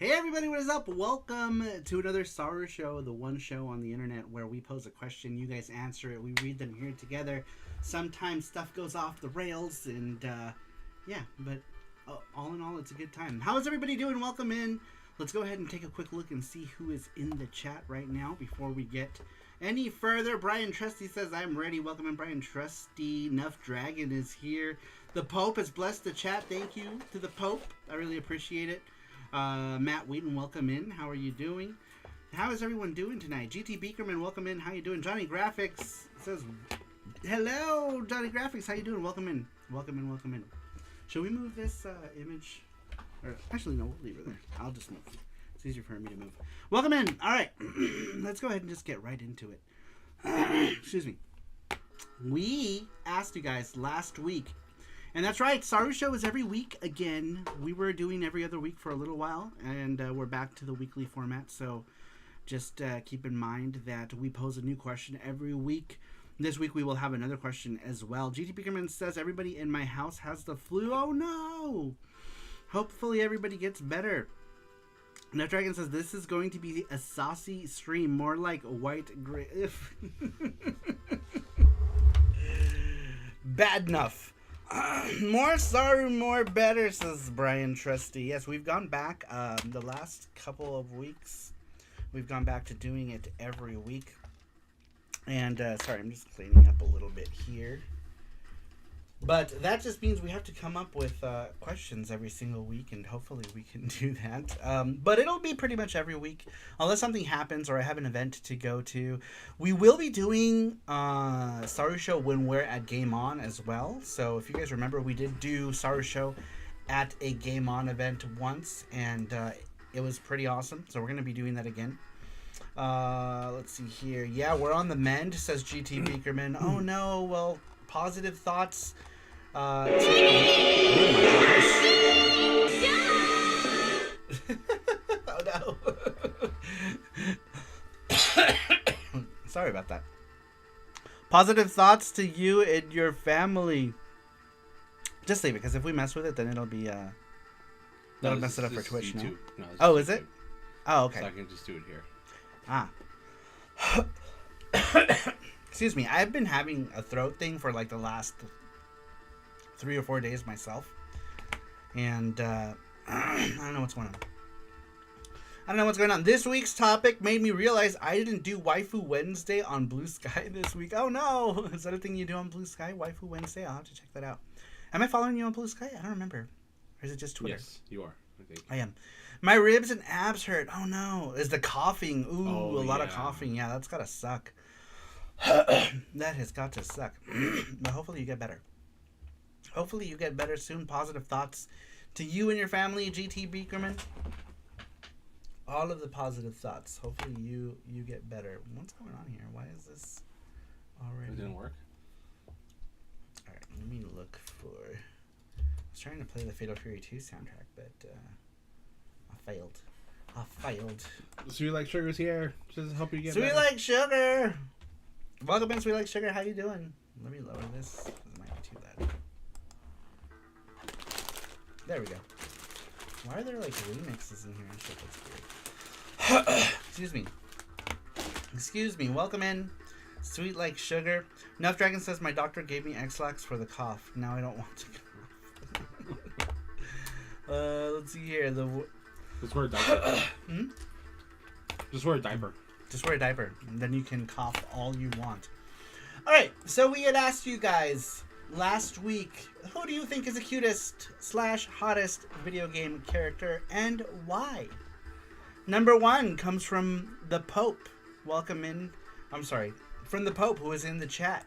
Hey everybody, what is up? Welcome to another SaruShow, the one show on the internet where we pose a question, you guys answer it, we read them here together. Sometimes stuff goes off the rails, and yeah, but all in all, it's a good time. How is everybody doing? Welcome in. Let's go ahead and take a quick look and see who is in the chat right now before we get any further. Brian Trusty says, I'm ready. Welcome in, Brian Trusty. Nuff Dragon is here. The Pope has blessed the chat. Thank you to the Pope. I really appreciate it. Matt Wheaton, welcome in. How are you doing? How is everyone doing tonight? GT Beakerman, welcome in. How you doing? Johnny Graphics says, hello, Johnny Graphics. How you doing? Welcome in. Welcome in, welcome in. Should we move this image? Or, actually, no, we'll leave it there. I'll just move. It's easier for me to move. Welcome in. All right. Let's go ahead and just get right into it. Excuse me. We asked you guys last week, and that's right, SaruShow is every week again. We were doing every other week for a little while, and we're back to the weekly format. So just keep in mind that we pose a new question every week. This week we will have another question as well. GT Pickerman says, everybody in my house has the flu. Oh no! Hopefully everybody gets better. Nut Dragon says, this is going to be a saucy stream, more like white gray. Bad enough. More Saru, more better, says Brian Trusty. Yes, we've gone back the last couple of weeks. We've gone back to doing it every week. And, sorry, I'm just cleaning up a little bit here. But that just means we have to come up with questions every single week, and hopefully we can do that. But it'll be pretty much every week, unless something happens or I have an event to go to. We will be doing SaruShow when we're at Game On as well. So if you guys remember, we did do SaruShow at a Game On event once, and it was pretty awesome. So we're going to be doing that again. Let's see here. Yeah, we're on the mend, says GT Beakerman. Oh no, well, positive thoughts. Oh no. Sorry about that. Positive thoughts to you and your family. Just leave it, because if we mess with it, then it'll be that'll mess it up for Twitch. No? Oh, is it? Oh, okay. So I can just do it here. Ah. Excuse me, I've been having a throat thing for like the last 3 or 4 days myself. And I don't know what's going on. I don't know what's going on. This week's topic made me realize I didn't do Waifu Wednesday on Blue Sky this week. Oh no! Is that a thing you do on Blue Sky? Waifu Wednesday? I'll have to check that out. Am I following you on Blue Sky? I don't remember. Or is it just Twitter? Yes, you are, I think. I am. My ribs and abs hurt. Oh no. Is the coughing. Ooh, a lot of coughing. Yeah, that's gotta suck. That has got to suck. But hopefully you get better. Hopefully you get better soon. Positive thoughts to you and your family, GT Beakerman. All of the positive thoughts. Hopefully you get better. What's going on here? Why is this already? It didn't work? Alright, let me look for... I was trying to play the Fatal Fury 2 soundtrack, but I failed. Sweet Like Sugar's here. Just help you get Sweet better. Like Sugar! Welcome in, Sweet Like Sugar. How you doing? Let me lower this. This might be too loud. There we go. Why are there like remixes in here and shit? That's weird. Excuse me. Excuse me. Welcome in, Sweet Like Sugar. Nuff Dragon says my doctor gave me X-Lax for the cough. Now I don't want to cough. Let's see here. Just wear a diaper. Just wear a diaper. Just wear a diaper, and then you can cough all you want. All right, so we had asked you guys last week, who do you think is the cutest / hottest video game character, and why? Number 1 comes from the Pope. Welcome in. I'm sorry, from the Pope, who is in the chat.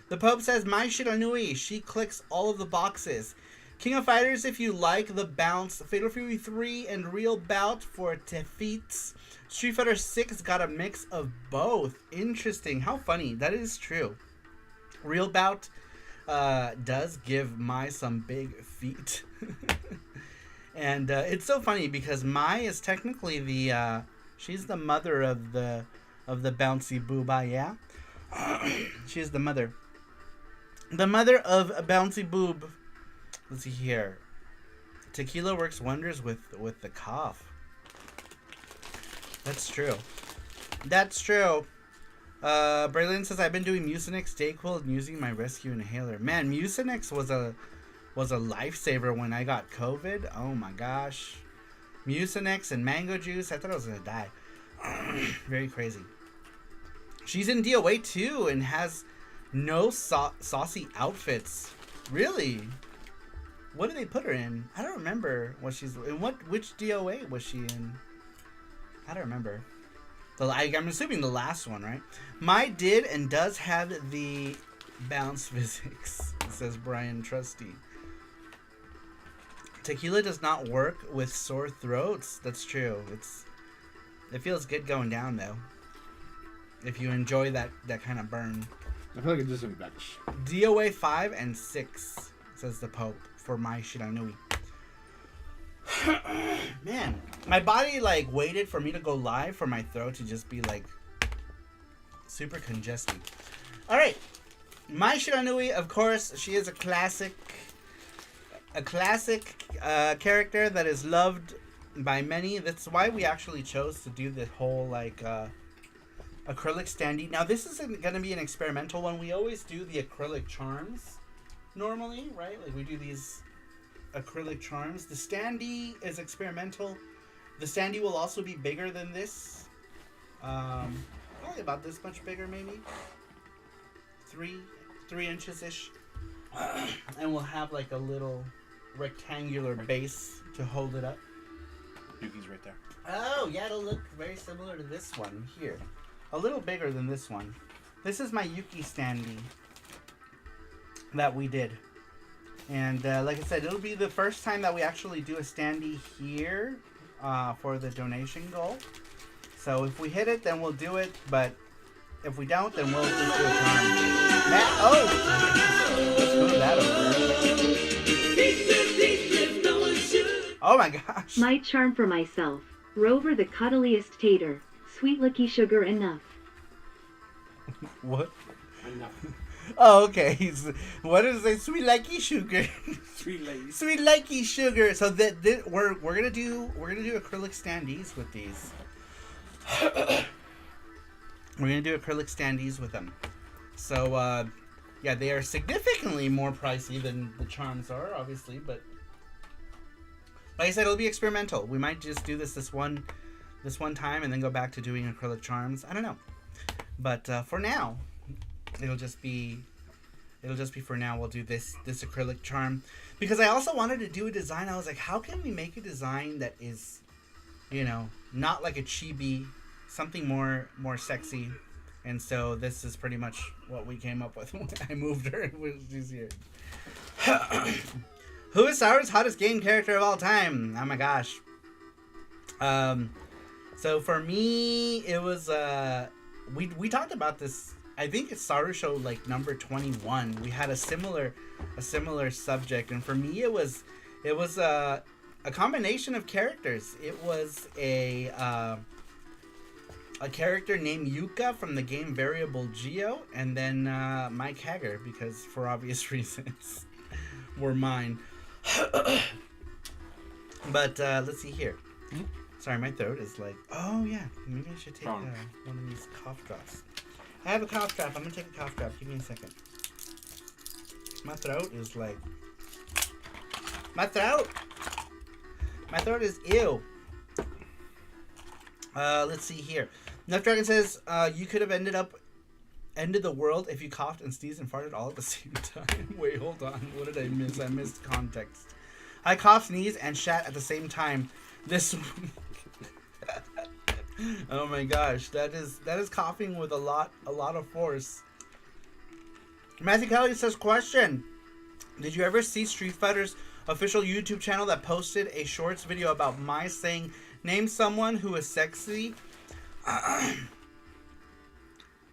The Pope says, Mai Shiranui. She clicks all of the boxes. King of Fighters, if you like the bounce. Fatal Fury 3 and Real Bout for defeats. Street Fighter 6 got a mix of both. Interesting. How funny. That is true. Real Bout does give Mai some big feet. And it's so funny because Mai is technically the she's the mother of the bouncy booba, yeah? She's the mother. The mother of a bouncy boob. Let's see here. Tequila works wonders with the cough. That's true. That's true. Braylon says, I've been doing Mucinex, Dayquil, and using my rescue inhaler. Man, Mucinex was a lifesaver when I got COVID. Oh my gosh. Mucinex and mango juice. I thought I was going to die. Very crazy. She's in DOA too and has no saucy outfits. Really? What did they put her in? I don't remember what she's in. Which DOA was she in? I don't remember. I'm assuming the last one, right? My did and does have the bounce physics, says Brian Trusty. Tequila does not work with sore throats. That's true. It feels good going down though. If you enjoy that kind of burn. I feel like it disinfects. DOA 5 and 6, says the Pope, for my Shiranui. Man, my body like waited for me to go live for my throat to just be like super congested. All right, my Shiranui, of course, she is a classic character that is loved by many. That's why we actually chose to do the whole like acrylic standee. Now this isn't going to be an experimental one. We always do the acrylic charms normally, right? Like we do these acrylic charms. The standee is experimental. The standee will also be bigger than this. Probably about this much bigger, maybe 3 inches ish. And we'll have like a little rectangular base to hold it up. Yuki's right there. Oh yeah, it'll look very similar to this one here. A little bigger than this one. This is my Yuki standee that we did. And like I said, it'll be the first time that we actually do a standee here for the donation goal. So if we hit it, then we'll do it. But if we don't, then we'll just do a charm. Let's move that over. Oh my gosh. My charm for myself. Rover the cuddliest tater. Sweet licky sugar enough. What? Enough. Oh, okay. What is it? Sweet likey sugar. Sweet lady. Sweet likey sugar. So that we're gonna do acrylic standees with these. We're gonna do acrylic standees with them. So yeah, they are significantly more pricey than the charms are, obviously. But like I said, it'll be experimental. We might just do this one time and then go back to doing acrylic charms. I don't know. But for now, it'll just be for now. We'll do this acrylic charm because I also wanted to do a design. I was like, how can we make a design that is, not like a chibi, something more sexy. And so this is pretty much what we came up with when I moved her when she's here. Who is Saru's hottest game character of all time? Oh my gosh. So for me, it was we talked about this. I think it's SaruShow like number 21. We had a similar subject, and for me, it was a combination of characters. It was a character named Yuka from the game Variable Geo, and then Mike Hager, because for obvious reasons were mine. But let's see here. Sorry, my throat is like, oh yeah, maybe I should take one of these cough drops. I have a cough drop. I'm gonna take a cough drop. Give me a second. My throat is like, my throat is ew. Let's see here. Nuff Dragon says, you could have ended the world if you coughed and sneezed and farted all at the same time. Wait, hold on. What did I miss? I missed context. I coughed, sneezed, and shat at the same time. This. Oh my gosh, that is coughing with a lot of force. Matthew Kelly says, question: did you ever see Street Fighter's official YouTube channel that posted a shorts video about Mai saying, name someone who is sexy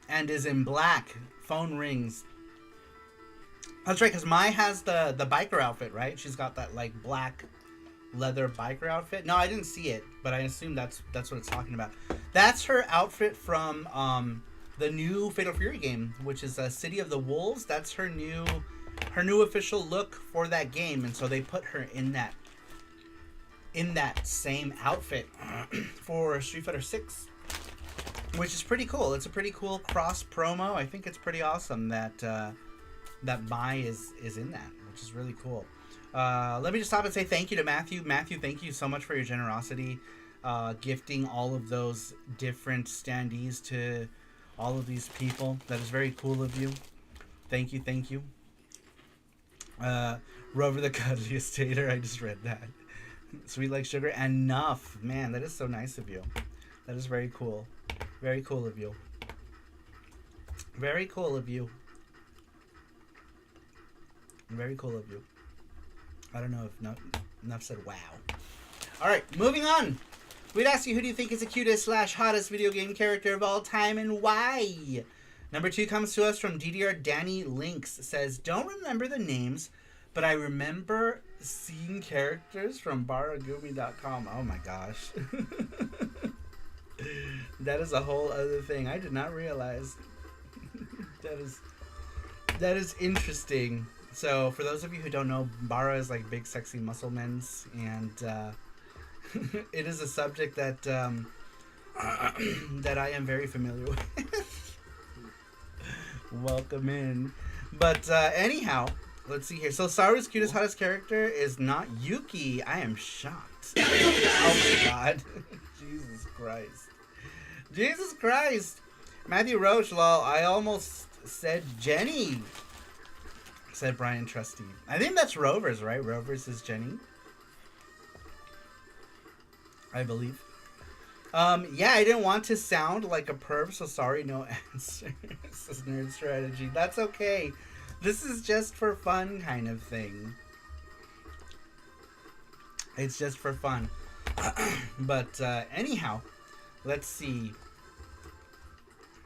and is in black? Phone rings. That's right, because Mai has the biker outfit, right? She's got that like black leather biker outfit. No, I didn't see it, but I assume that's what it's talking about. That's her outfit from the new Fatal Fury game, which is City of the Wolves. That's her new official look for that game, and so they put her in that in that same outfit for Street Fighter 6, which is pretty cool. It's a pretty cool cross promo. I think it's pretty awesome that that Mai is in that, which is really cool. Let me just stop and say thank you to Matthew. Matthew, thank you so much for your generosity, gifting all of those different standees to all of these people. That is very cool of you. Thank you, thank you. Rover the Cuddliest Tater, I just read that. Sweet like sugar, enough. Man, that is so nice of you. That is very cool. Very cool of you. Very cool of you. Very cool of you. I don't know if enough said wow. Alright, moving on. We'd ask you, who do you think is the cutest / hottest video game character of all time and why? Number 2 comes to us from DDR Danny Links. Says, don't remember the names, but I remember seeing characters from baragumi.com. Oh my gosh. That is a whole other thing. I did not realize. That is interesting. So, for those of you who don't know, Bara is like big, sexy muscle men's, and it is a subject that that I am very familiar with. Welcome in. But anyhow, let's see here. So, Saru's cutest, hottest character is not Yuki. I am shocked. Oh my god. Jesus Christ. Jesus Christ. Matthew Roach, lol. I almost said Jenny. Said Brian Trusty. I think that's Rovers, right? Rovers is Jenny, I believe. Yeah, I didn't want to sound like a perv, so sorry, no answer. This is Nerd Strategy. That's okay. This is just for fun kind of thing. It's just for fun. But anyhow, let's see.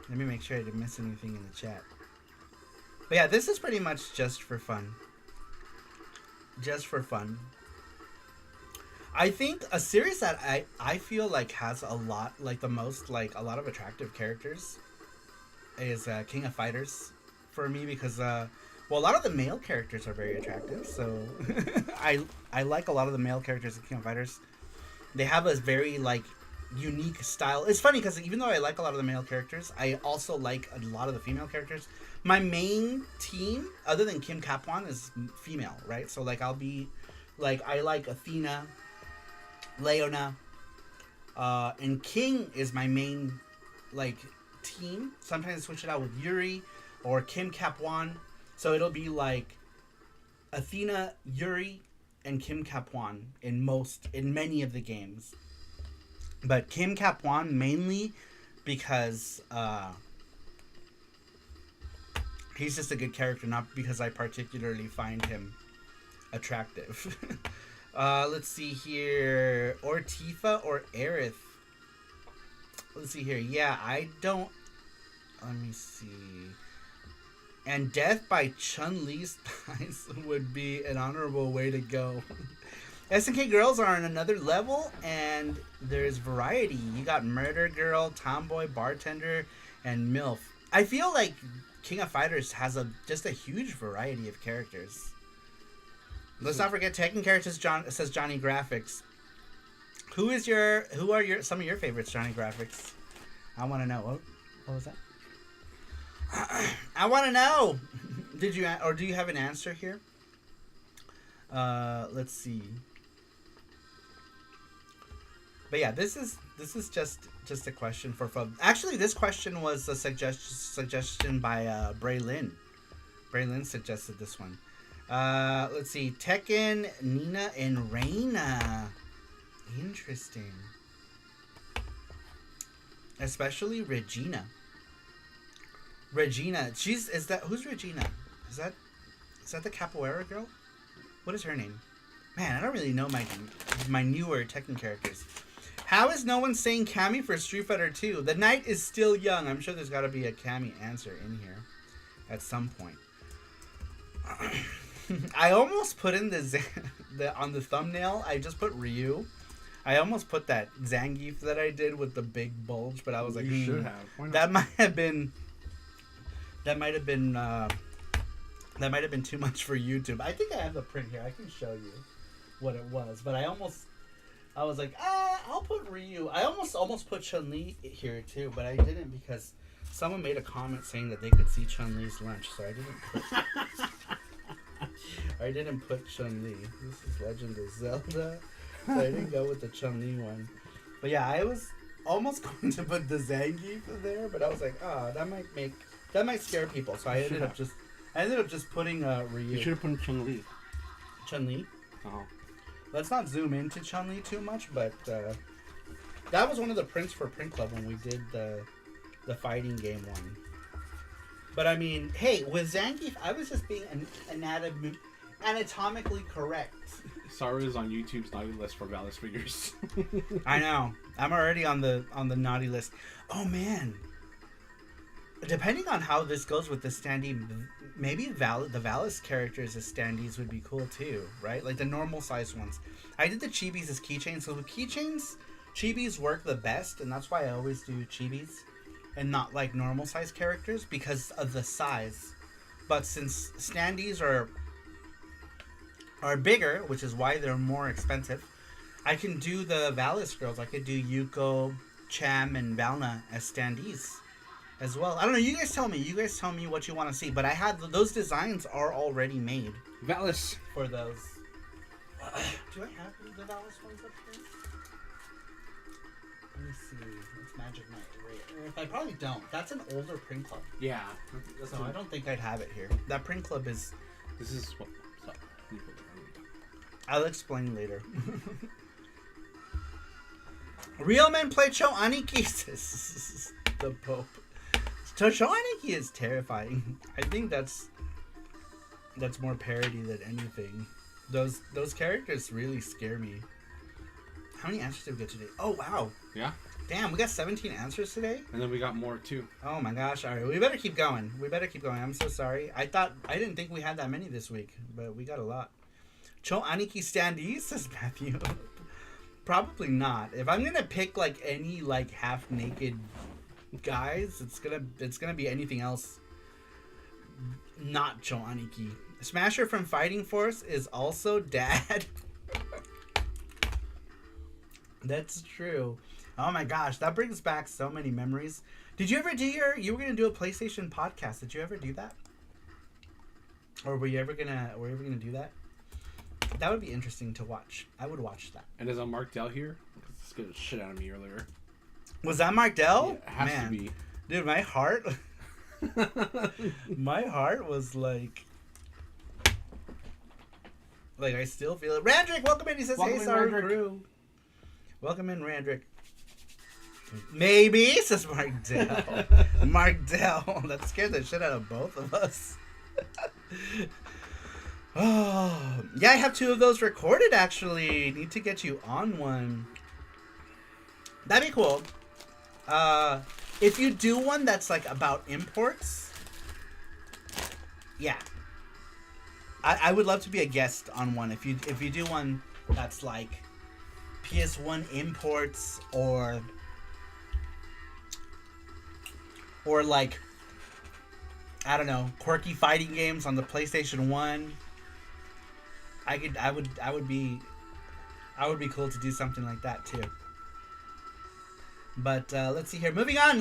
Let me make sure I didn't miss anything in the chat. But yeah, this is pretty much just for fun. Just for fun. I think a series that I feel like has a lot, like the most, like a lot of attractive characters is King of Fighters for me, because well, a lot of the male characters are very attractive, so I like a lot of the male characters in King of Fighters. They have a very like unique style. It's funny because even though I like a lot of the male characters, I also like a lot of the female characters. My main team, other than Kim Kapwan, is female, right? So like I'll be like, I like Athena, Leona, and King is my main like team. Sometimes I switch it out with Yuri or Kim Kapwan. So it'll be like Athena, Yuri, and Kim Kapwan in many of the games. But Kim Kapwan mainly because he's just a good character, not because I particularly find him attractive. Let's see here. Or Tifa or Aerith. Let's see here. Yeah, I don't... Let me see. And death by Chun-Li's thighs would be an honorable way to go. SNK girls are on another level, and there's variety. You got Murder Girl, Tomboy, Bartender, and MILF. I feel like King of Fighters has just a huge variety of characters. Let's not forget Tekken characters. Says Johnny Graphics. Who are some of your favorites, Johnny Graphics? I want to know. What was that? I want to know. Do you have an answer here? Let's see. But yeah, this is just a question for fun. Actually, this question was a suggestion by Braylin. Braylin suggested this one. Let's see. Tekken, Nina, and Reina. Interesting. Especially Regina. Who's Regina? Is that the Capoeira girl? What is her name? Man, I don't really know my newer Tekken characters. How is no one saying Cammy for Street Fighter 2? The night is still young. I'm sure there's got to be a Cammy answer in here at some point. I almost put in on the thumbnail, I just put Ryu. I almost put that Zangief that I did with the big bulge, but I was like, you should have. Why not? That might have been too much for YouTube. I think I have the print here. I can show you what it was, but I I was like, I'll put Ryu. I almost put Chun-Li here too, but I didn't because someone made a comment saying that they could see Chun-Li's lunch, so I didn't put Chun-Li. This is Legend of Zelda, so I didn't go with the Chun-Li one. But yeah, I was almost going to put the Zangief there, but I was like, that might scare people, so I ended up just putting Ryu. You should have put Chun-Li. Chun-Li? Oh. Let's not zoom into Chun-Li too much, but that was one of the prints for Print Club when we did the fighting game one. But I mean, hey, with Zangief, I was just being anatomically correct. Saru is on YouTube's naughty list for Valis figures. I know. I'm already on the naughty list. Oh man. Depending on how this goes with the standee, maybe the Valis characters as standees would be cool too, right? Like the normal size ones. I did the chibis as keychains, so with keychains, chibis work the best, and that's why I always do chibis and not like normal size characters because of the size. But since standees are bigger, which is why they're more expensive, I can do the Valis girls. I could do Yuko, Cham, and Valna as standees as well. I don't know. You guys tell me. You guys tell me what you want to see. But I had those designs are already made Valis for those. Do I have the Valis ones up here? Let me see. It's Magic Knight. I probably don't. That's an older Print Club. Yeah. So I don't think I'd have it here. That Print Club is. This is what. Stop. I'll explain later. Real men play Cho Aniki, says the Pope. Cho Aniki is terrifying. I think that's more parody than anything. Those characters really scare me. How many answers did we get today? Oh wow. Yeah. Damn, we got 17 answers today? And then we got more too. Oh my gosh. Alright, we better keep going. I'm so sorry. I didn't think we had that many this week, but we got a lot. Cho Aniki standees, says Matthew. Probably not. If I'm gonna pick like any like half naked guys, it's gonna be anything else. Not Cho Aniki. Smasher from Fighting Force is also dad. That's true. Oh my gosh, that brings back so many memories. Did you ever do you were gonna do a PlayStation podcast? Did you ever do that? Or were you ever gonna do that? That would be interesting to watch. I would watch that. And is Mark Dell here? This scared the shit out of me earlier. Was that Mark Dell? Yeah, it has to be. Dude, my heart was like I still feel it. Randrick, welcome in. He says, Welcome hey, in, Saru Randrick. crew. Welcome in, Randrick. Maybe, says Mark Dell. Mark Dell. That scared the shit out of both of us. Oh, yeah, I have 2 of those recorded, actually. Need to get you on one. That'd be cool. If you do one that's, like, about imports, yeah. I would love to be a guest on one. If you do one that's, like, PS1 imports or like, I don't know, quirky fighting games on the PlayStation 1. I would be cool to do something like that too. But let's see here. Moving on.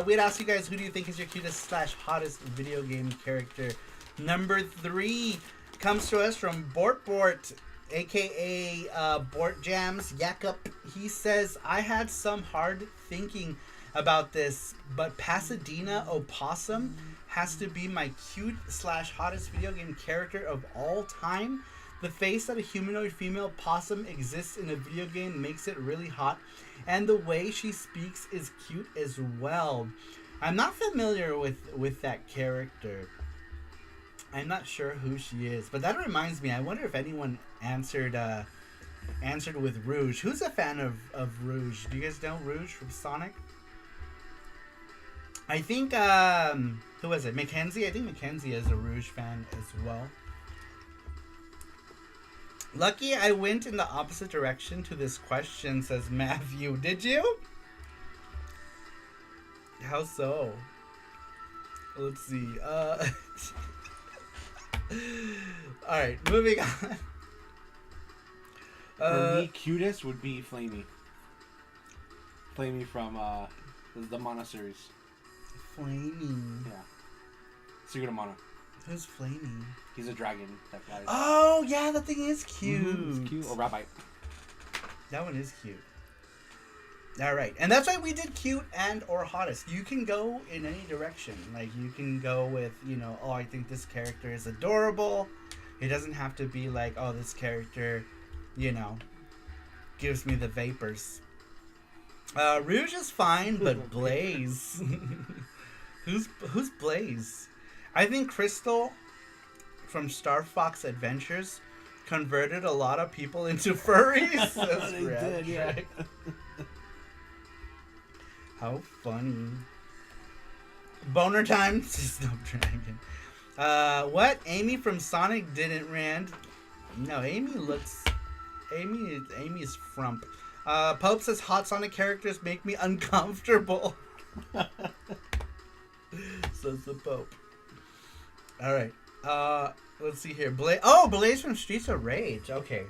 We'd ask you guys, who do you think is your cutest / hottest video game character? Number 3 comes to us from Bort, aka Bort Jams Yakup. He says, I had some hard thinking about this, but Pasadena Opossum has to be my cute / hottest video game character of all time. The face that a humanoid female possum exists in a video game makes it really hot, and the way she speaks is cute as well. I'm not familiar with that character. I'm not sure who she is, but that reminds me, I wonder if anyone answered with Rouge. Who's a fan of Rouge? Do you guys know Rouge from Sonic? I think, who was it? Mackenzie? I think Mackenzie is a Rouge fan as well. Lucky I went in the opposite direction to this question, says Matthew. Did you? How so? Let's see. Alright, moving on. For me, cutest would be Flamey. Flamey from the Mana series. Flamey. Yeah. Secret of Mana. Who's Flamey? He's a dragon that flies. Oh, yeah, that thing is cute. Mm-hmm. It's cute. Or Rabite. That one is cute. All right. And that's why we did cute and or hottest. You can go in any direction. Like, you can go with, you know, oh, I think this character is adorable. It doesn't have to be like, oh, this character, you know, gives me the vapors. Rouge is fine, but Blaze. Who's Blaze? I think Crystal from Star Fox Adventures converted a lot of people into furries. They did, yeah. How funny. Boner time. Snapdragon. What? Amy from Sonic didn't rant. No, Amy's frump. Pope says hot Sonic characters make me uncomfortable. Says the Pope. Alright. Let's see here. Blaze from Streets of Rage. Okay.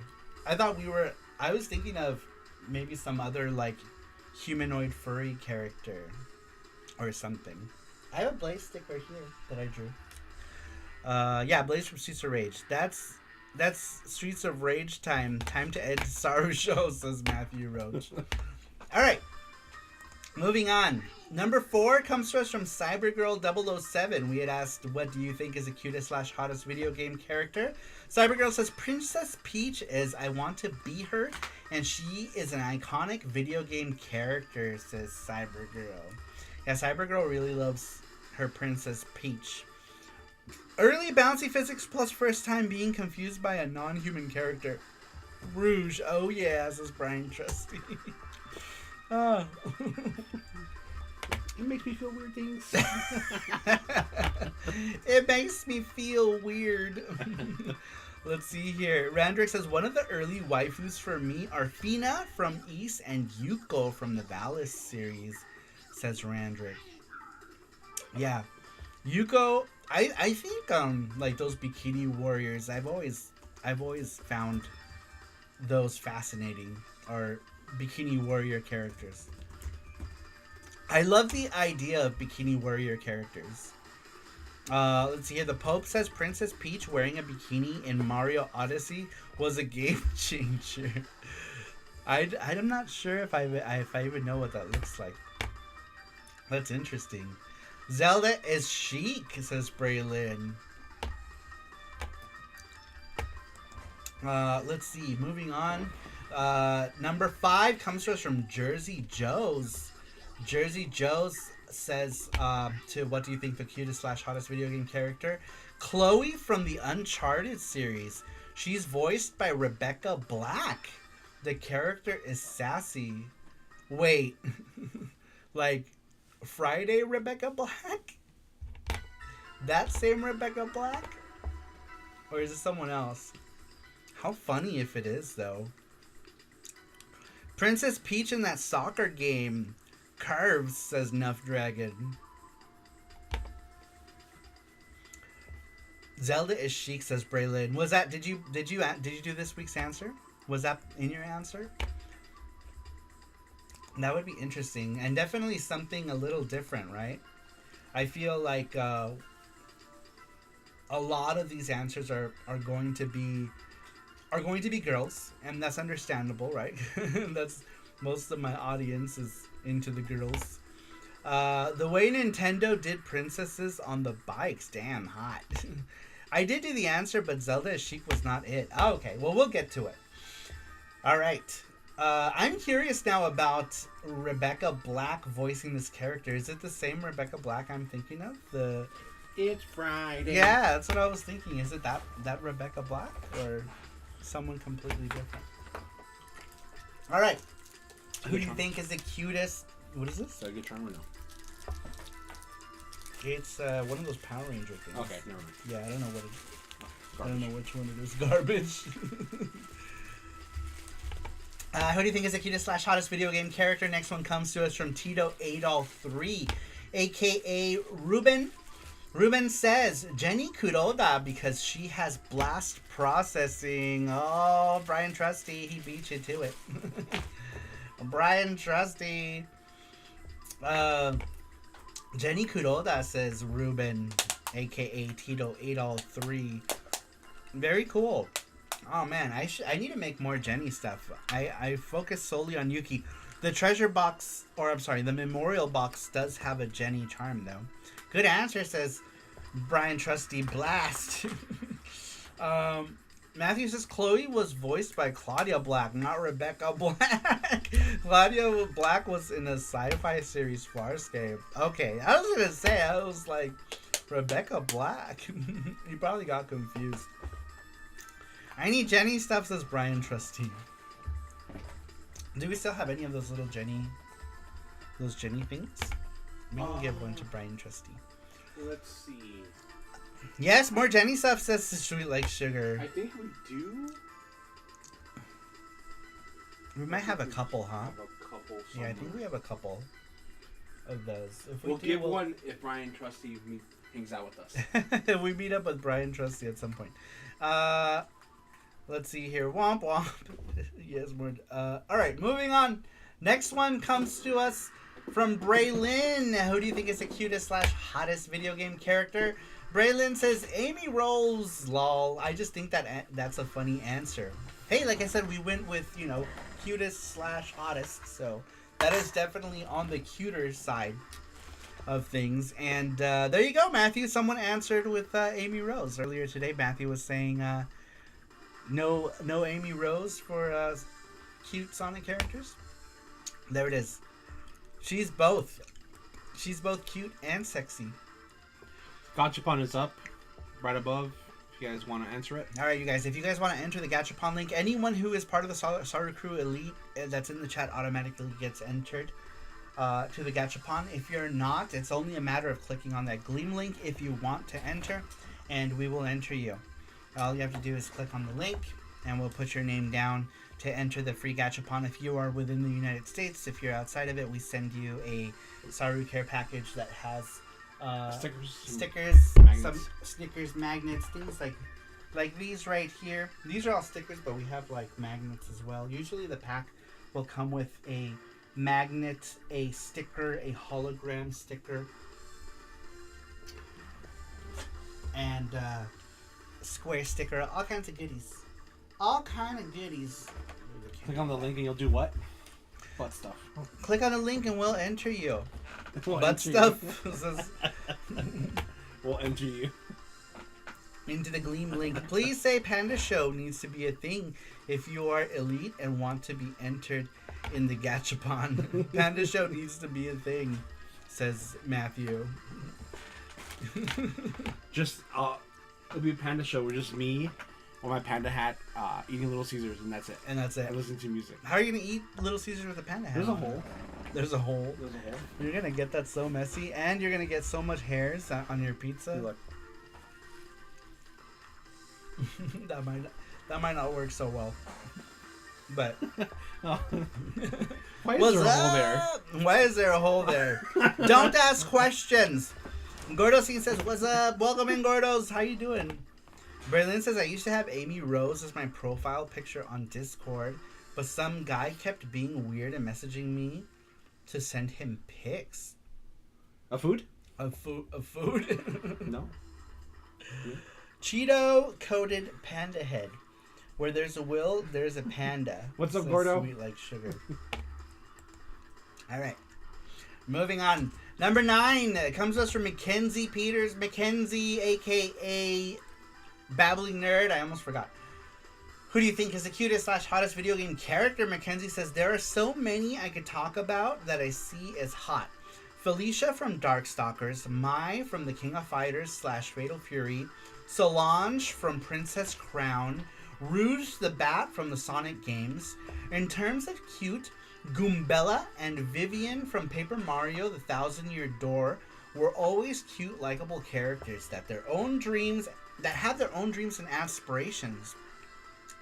I was thinking of maybe some other, like, humanoid furry character. Or something. I have a Blaze stick right here that I drew. Yeah, Blaze from Streets of Rage. That's Streets of Rage time. Time to end SaruShow, says Matthew Roach. Alright. Moving on. Number 4 comes to us from Cybergirl007. We had asked, what do you think is the cutest/hottest video game character? Cybergirl says, Princess Peach is I want to be her, and she is an iconic video game character, says Cybergirl. Yeah, Cybergirl really loves her Princess Peach. Early bouncy physics plus first time being confused by a non-human character. Rouge. Oh yeah, says Brian Trusty. Oh. It makes me feel weird things. It makes me feel weird. Let's see here. Randrick says, one of the early waifus for me are Fina from East and Yuko from the Valis series, says Randrick. Yeah. Yuko, I think like those bikini warriors, I've always found those fascinating, or bikini warrior characters. I love the idea of bikini warrior characters. Let's see here. The Pope says Princess Peach wearing a bikini in Mario Odyssey was a game changer. I'm not sure if I even know what that looks like. That's interesting. Zelda is chic, says Braylon. Let's see. Moving on. Number 5 comes to us from Jersey Joe's. Jersey Joe's says, to what do you think the cutest/hottest video game character? Chloe from the Uncharted series. She's voiced by Rebecca Black. The character is sassy. Wait. Like, Friday Rebecca Black? That same Rebecca Black? Or is it someone else? How funny if it is, though. Princess Peach in that soccer game. Curves, says Nuff Dragon. Zelda is chic, says Braylon. Was that, did you do this week's answer? Was that in your answer? That would be interesting, and definitely something a little different, right? I feel like a lot of these answers are going to be girls, and that's understandable, right? That's most of my audience is into the girls. The way Nintendo did princesses on the bikes, damn hot. I did do the answer, but Zelda is chic was not it. Oh, okay, well, we'll get to it. All right. I'm curious now about Rebecca Black voicing this character. Is it the same Rebecca Black I'm thinking of? It's Friday. Yeah, that's what I was thinking. Is it that Rebecca Black or someone completely different? All right. Who do you think is the cutest? What is this? Is that a good charm or no? It's one of those Power Ranger things. Okay, never mind. Yeah, I don't know what it is. Garbage. I don't know which one it is. Garbage. Who do you think is the cutest/hottest video game character? Next one comes to us from Tito Adol 3, aka Ruben. Ruben says Jenny Kuroda because she has blast processing. Oh, Brian Trusty, he beat you to it. Brian Trusty. Jenny Kuroda says Ruben, aka Tito 803. Very cool. Oh man, I need to make more Jenny stuff. I focus solely on Yuki. The treasure box, or I'm sorry, the memorial box does have a Jenny charm though. Good answer, says Brian Trusty Blast. Matthew says Chloe was voiced by Claudia Black, not Rebecca Black. Claudia Black was in a sci-fi series Farscape. Okay, I was gonna say, I was like, Rebecca Black. You probably got confused. I need Jenny stuff, says Brian Trusty. Do we still have any of those little Jenny things? We can give one to Brian Trusty. Let's see. Yes, more Jenny stuff, says Sweet Like Sugar. I think we do. We might have a couple, huh? Have a couple Yeah, I think we have a couple of those. If we'll give one if Brian Trusty hangs out with us. If we meet up with Brian Trusty at some point. Let's see here. Womp womp. Yes, more. All right, moving on. Next one comes to us from Braylin. Who do you think is the cutest / hottest video game character? Braylin says Amy Rose. Lol. I just think that's a funny answer. Hey, like I said, we went with, cutest / hottest. So that is definitely on the cuter side of things. And there you go, Matthew. Someone answered with Amy Rose. Earlier today, Matthew was saying no Amy Rose for cute Sonic characters. There it is. She's both cute and sexy. Gachapon is up right above if you guys want to answer it. Alright, you guys, if you guys want to enter the Gachapon link, anyone who is part of the Saru Crew Elite that's in the chat automatically gets entered to the Gachapon. If you're not, it's only a matter of clicking on that Gleam link if you want to enter, and we will enter you. All you have to do is click on the link, and we'll put your name down to enter the free Gachapon. If you are within the United States, if you're outside of it, we send you a Saru Care package that has stickers, magnets. some stickers, magnets, things like these right here. These are all stickers, but we have like magnets as well. Usually the pack will come with a magnet, a sticker, a hologram sticker, and square sticker, all kinds of goodies. All kind of goodies. Click on the link and you'll do what? Butt stuff. Click on the link and we'll enter you. We'll Butt enter stuff. We'll enter you. Into the Gleam link. Please say Panda Show needs to be a thing if you are elite and want to be entered in the Gachapon. Panda Show needs to be a thing, says Matthew. Just, it'll be a Panda Show where just me or my panda hat eating Little Caesars, and that's it. And that's it. And listening to music. How are you going to eat Little Caesars with a panda hat? There's a hole. There's a hole. There's a hole. You're going to get that so messy, and you're going to get so much hairs on your pizza. Look. that might not work so well. But why is there a hole there? Why is there a hole there? Don't ask questions. Gordo Scene says, "What's up? Welcome in, Gordos. How you doing?" Berlin says, "I used to have Amy Rose as my profile picture on Discord, but some guy kept being weird and messaging me to send him pics." Of food? Of food? No. Yeah. Cheeto coated panda head. Where there's a will, there's a panda. What's up, So Gordo? Sweet like sugar. All right. Moving on. Number 9 comes to us from Mackenzie Peters. Mackenzie, a.k.a. Babbling Nerd. I almost forgot. Who do you think is the cutest / hottest video game character? Mackenzie says, there are so many I could talk about that I see as hot. Felicia from Darkstalkers. Mai from The King of Fighters / Fatal Fury. Solange from Princess Crown. Rouge the Bat from the Sonic games. In terms of cute, Goombella and Vivian from Paper Mario The Thousand Year Door were always cute, likable characters that have their own dreams and aspirations.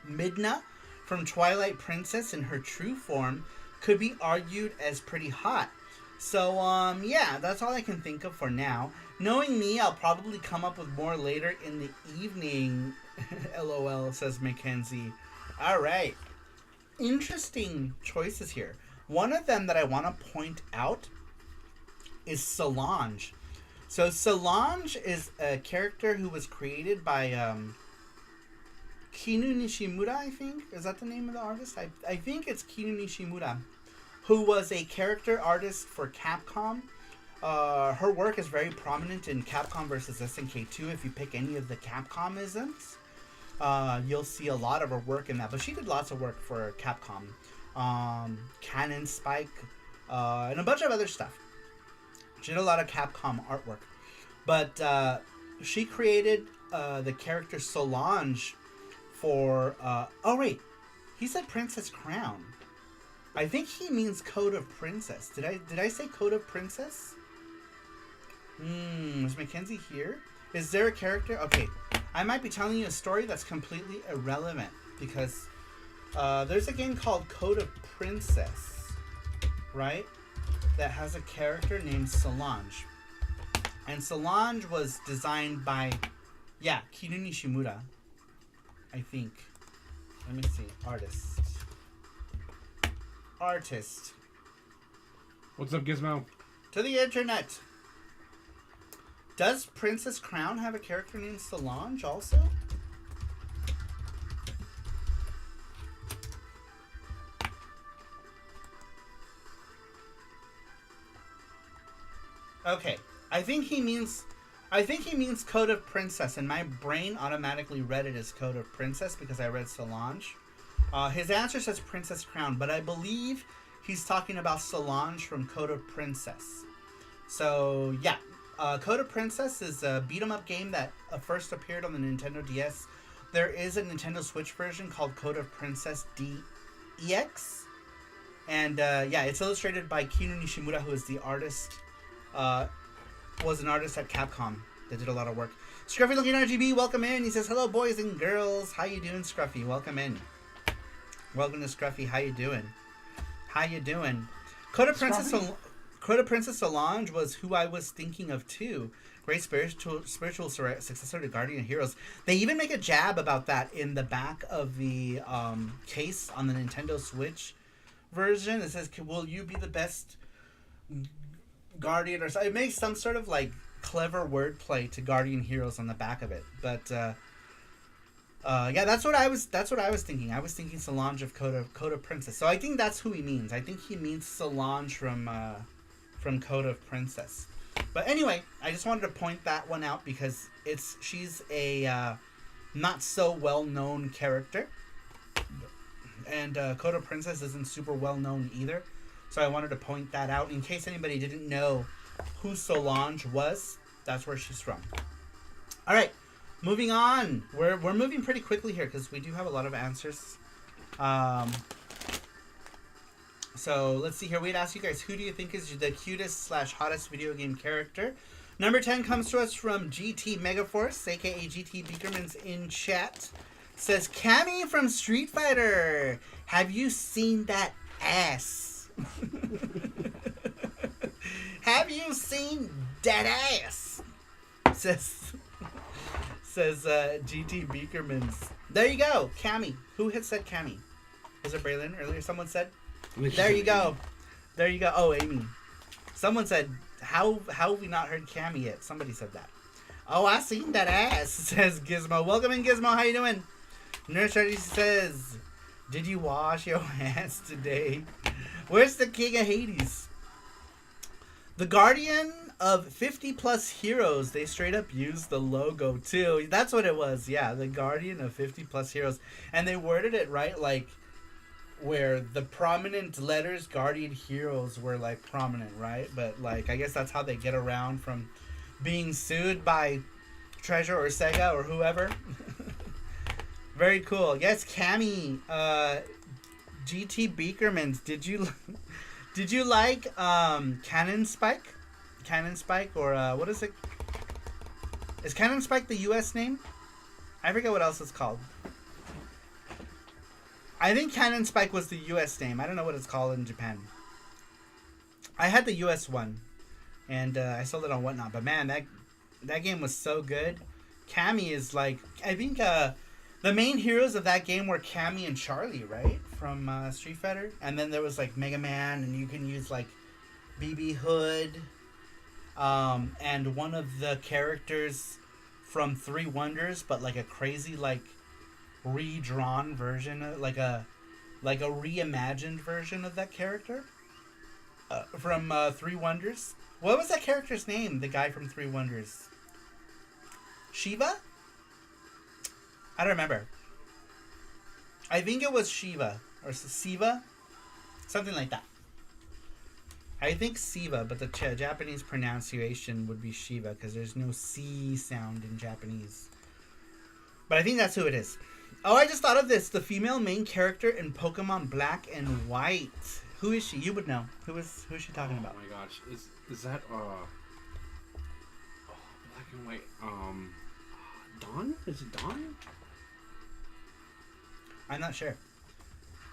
Midna from Twilight Princess in her true form could be argued as pretty hot. So, yeah, that's all I can think of for now. Knowing me, I'll probably come up with more later in the evening. LOL, says Mackenzie. All right. Interesting choices here. One of them that I want to point out is Solange. So Solange is a character who was created by Kinu Nishimura, I think. Is that the name of the artist? I think it's Kinu Nishimura, who was a character artist for Capcom. Her work is very prominent in Capcom vs. SNK 2. If you pick any of the Capcom-isms, you'll see a lot of her work in that. But she did lots of work for Capcom. Cannon Spike, and a bunch of other stuff. She did a lot of Capcom artwork. But she created the character Solange for... oh, wait. He said Princess Crown. I think he means Code of Princess. Did I say Code of Princess? Is Mackenzie here? Is there a character? Okay. I might be telling you a story that's completely irrelevant. Because there's a game called Code of Princess. Right? That has a character named Solange. And Solange was designed by, Kinu Nishimura, I think. Let me see. Artist. What's up, Gizmo? To the internet. Does Princess Crown have a character named Solange also? Okay, I think he means Code of Princess, and my brain automatically read it as Code of Princess because I read Solange. His answer says Princess Crown, but I believe he's talking about Solange from Code of Princess. So yeah, Code of Princess is a beat-em-up game that first appeared on the Nintendo DS. There is a Nintendo Switch version called Code of Princess DX, and it's illustrated by Kinu Nishimura, who is the artist. Was an artist at Capcom that did a lot of work. Scruffy looking RGB, welcome in. He says, hello boys and girls. How you doing, Scruffy? Welcome in. Welcome to Scruffy. How you doing? Code of Princess Solange was who I was thinking of too. Great spiritual successor to Guardian Heroes. They even make a jab about that in the back of the case on the Nintendo Switch version. It says, will you be the best Guardian, or so it makes some sort of like clever wordplay to Guardian Heroes on the back of it. But that's what I was thinking. I was thinking Solange of Code of Princess. So I think that's who he means. I think he means Solange from Code of Princess. But anyway, I just wanted to point that one out because she's a not so well known character, and Code of Princess isn't super well known either. So I wanted to point that out in case anybody didn't know who Solange was. That's where she's from. All right, moving on. We're moving pretty quickly here because we do have a lot of answers. So let's see here. We'd ask you guys, who do you think is the cutest / hottest video game character? Number 10 comes to us from GT Megaforce, aka GT Beakerman's in chat. Says, Cammy from Street Fighter. Have you seen that ass? Have you seen that ass? Says GT Beakerman's. There you go, Cammy. Who had said Cammy? Was it Braylon earlier? Someone said. There you go. Oh, Amy. Someone said, how have we not heard Cammy yet? Somebody said that. Oh, I seen that ass. Says Gizmo. Welcome in, Gizmo. How you doing? Nurse Ready says, did you wash your hands today? Where's the King of Hades? The Guardian of 50 plus heroes. They straight up used the logo too. That's what it was. Yeah, the Guardian of 50 plus heroes. And they worded it right, like where the prominent letters Guardian Heroes were like prominent, right? But like I guess that's how they get around from being sued by Treasure or Sega or whoever. Very cool. Yes, Cammy. GT Beakermans, did you like Cannon Spike? Cannon Spike, or what is it? Is Cannon Spike the US name? I forget what else it's called. I think Cannon Spike was the US name. I don't know what it's called in Japan. I had the US one, and I sold it on Whatnot. But man, that game was so good. Cammy is like, I think the main heroes of that game were Cammy and Charlie, right, from Street Fighter. And then there was like Mega Man, and you can use like BB Hood, and one of the characters from Three Wonders, but like a crazy like redrawn version, like a reimagined version of that character from Three Wonders. What was that character's name? The guy from Three Wonders. Shiva? I don't remember. I think it was Shiva or Siva, something like that. I think Siva, but the Japanese pronunciation would be Shiva because there's no C sound in Japanese. But I think that's who it is. Oh, I just thought of this. The female main character in Pokemon Black and White. Who is she? You would know. Who is she talking about? Oh my gosh. Is that Black and White Dawn? Is it Dawn? I'm not sure.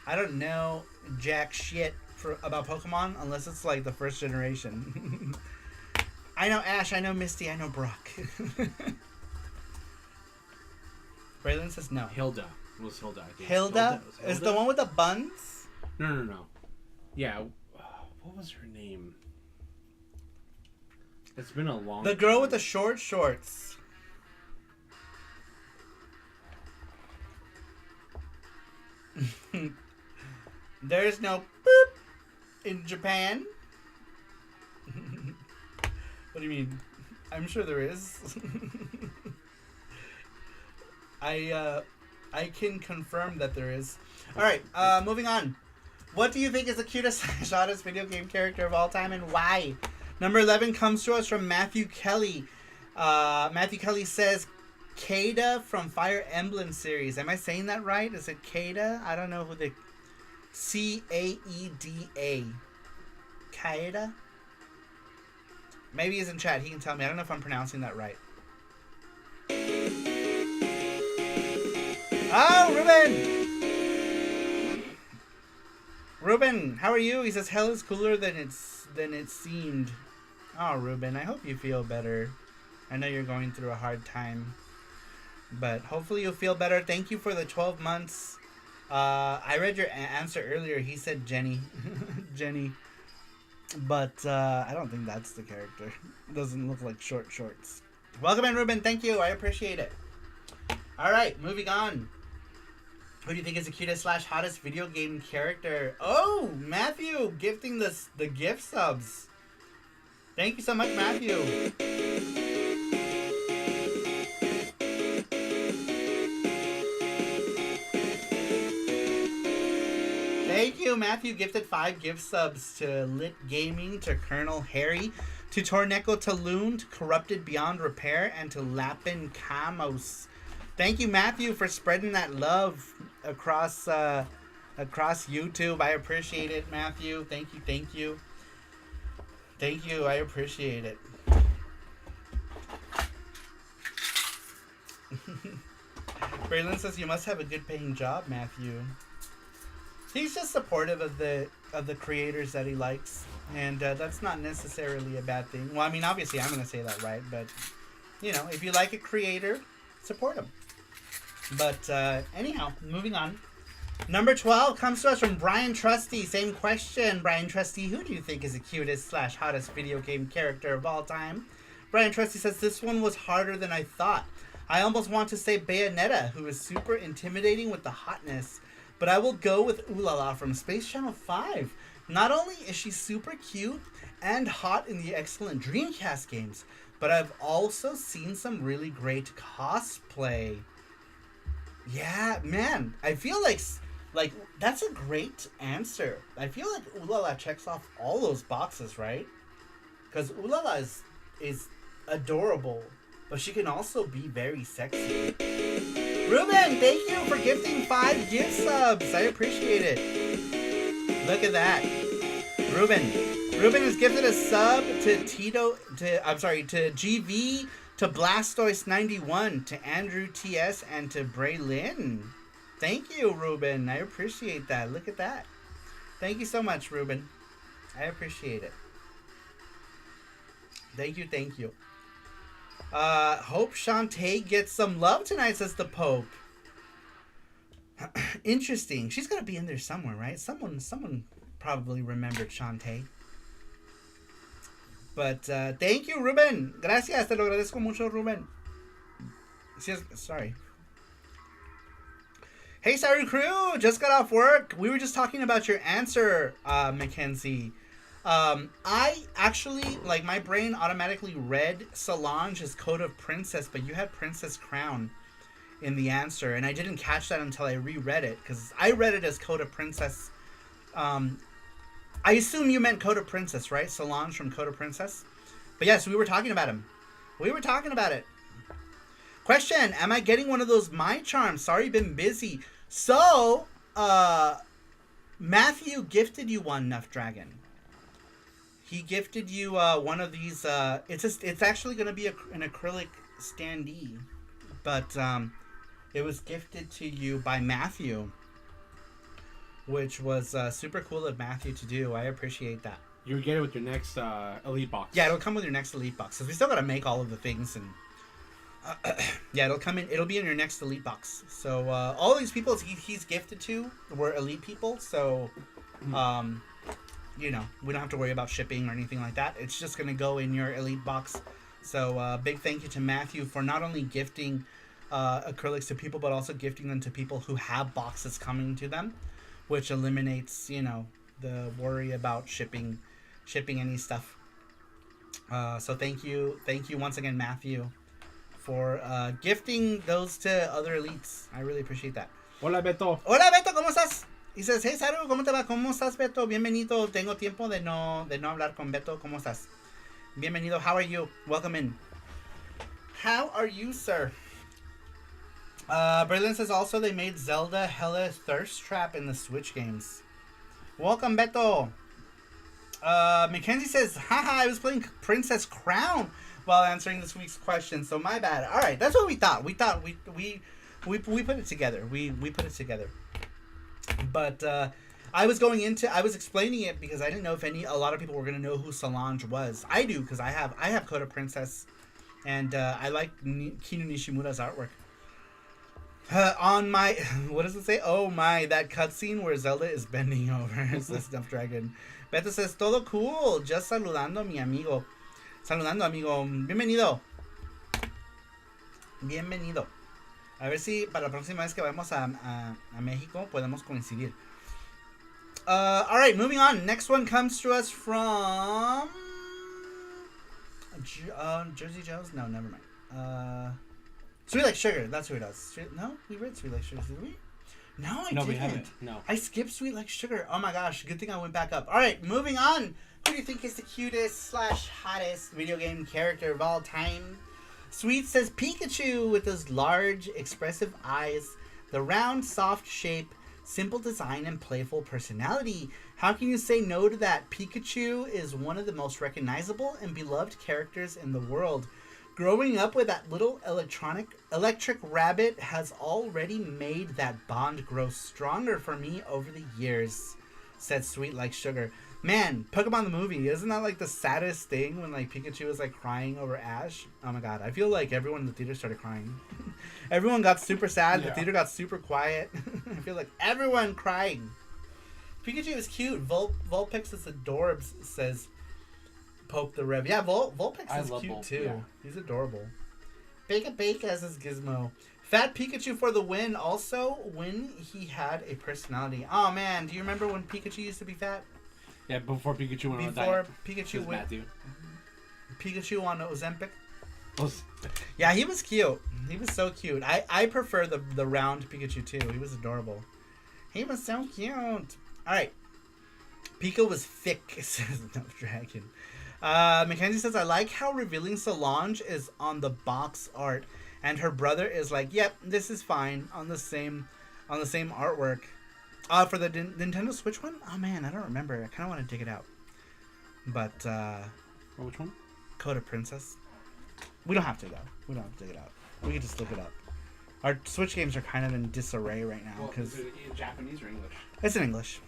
I don't know jack shit about Pokemon unless it's like the first generation. I know Ash, I know Misty, I know Brock. Braylon says no. Hilda. It was Hilda, I think. Hilda? Is the one with the buns? No. Yeah. What was her name? It's been a long The girl with the short shorts. There's no boop in Japan. What do you mean? I'm sure there is. I can confirm that there is. All right, moving on. What do you think is the cutest hottest video game character of all time and why? Number 11 comes to us from Matthew Kelly. Matthew Kelly says Kada from Fire Emblem series. Am I saying that right? Is it Kada? I don't know who the Caeda. Kaeda? Maybe he's in chat. He can tell me. I don't know if I'm pronouncing that right. Oh, Ruben, how are you? He says hell is cooler than it seemed. Oh, Ruben, I hope you feel better. I know you're going through a hard time, but hopefully you'll feel better. Thank you for the 12 months. I read your answer earlier. He said Jenny. Jenny. But I don't think that's the character. It doesn't look like short shorts. Welcome in, Ruben. Thank you. I appreciate it. All right, moving on. Who do you think is the cutest / hottest video game character? Oh, Matthew gifting the gift subs. Thank you so much, Matthew. Thank you, Matthew gifted 5 gift subs to Lit Gaming, to Colonel Harry, to Torneco Taloon, to Corrupted Beyond Repair, and to Lapin Camos. Thank you, Matthew, for spreading that love across YouTube. I appreciate it, Matthew. Thank you. Thank you. I appreciate it. Braylon says you must have a good paying job, Matthew. He's just supportive of the creators that he likes, and that's not necessarily a bad thing. Well, I mean, obviously I'm going to say that, right? But, you know, if you like a creator, support him. But anyhow, moving on. Number 12 comes to us from Brian Trusty. Same question, Brian Trusty. Who do you think is the cutest / hottest video game character of all time? Brian Trusty says, this one was harder than I thought. I almost want to say Bayonetta, who is super intimidating with the hotness. But I will go with Ulala from Space Channel 5. Not only is she super cute and hot in the excellent Dreamcast games, but I've also seen some really great cosplay. Yeah, man. I feel like that's a great answer. I feel like Ulala checks off all those boxes, right? Because Ulala is adorable, but she can also be very sexy. Ruben, thank you for gifting 5 gift subs. I appreciate it. Look at that. Ruben has gifted a sub to to GV, to Blastoise91, to Andrew TS, and to Braylin. Thank you, Ruben. I appreciate that. Look at that. Thank you so much, Ruben. I appreciate it. Thank you, thank you. Hope Shantae gets some love tonight, says the Pope. Interesting. She's gonna be in there somewhere, right? Someone probably remembered Shantae. But thank you, Ruben. Gracias, te lo agradezco mucho, Ruben. Sorry. Hey, Saru crew, just got off work. We were just talking about your answer, Mackenzie. I actually, like, my brain automatically read Solange as Code of Princess, but you had Princess Crown in the answer, and I didn't catch that until I reread it, because I read it as Code of Princess. I assume you meant Code of Princess, right? Solange from Code of Princess. But yes, we were talking about him. We were talking about it. Question, am I getting one of those My Charms? Sorry, been busy. So, Matthew gifted you one, Nuff Dragon. He gifted you one of these. It's actually going to be an acrylic standee, but it was gifted to you by Matthew, which was super cool of Matthew to do. I appreciate that. You get it with your next Elite box. Yeah, it'll come with your next Elite box. Because we still got to make all of the things, and yeah, it'll come in. It'll be in your next Elite box. So all these people he's gifted to were Elite people. So you know, we don't have to worry about shipping or anything like that. It's just gonna go in your Elite box. So big thank you to Matthew for not only gifting acrylics to people, but also gifting them to people who have boxes coming to them, which eliminates, you know, the worry about shipping any stuff. So thank you once again, Matthew, for gifting those to other elites. I really appreciate that. Hola, Beto. Hola, Beto, ¿cómo estás? Y dices, hey, Saru, ¿cómo te va? ¿Cómo estás, Beto? Bienvenido. Tengo tiempo de no hablar con Beto. ¿Cómo estás? Bienvenido. How are you? Welcome in. How are you, sir? Berlin says also they made Zelda Hella Thirst Trap in the Switch games. Welcome, Beto. Mackenzie says, haha, I was playing Princess Crown while answering this week's question, so my bad. All right, that's what we thought. We put it together. We put it together. But I was explaining it because I didn't know if a lot of people were gonna know who Solange was. I do, because I have Code of Princess, and I like Kinu Nishimura's artwork. On my, what does it say? Oh my, that cutscene where Zelda is bending over. It's the Stuffed Dragon. Beto says, todo cool. Just saludando mi amigo. Saludando, amigo. Bienvenido. Bienvenido. A ver si para la próxima vez que vayamos a México podemos coincidir. Alright, moving on. Next one comes to us from Jersey Joe's? No, never mind. Sweet Like Sugar. That's who it is. No? We read Sweet Like Sugar, did we? No, I didn't. We haven't. No. I skipped Sweet Like Sugar. Oh my gosh. Good thing I went back up. Alright, moving on. Who do you think is the cutest / hottest video game character of all time? Sweet says Pikachu with those large, expressive eyes, the round, soft shape, simple design, and playful personality. How can you say no to that? Pikachu is one of the most recognizable and beloved characters in the world. Growing up with that little electric rabbit has already made that bond grow stronger for me over the years, said Sweet Like Sugar. Man, Pokemon the movie, isn't that like the saddest thing when like Pikachu was like crying over Ash? Oh my god, I feel like everyone in the theater started crying. Everyone got super sad, yeah. The theater got super quiet. I feel like everyone crying. Pikachu is cute. Vulpix is adorbs, says Pope the Rev. Yeah, Vulpix is cute too. Yeah. He's adorable. Beka says Gizmo. Fat Pikachu for the win. Also, when he had a personality. Oh man, do you remember when Pikachu used to be fat? Yeah, before Pikachu went on diet. Pikachu went. Matthew. Pikachu on Ozempic. Yeah, he was cute. He was so cute. I prefer the round Pikachu too. He was adorable. He was so cute. All right. Pika was thick, says No Dragon. Mackenzie says, I like how revealing Solange is on the box art, and her brother is like, yep, this is fine on the same artwork. For the Nintendo Switch one? Oh man, I don't remember. I kind of want to dig it out. But which one? Code of Princess. We don't have to though. We don't have to dig it out. We can just look it up. Our Switch games are kind of in disarray right now because is it in Japanese or English? It's in English.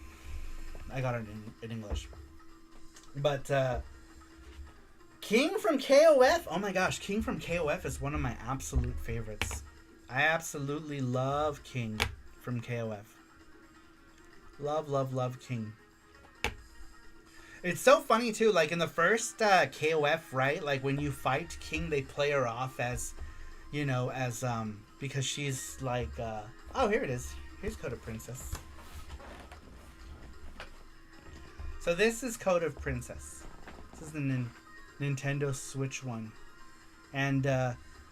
I got it in English. But King from KOF. Oh my gosh, King from KOF is one of my absolute favorites. I absolutely love King from KOF. Love, love, love King. It's so funny too, like in the first KOF, right? Like when you fight King, they play her off as, you know, as, because she's like, oh, here it is. Here's Code of Princess. So this is Code of Princess. This is the Nintendo Switch one. And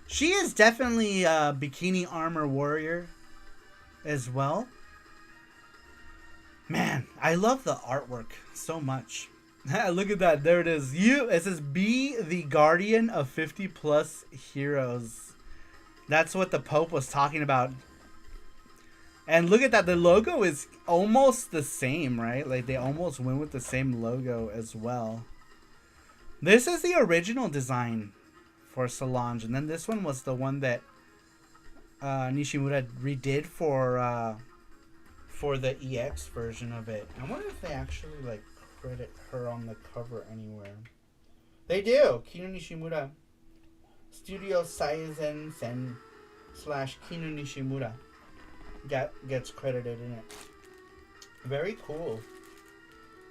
she is definitely a bikini armor warrior as well. Man, I love the artwork so much. Look at that. There it is. It says, be the guardian of 50 plus heroes. That's what the Pope was talking about. And look at that. The logo is almost the same, right? Like they almost went with the same logo as well. This is the original design for Solange. And then this one was the one that Nishimura redid for the EX version of it. I wonder if they actually like credit her on the cover anywhere. They do. Kino Nishimura. Studio Saizen Sen / Kino Nishimura gets credited in it. Very cool.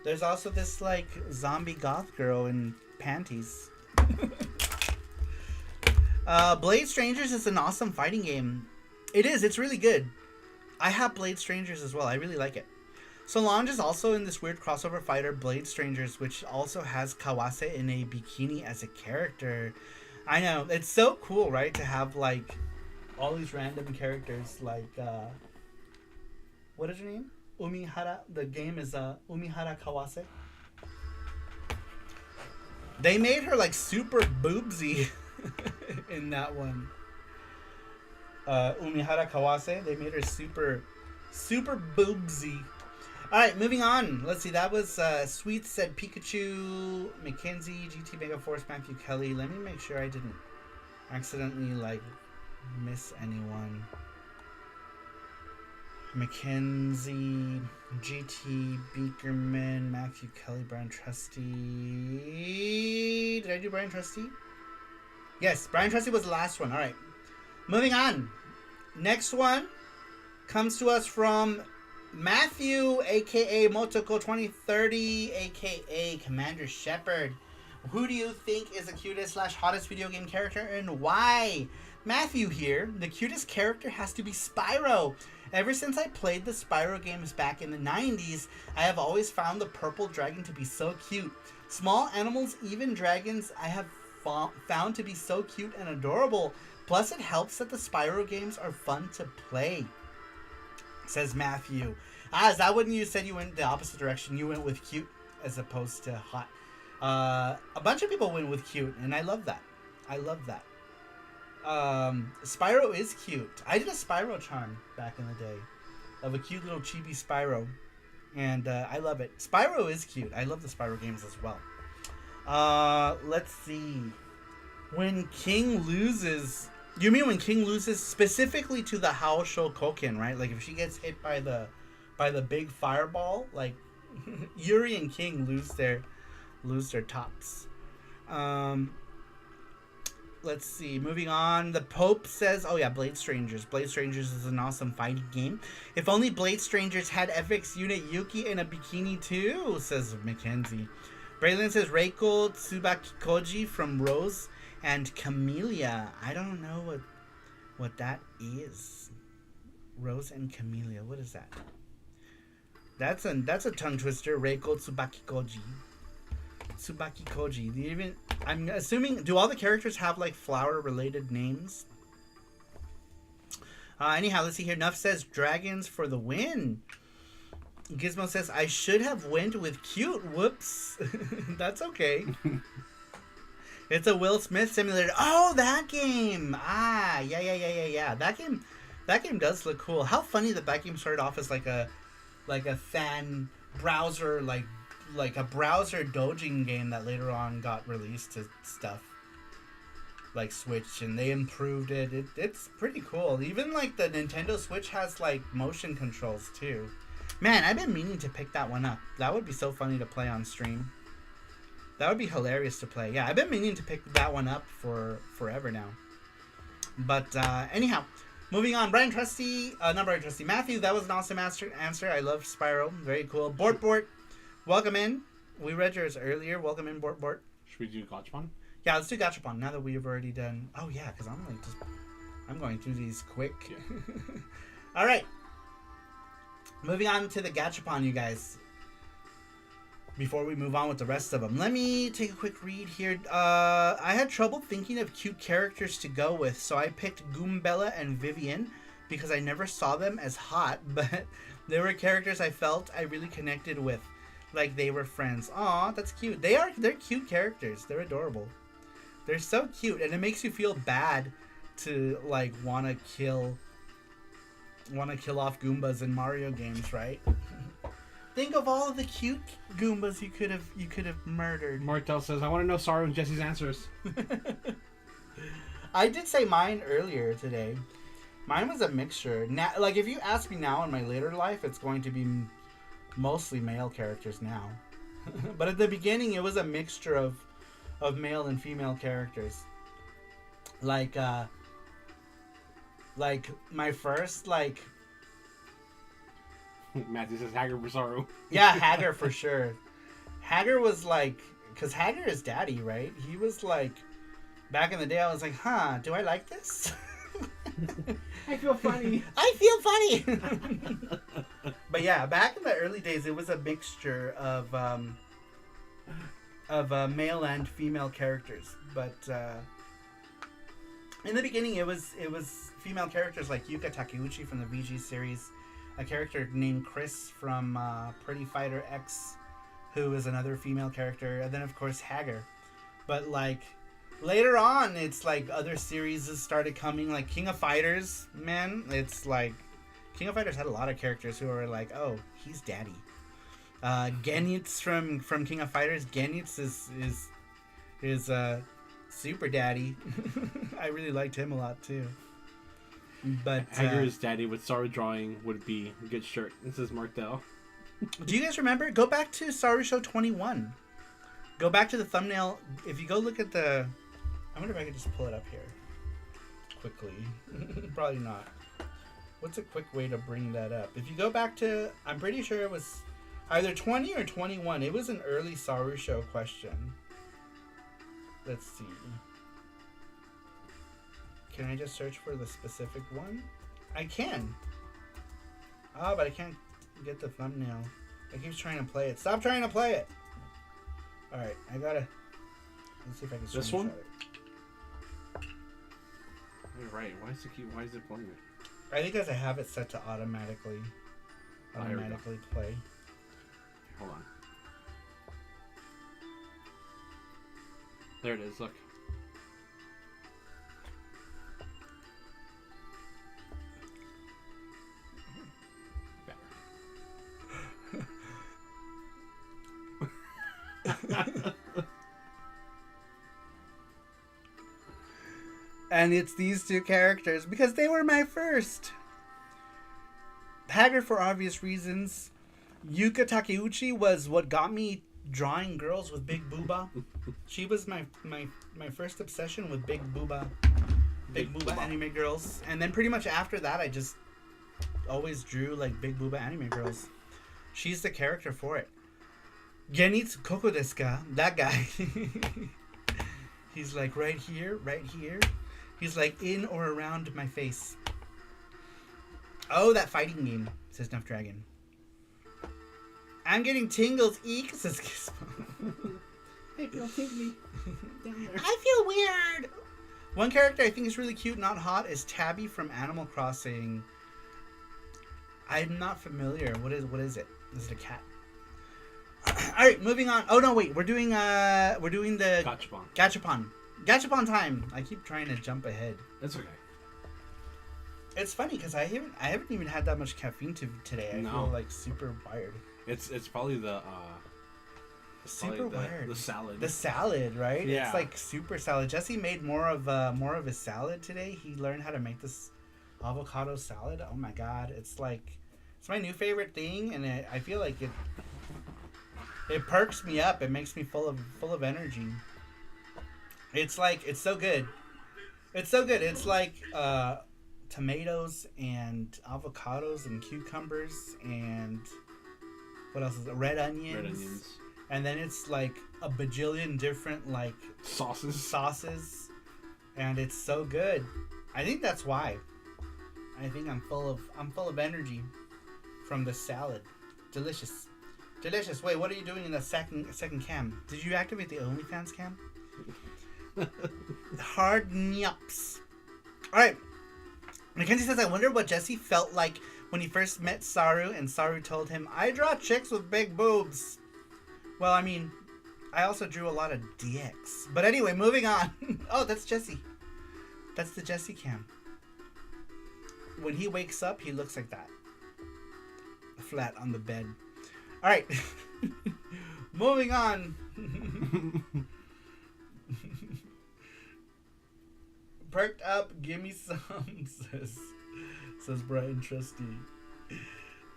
There's also this like zombie goth girl in panties. Blade Strangers is an awesome fighting game. It is. It's really good. I have Blade Strangers as well. I really like it. Solange is also in this weird crossover fighter, Blade Strangers, which also has Kawase in a bikini as a character. I know. It's so cool, right? To have, like, all these random characters, like, what is her name? Umihara. The game is Umihara Kawase. They made her, like, super boobsy in that one. Umihara Kawase. They made her super boobsy. Alright, moving on. Let's see. That was Sweet said Pikachu, Mackenzie, GT Mega Force, Matthew Kelly. Let me make sure I didn't accidentally, like, miss anyone. Mackenzie, GT, Beakerman, Matthew Kelly, Brian Trusty. Did I do Brian Trusty? Yes, Brian Trusty was the last one. Alright. Moving on. Next one comes to us from Matthew, aka Motoko 2030, aka Commander Shepard. Who do you think is the cutest / hottest video game character and why? Matthew here. The cutest character has to be Spyro. Ever since I played the Spyro games back in the 90s, I have always found the purple dragon to be so cute. Small animals, even dragons, I have found to be so cute and adorable. Plus, it helps that the Spyro games are fun to play. Says Matthew. Is that when you said you went the opposite direction? You went with cute as opposed to hot. A bunch of people went with cute, and I love that. I love that. Spyro is cute. I did a Spyro charm back in the day of a cute little chibi Spyro, and I love it. Spyro is cute. I love the Spyro games as well. Let's see. When King loses... You mean when King loses specifically to the Haosho Koken, right? Like if she gets hit by the big fireball, like Yuri and King lose their tops. Let's see. Moving on. The Pope says, oh yeah, Blade Strangers. Blade Strangers is an awesome fighting game. If only Blade Strangers had FX unit Yuki in a bikini too, says Mackenzie. Braylon says Reiko Tsubaki Koji from Rose and Camellia. I don't know what that is. Rose and Camellia. What is that? That's a tongue twister. Reiko Tsubaki Koji. Tsubaki Koji. I'm assuming, do all the characters have like flower related names? Anyhow, let's see here. Nuff says dragons for the win. Gizmo says I should have went with cute. Whoops. That's okay. It's a Will Smith simulator. Oh, that game. Yeah. That game does look cool. How funny that game started off as like a fan browser, like a browser dojing game that later on got released to stuff like Switch, and they improved it. It's pretty cool. Even like the Nintendo Switch has like motion controls too. Man, I've been meaning to pick that one up. That would be so funny to play on stream. That would be hilarious to play. Yeah, I've been meaning to pick that one up for forever now. But anyhow, moving on. Not Brian Trusty. Matthew, that was an awesome answer. I love Spyro. Very cool. Bort, welcome in. We read yours earlier. Welcome in, Bort. Should we do Gachapon? Yeah, let's do Gachapon now that we've already done. Oh yeah, because I'm going through these quick. Yeah. All right. Moving on to the Gachapon, you guys. Before we move on with the rest of them, let me take a quick read here. I had trouble thinking of cute characters to go with, so I picked Goombella and Vivian because I never saw them as hot, but they were characters I felt I really connected with, like they were friends. Aw, that's cute. They're cute characters. They're adorable. They're so cute, and it makes you feel bad to like want to kill off Goombas in Mario games, right? Think of all of the cute Goombas you could have murdered. Martel says, I want to know Saru and Jesse's answers. I did say mine earlier today. Mine was a mixture. Now, like if you ask me now in my later life, it's going to be mostly male characters now. But at the beginning, it was a mixture of male and female characters. Like my first Matthew says Haggard for Saru. Yeah, Haggard for sure. Haggard was like, because Haggard is daddy, right? He was like, back in the day, I was like, huh, do I like this? I feel funny. I feel funny. But yeah, back in the early days, it was a mixture of male and female characters. But in the beginning, it was female characters like Yuka Takeuchi from the VG series, a character named Chris from Pretty Fighter X, who is another female character, and then of course Haggard. But like later on, it's like other series started coming, like King of Fighters. Man, it's like King of Fighters had a lot of characters who were like, oh, he's daddy. Genitz from King of Fighters. Genitz is super daddy. I really liked him a lot too. But Haggard's daddy with Saru drawing would be a good shirt. This is Martel. Do you guys remember? Go back to SaruShow 21. Go back to the thumbnail. If you go look at the... I wonder if I could just pull it up here quickly. Probably not. What's a quick way to bring that up? If you go back to... I'm pretty sure it was either 20 or 21. It was an early SaruShow question. Let's see. Can I just search for the specific one? I can. Ah, but I can't get the thumbnail. It keeps trying to play it. Stop trying to play it! Alright, I gotta... Let's see if I can This one? it. You're right. Why is it playing it? I think because I have it set to automatically Here we go. play. Hold on. There it is, look. And it's these two characters because they were my first. Haggard for obvious reasons. Yuka Takeuchi was what got me drawing girls with big booba. She was my first obsession with big booba anime girls. And then pretty much after that, I just always drew like big booba anime girls. She's the character for it. Genitsu Koko desu ka? That guy. He's like right here. He's like in or around my face. Oh, that fighting game, says Nuff Dragon. I'm getting tingles, eek, says Gizmo. I feel tingly down there. I feel weird. One character I think is really cute, not hot, is Tabby from Animal Crossing. I'm not familiar. What is it? Is it a cat? All right, moving on. Oh no, wait. We're doing the Gachapon time. I keep trying to jump ahead. That's okay. It's funny because I haven't even had that much caffeine today. I feel like super wired. It's probably the super wired. The salad. The salad, right? Yeah. It's like super salad. Jesse made more of his salad today. He learned how to make this avocado salad. Oh my god, it's my new favorite thing, and I feel like It perks me up. It makes me full of energy. It's like it's so good. It's so good. It's like tomatoes and avocados and cucumbers and what else is it? Red onions. Red onions. And then it's like a bajillion different like Sauces. And it's so good. I think that's why. I think I'm full of energy from the salad. Delicious. Delicious. Wait, what are you doing in the second cam? Did you activate the OnlyFans cam? Hard nyops. Alright. Mackenzie says, I wonder what Jesse felt like when he first met Saru and Saru told him, I draw chicks with big boobs. Well, I mean, I also drew a lot of dicks. But anyway, moving on. Oh, that's Jesse. That's the Jesse cam. When he wakes up, he looks like that. Flat on the bed. Alright. Moving on. Perked up, gimme some, says Brian Trusty.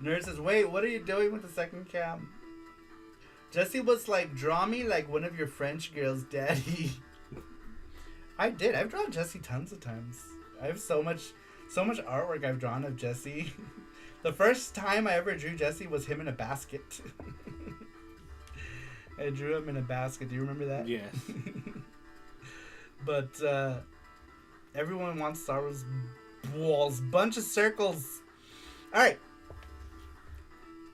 Nerd says, wait, what are you doing with the second cam? Jesse was like, draw me like one of your French girls, daddy. I did. I've drawn Jesse tons of times. I have so much artwork I've drawn of Jesse. The first time I ever drew Jesse was him in a basket. I drew him in a basket. Do you remember that? Yes. But everyone wants Saru's balls. Bunch of circles. Alright.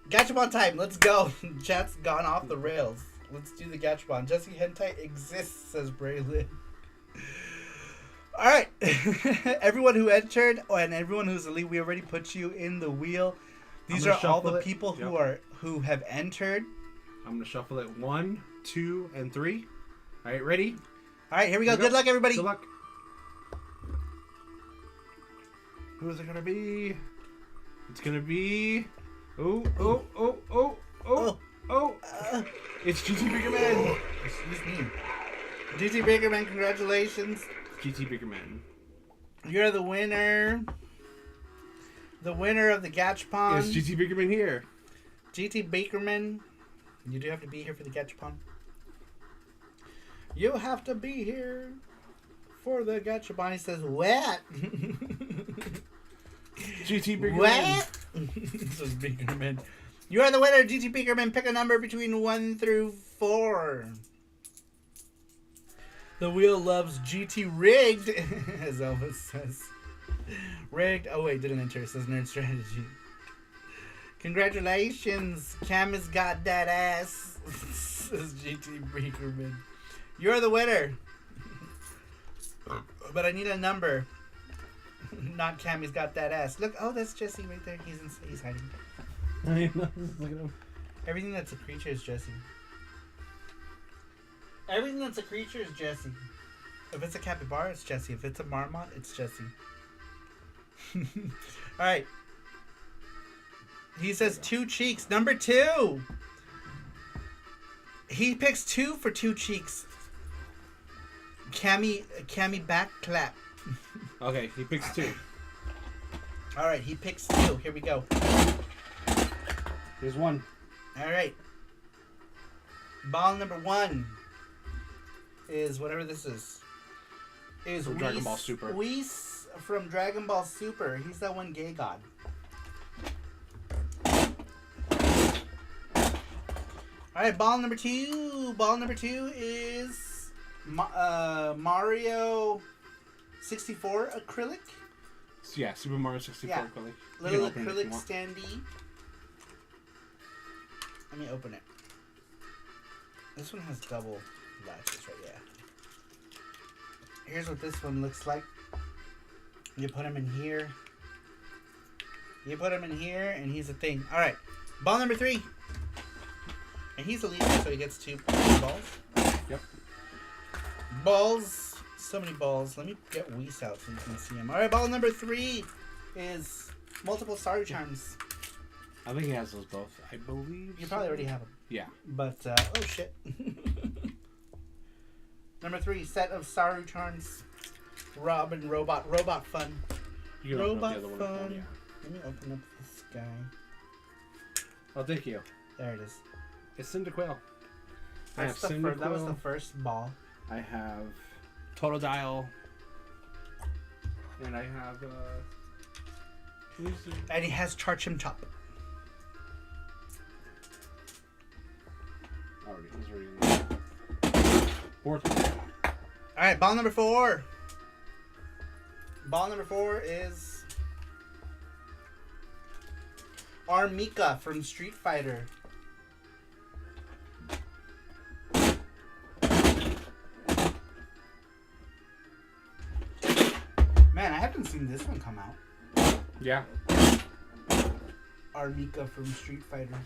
Gachapon time. Let's go. Chat's gone off the rails. Let's do the Gachapon. Jesse Hentai exists, says Braylon. Alright. Everyone who entered and everyone who's elite, we already put you in the wheel. These are all the people who have entered. I'm gonna shuffle it 1, 2, and 3. Alright, ready? Alright, here we go. Good luck, everybody. Good luck. Who is it gonna be? It's gonna be Oh. It's GT Bigger Man. Excuse me. GT Bigger Man, congratulations. GT Bigger Man. You're the winner. The winner of the Gachapon. Is GT Bigger Man here? GT Bakerman. You do have to be here for the Gachapon. You have to be here for the Gachapon. He says, what? GT Bigger Man. What? Says Bakerman. You are the winner, GT Bakerman. Pick a number between 1 through 4. The wheel loves GT rigged, as Elvis says. Rigged. Oh wait, didn't enter. It says Nerd Strategy. Congratulations, Cam has got that ass. Says GT Bakerman. You're the winner. But I need a number. Not Cammy's got that ass. Look, oh, that's Jesse right there. He's hiding. Look at him. Everything that's a creature is Jesse. Everything that's a creature is Jesse. If it's a capybara, it's Jesse. If it's a marmot, it's Jesse. Alright. He says 2 cheeks. Number 2. He picks 2 for 2 cheeks. Cammy back clap. Okay, he picks 2. Alright, he picks 2. Here we go. Here's 1. Alright. Ball number 1 is whatever this is. Is from Dragon Ball Super. Whis from Dragon Ball Super. He's that one gay god. Alright, ball number 2. Ball number 2 is Mario 64 acrylic. Yeah, Super Mario 64 acrylic. Little acrylic standee. Let me open it. This one has double latches right there. Here's what this one looks like. You put him in here. You put him in here, and he's a thing. Alright, ball number 3. And he's a leader, so he gets 2 balls. Yep. Balls. So many balls. Let me get Whis out so you can see him. Alright, ball number 3 is multiple Saru charms. I think he has those both. I believe You probably already have them. Yeah. But, oh shit. Number 3, set of Saru charms. Robin, robot fun. You can Robot open up the other one. fun. Let me open up this guy. Oh, thank you. There it is. It's Cyndaquil. I have That was the Cyndaquil. first ball. I have, Totodile. And I have who's the... And he has Charchimchop. he's already. Fourth. Alright, ball number 4. Ball number 4 is Armika from Street Fighter. Man, I haven't seen this one come out. Yeah. Armika from Street Fighter.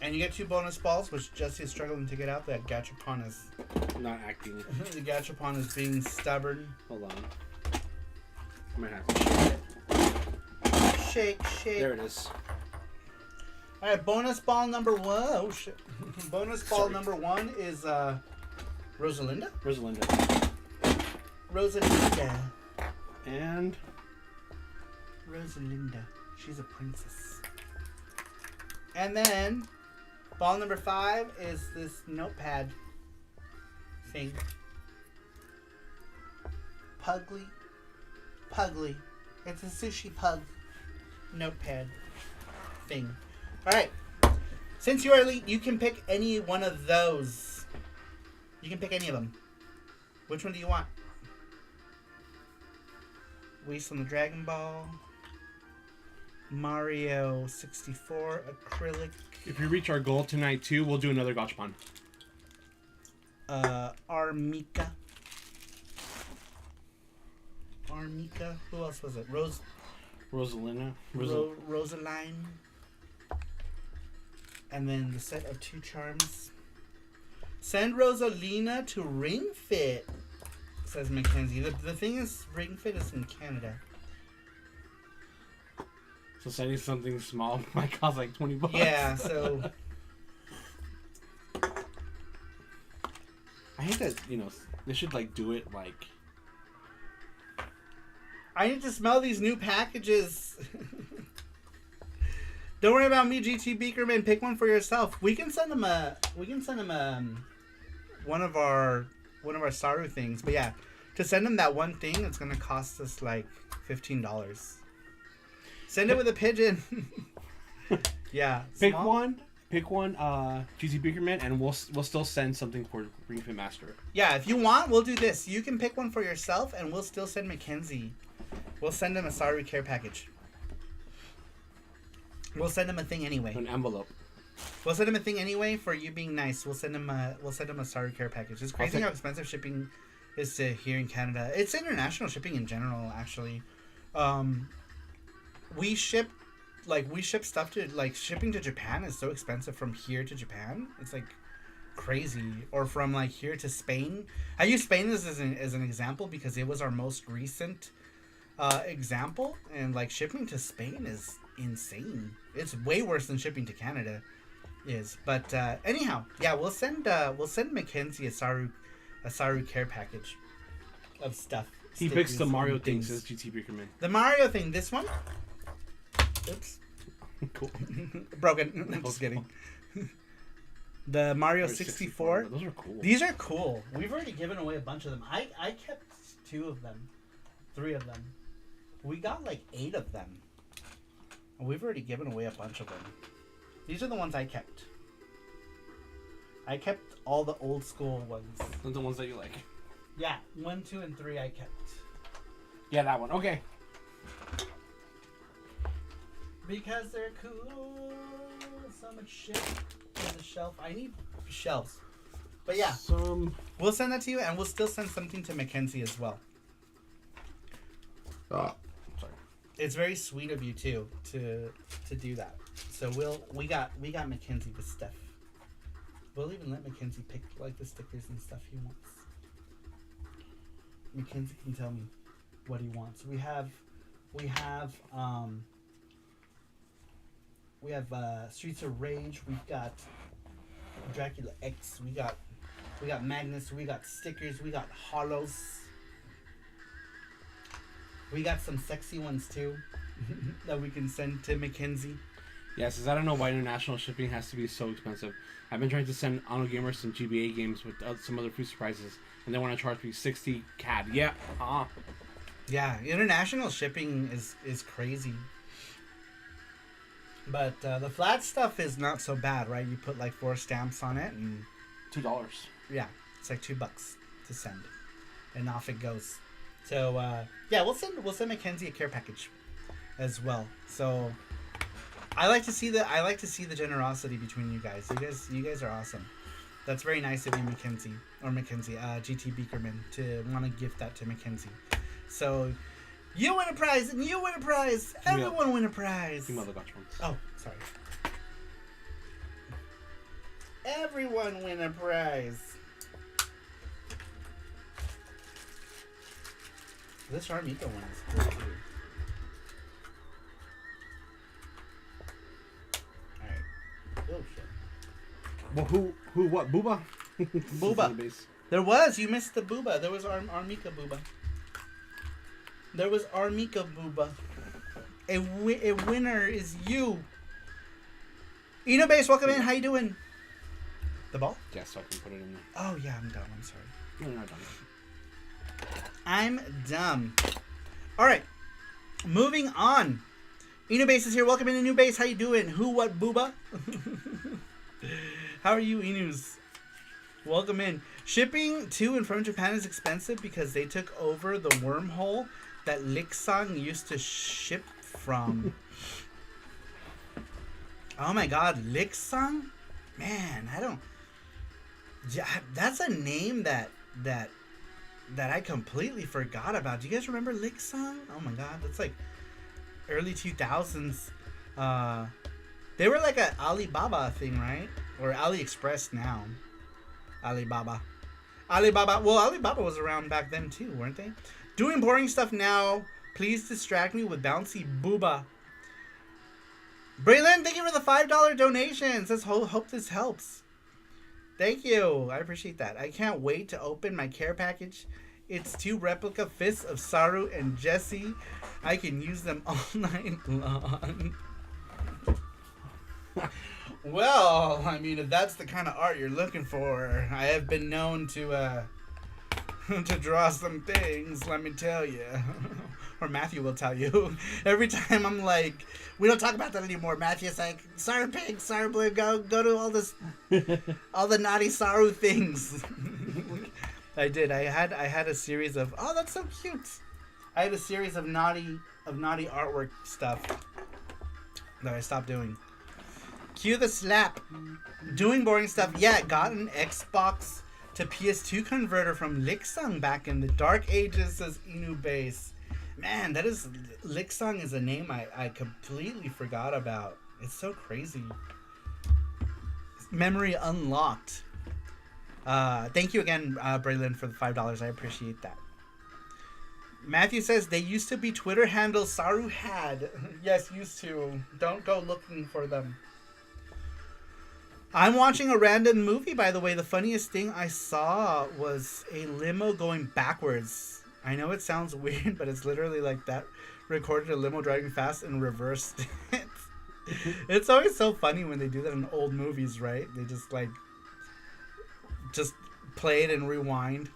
And you get 2 bonus balls, which Jesse is struggling to get out. That Gachapon is... Not acting. the Gachapon is being stubborn. Hold on. I might have to shake it. Shake. There it is. Alright, bonus ball number 1. Oh, shit. Bonus ball Sorry. number 1 is Rosalinda? Rosalinda. Rosalinda. And Rosalinda. She's a princess. And then, ball number 5 is this notepad thing. Pugly. It's a sushi pug notepad thing. Alright. Since you're elite, you can pick any one of those. You can pick any of them. Which one do you want? Waste on the Dragon Ball. Mario 64 acrylic. if you reach our goal tonight too, we'll do another Gachapon. Armika. Who else was it? Rosalinda. Rosaline. And then the set of 2 charms. Send Rosalina to Ring Fit, says Mackenzie. The thing is, Ring Fit is in Canada. So sending something small might cost like $20. Yeah, so I hate that, they should like do it like... I need to smell these new packages. Don't worry about me, GT Beakerman. Pick one for yourself. We can send him one of our Saru things. But yeah, to send him that one thing, it's gonna cost us like $15. Send it with a pigeon. Yeah. Pick one, GT Beakerman, and we'll still send something for Ring Fit Master. Yeah, if you want, we'll do this. You can pick one for yourself, and we'll still send Mackenzie. We'll send him a Saru care package. We'll send him a thing anyway. An envelope. We'll send him a thing anyway for you being nice. We'll send him a Saru care package. It's crazy how expensive shipping is to here in Canada. It's international shipping in general, actually. We ship stuff to shipping to Japan is so expensive from here to Japan. It's like crazy. Or from like here to Spain. I use Spain as an example because it was our most recent example, and like shipping to Spain is insane. It's way worse than shipping to Canada is. But anyhow, yeah, we'll send Mackenzie a Saru care package of stuff. He picks the stickers, Mario and thing, things. says GT Beakerman. The Mario thing, this one. Oops. Cool. Broken. I'm just kidding. The Mario 64. Those are cool. These are cool. We've already given away a bunch of them. I kept 2 of them. 3 of them. We got like 8 of them. And we've already given away a bunch of them. These are the ones I kept. I kept all the old school ones. Those are the ones that you like. Yeah, 1, 2, and 3 I kept. Yeah, that one. Okay. Because they're cool. So much shit on the shelf. I need shelves. But yeah, we'll send that to you, and we'll still send something to Mackenzie as well. Sorry. It's very sweet of you too to do that. So we got Mackenzie with stuff. We'll even let Mackenzie pick like the stickers and stuff he wants. Mackenzie can tell me what he wants. We have Streets of Rage. We've got Dracula X. We got Magnus. We got stickers. We got hollows. We got some sexy ones too that we can send to Mackenzie. Yes, I don't know why international shipping has to be so expensive. I've been trying to send Ono Gamers some GBA games with some other free surprises, and they want to charge me 60 CAD. Yeah, Yeah, international shipping is crazy. But the flat stuff is not so bad, right? You put like 4 stamps on it, and $2. yeah, it's like $2 to send, and off it goes. So yeah, we'll send Mackenzie a care package as well. So I like to see the generosity between you guys. You guys are awesome. That's very nice of you, Mackenzie, GT Beakerman, to want to gift that to Mackenzie. So you win a prize, and you win a prize. Everyone win a prize. Female the gotcha ones. Oh, sorry. Everyone win a prize. This Armika one is cool too. Alright. Oh shit. Well, what? Booba? Booba. There was. You missed the Booba. There was Armika Booba. There was Armika Booba. A winner is you. Eno Base, welcome in. How you doing? The ball? Yeah, so I can put it in there. Oh yeah, I'm dumb. I'm sorry. No, you're not done. I'm dumb. All right, moving on. Eno Base is here. Welcome in, New Base. How you doing? Who? What? Booba? How are you, Enus? Welcome in. Shipping to and from Japan is expensive because they took over the wormhole that Lixang used to ship from. Oh my God, Lixang? Man, I don't. Yeah, that's a name that I completely forgot about. Do you guys remember Lixang? Oh my God, that's like early 2000s. They were like a Alibaba thing, right? Or AliExpress now. Alibaba. Well, Alibaba was around back then too, weren't they? Doing boring stuff now. Please distract me with bouncy booba. Braylon, thank you for the $5 donation. Says hope this helps. Thank you. I appreciate that. I can't wait to open my care package. It's 2 replica fists of Saru and Jesse. I can use them all night long. Well, I mean, if that's the kind of art you're looking for, I have been known to to draw some things, let me tell you. Or Matthew will tell you. Every time I'm like, we don't talk about that anymore. Matthew's like, Saru Pig, Saru Blue, go to all this, all the naughty Saru things. I did. I had a series of, oh, that's so cute. I had a series of naughty artwork stuff that I stopped doing. Cue the slap. Doing boring stuff. Yeah, got an Xbox to PS2 converter from Lixang back in the dark ages, says Inu Base. Man, that is... Lixang is a name I completely forgot about. It's so crazy. Memory unlocked. Thank you again, Braylon, for the $5. I appreciate that. Matthew says, they used to be Twitter handles Saru had. Yes, used to. Don't go looking for them. I'm watching a random movie, by the way. The funniest thing I saw was a limo going backwards. I know it sounds weird, but it's literally like that. Recorded a limo driving fast and reversed it. It's always so funny when they do that in old movies, right? They just play it and rewind.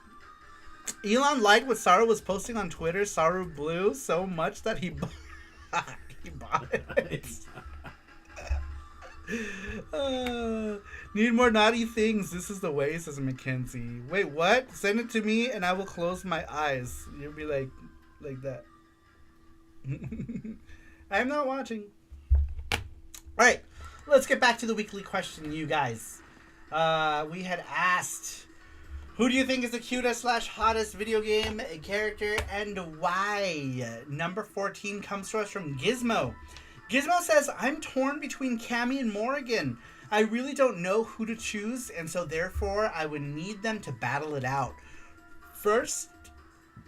Elon liked what Saru was posting on Twitter, Saru Blue, so much that he bought it. Need more naughty things. This is the way, says Mackenzie. Wait, what? Send it to me and I will close my eyes. You'll be like that. I'm not watching. Alright, let's get back to the weekly question, you guys. We had asked, who do you think is the cutest / hottest video game character and why? Number 14 comes to us from Gizmo. Gizmo says, I'm torn between Cammy and Morrigan. I really don't know who to choose, and so therefore I would need them to battle it out. First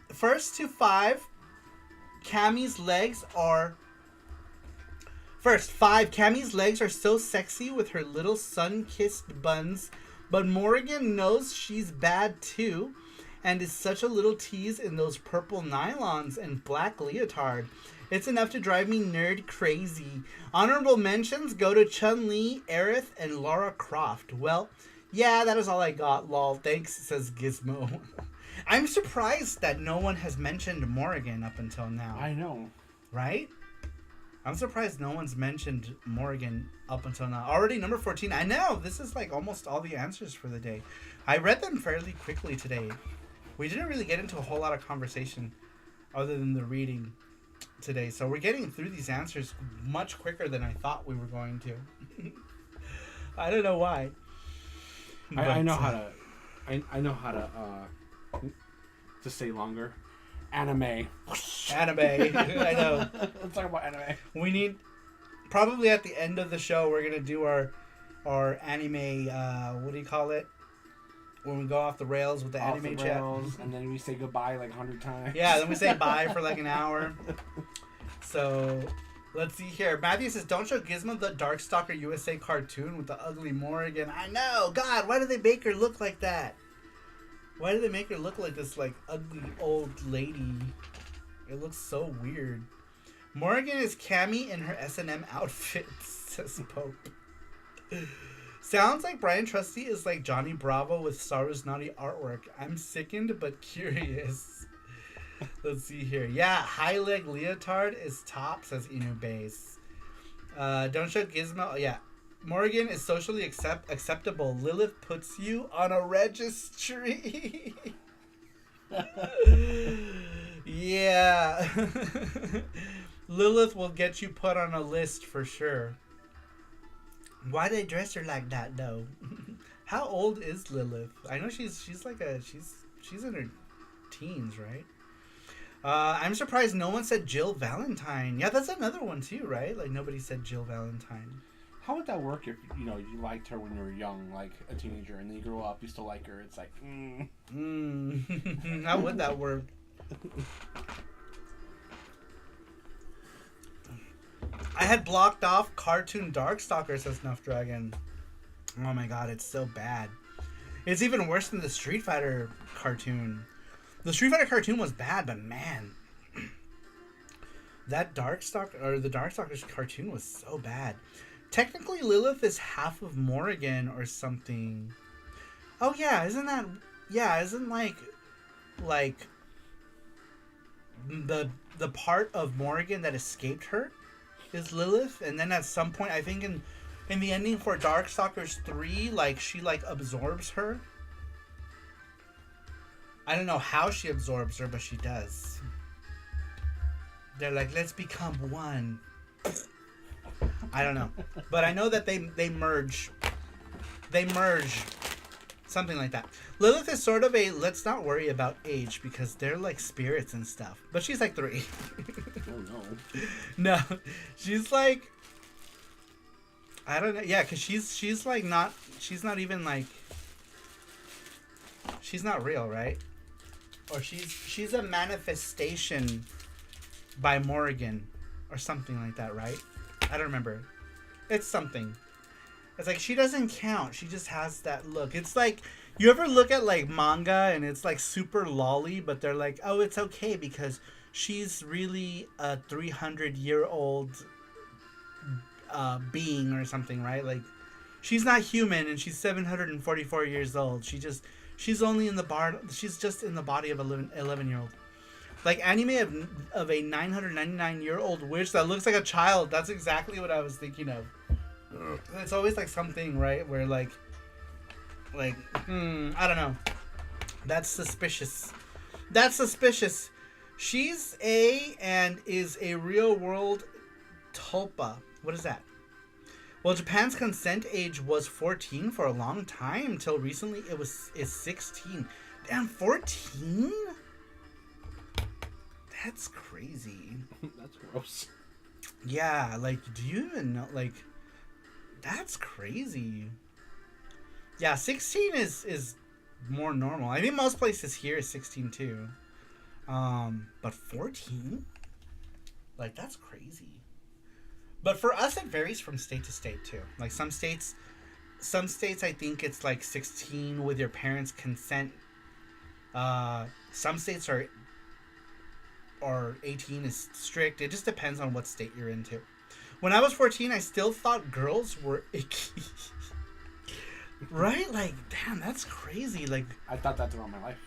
to 5, Cammy's legs are... First, 5, Cammy's legs are so sexy with her little sun-kissed buns, but Morrigan knows she's bad too, and is such a little tease in those purple nylons and black leotard. It's enough to drive me nerd crazy. Honorable mentions go to Chun-Li, Aerith, and Lara Croft. Well, yeah, that is all I got, lol. Thanks, says Gizmo. I'm surprised that no one has mentioned Morrigan up until now. I know. Right? I'm surprised no one's mentioned Morrigan up until now. Already number 14. I know. This is like almost all the answers for the day. I read them fairly quickly today. We didn't really get into a whole lot of conversation other than the reading today. So we're getting through these answers much quicker than I thought we were going to. I don't know why. I know how to... I know how to say longer. Anime. Anime. I know. Let's talk about anime. We need... Probably at the end of the show, we're going to do our anime... what do you call it? When we go off the rails with the Off anime the chat. rails, and then we say goodbye like 100 times. Yeah, then we say bye for like an hour. So, let's see here. Matthew says, don't show Gizmo the Darkstalker USA cartoon with the ugly Morrigan. I know! God, why do they make her look like that? Why do they make her look like this, like, ugly old lady? It looks so weird. Morrigan is Cammy in her S&M outfit, says Pope. Sounds like Brian Trusty is like Johnny Bravo with Saru's naughty artwork. I'm sickened but curious. Let's see here. Yeah, high leg leotard is top, says Inu Base. Don't show Gizmo. Oh, yeah. Morrigan is socially acceptable. Lilith puts you on a registry. Yeah. Lilith will get you put on a list for sure. Why they dress her like that though? How old is Lilith? I know she's in her teens, right? I'm surprised no one said Jill Valentine. Yeah, that's another one too, right? Like nobody said Jill Valentine. How would that work if you liked her when you were young, like a teenager, and then you grow up, you still like her? It's like, How would that work? I had blocked off Cartoon Darkstalker, says Snuff Dragon. Oh my god, it's so bad. It's even worse than the Street Fighter cartoon. The Street Fighter cartoon was bad, but man, that the Darkstalker's cartoon was so bad. Technically, Lilith is half of Morrigan or something. Oh yeah, isn't like the part of Morrigan that escaped her is Lilith, and then at some point, I think in the ending for Darkstalkers 3, like she like absorbs her. I don't know how she absorbs her, but she does. They're like, let's become one. I don't know, but I know that they merge. They merge, something like that. Lilith is sort of a let's not worry about age because they're like spirits and stuff. But she's like 3. oh no. No, she's like, I don't know. Yeah, because she's like not. She's not even like. She's not real, right? Or she's a manifestation by Morrigan, or something like that, right? I don't remember. It's something. It's like she doesn't count. She just has that look. It's like you ever look at like manga and it's like super lolly, but they're like, oh, it's okay because she's really a 300-year-old being or something, right? Like she's not human and she's 744 years old. She's only in the bar. She's just in the body of an 11-year-old. Like anime of a 999-year-old witch that looks like a child. That's exactly what I was thinking of. It's always like something, right? Where like, I don't know. That's suspicious. That's suspicious. She's is a real world tulpa. What is that? Well, Japan's consent age was 14 for a long time. Till recently, is 16. Damn, 14? That's crazy. That's gross. Yeah, like, do you even know? Like, that's crazy. Yeah, 16 is more normal. I think most places here is 16 too. But 14? Like, that's crazy. But for us, it varies from state to state too. Like some states I think it's like 16 with your parents' consent. Some states are or 18 is strict. It just depends on what state you're into. When I was 14, I still thought girls were icky. Right? Like, damn, that's crazy. Like, I thought that throughout my life.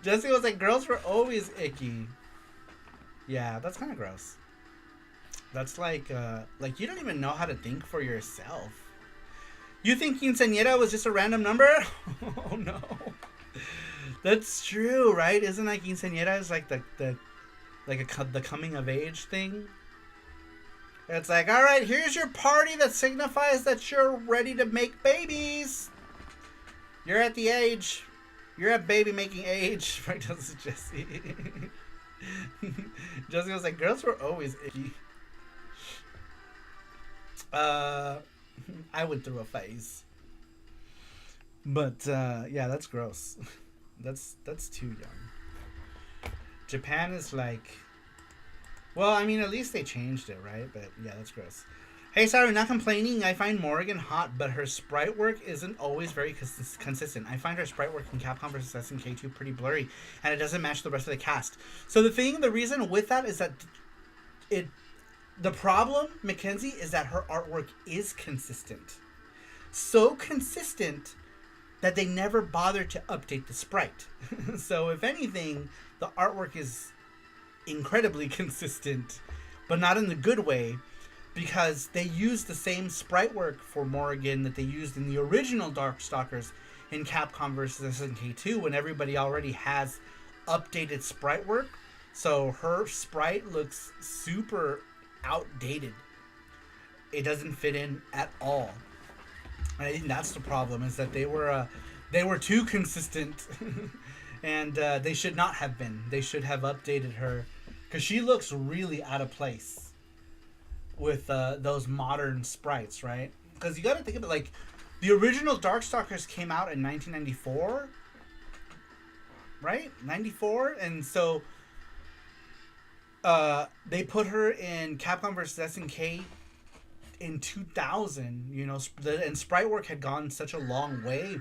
Jesse was like, girls were always icky. Yeah, that's kind of gross. That's like you don't even know how to think for yourself. You think quinceañera was just a random number? Oh no. That's true, right? Isn't like quinceañera is like the coming of age thing? It's like, all right, here's your party that signifies that you're ready to make babies. You're at the age. You're at baby making age. Right? Doesn't Jesse? Jesse was like, girls were always icky. I went through a phase. But yeah, that's gross. That's too young. Japan is like, well, I mean, at least they changed it, right? But yeah, that's gross. Hey, Saru, not complaining. I find Morrigan hot, but her sprite work isn't always very consistent. I find her sprite work in Capcom vs. SNK2 pretty blurry, and it doesn't match the rest of the cast. So the reason with that is that the problem, Mackenzie, is that her artwork is consistent. So consistent that they never bothered to update the sprite. So if anything, the artwork is incredibly consistent, but not in the good way, because they used the same sprite work for Morrigan that they used in the original Darkstalkers in Capcom vs. SNK2 when everybody already has updated sprite work. So her sprite looks super outdated. It doesn't fit in at all. And I think that's the problem, is that they were too consistent and they should not have been. They should have updated her, because she looks really out of place with those modern sprites, right? Because you got to think of it, like, the original Darkstalkers came out in 1994, right? 94, and so they put her in Capcom vs. SNK in 2000, you know, and sprite work had gone such a long way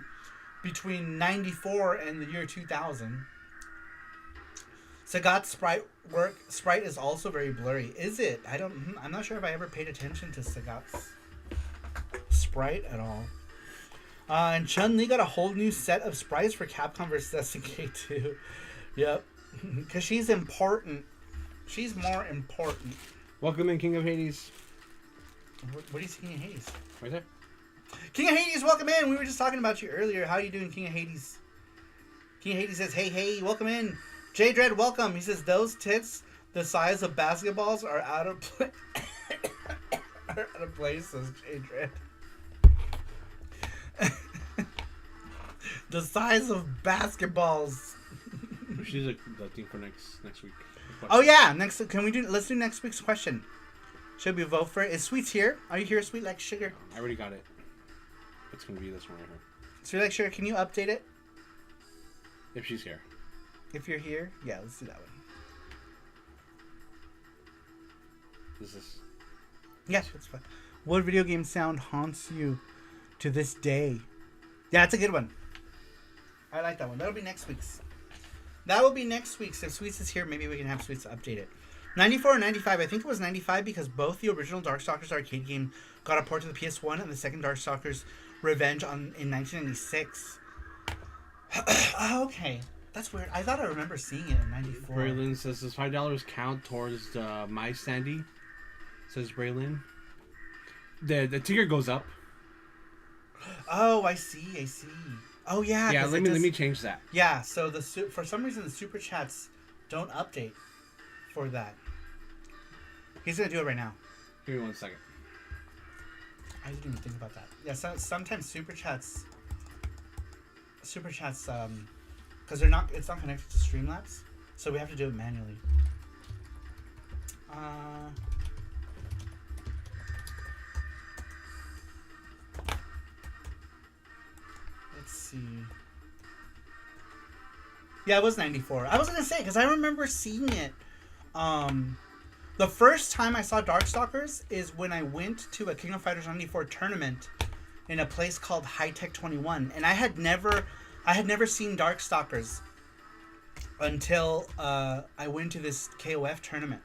between 94 and the year 2000. Sagat's sprite is also very blurry. Is it? I'm not sure if I ever paid attention to Sagat's sprite at all. And Chun-Li got a whole new set of sprites for Capcom vs. SNK too. Yep. Because she's important. She's more important. Welcome in, King of Hades. What is King of Hades? Right there. King of Hades, welcome in. We were just talking about you earlier. How are you doing, King of Hades? King of Hades says, hey, welcome in. J Dread, welcome. He says, those tits the size of basketballs are out of place. Are out of place, says J Dread. The size of basketballs. She's the thing for next week. Oh yeah, let's do next week's question. Should we vote for it? Is Sweet's here? Are you here, Sweet Like Sugar? I already got it. It's gonna be this one right here. Sweet Like Sugar, can you update it? If she's here. If you're here, yeah, let's do that one. This is. Yes, it's fine. What video game sound haunts you to this day? Yeah, it's a good one. I like that one. That'll be next week's. That will be next week's. If Sweets is here, maybe we can have Sweets update it. 94 or 95. I think it was 95 because both the original Darkstalkers arcade game got a port to the PS1 and the second Darkstalkers Revenge in 1996. Oh, okay. That's weird. I thought I remember seeing it in 94. Braylon says, does $5 count towards the My Standy? Says Braylon. The ticker goes up. Oh, I see. Oh, yeah. Yeah, let me change that. Yeah, so for some reason the super chats don't update for that. He's going to do it right now. Give me 1 second. I didn't even think about that. Yeah, sometimes super chats, because it's not connected to Streamlabs, so we have to do it manually. Let's see. Yeah, it was 94. I was gonna say, because I remember seeing it. The first time I saw Darkstalkers is when I went to a King of Fighters 94 tournament in a place called High Tech 21, and I had never seen Darkstalkers until I went to this KOF tournament,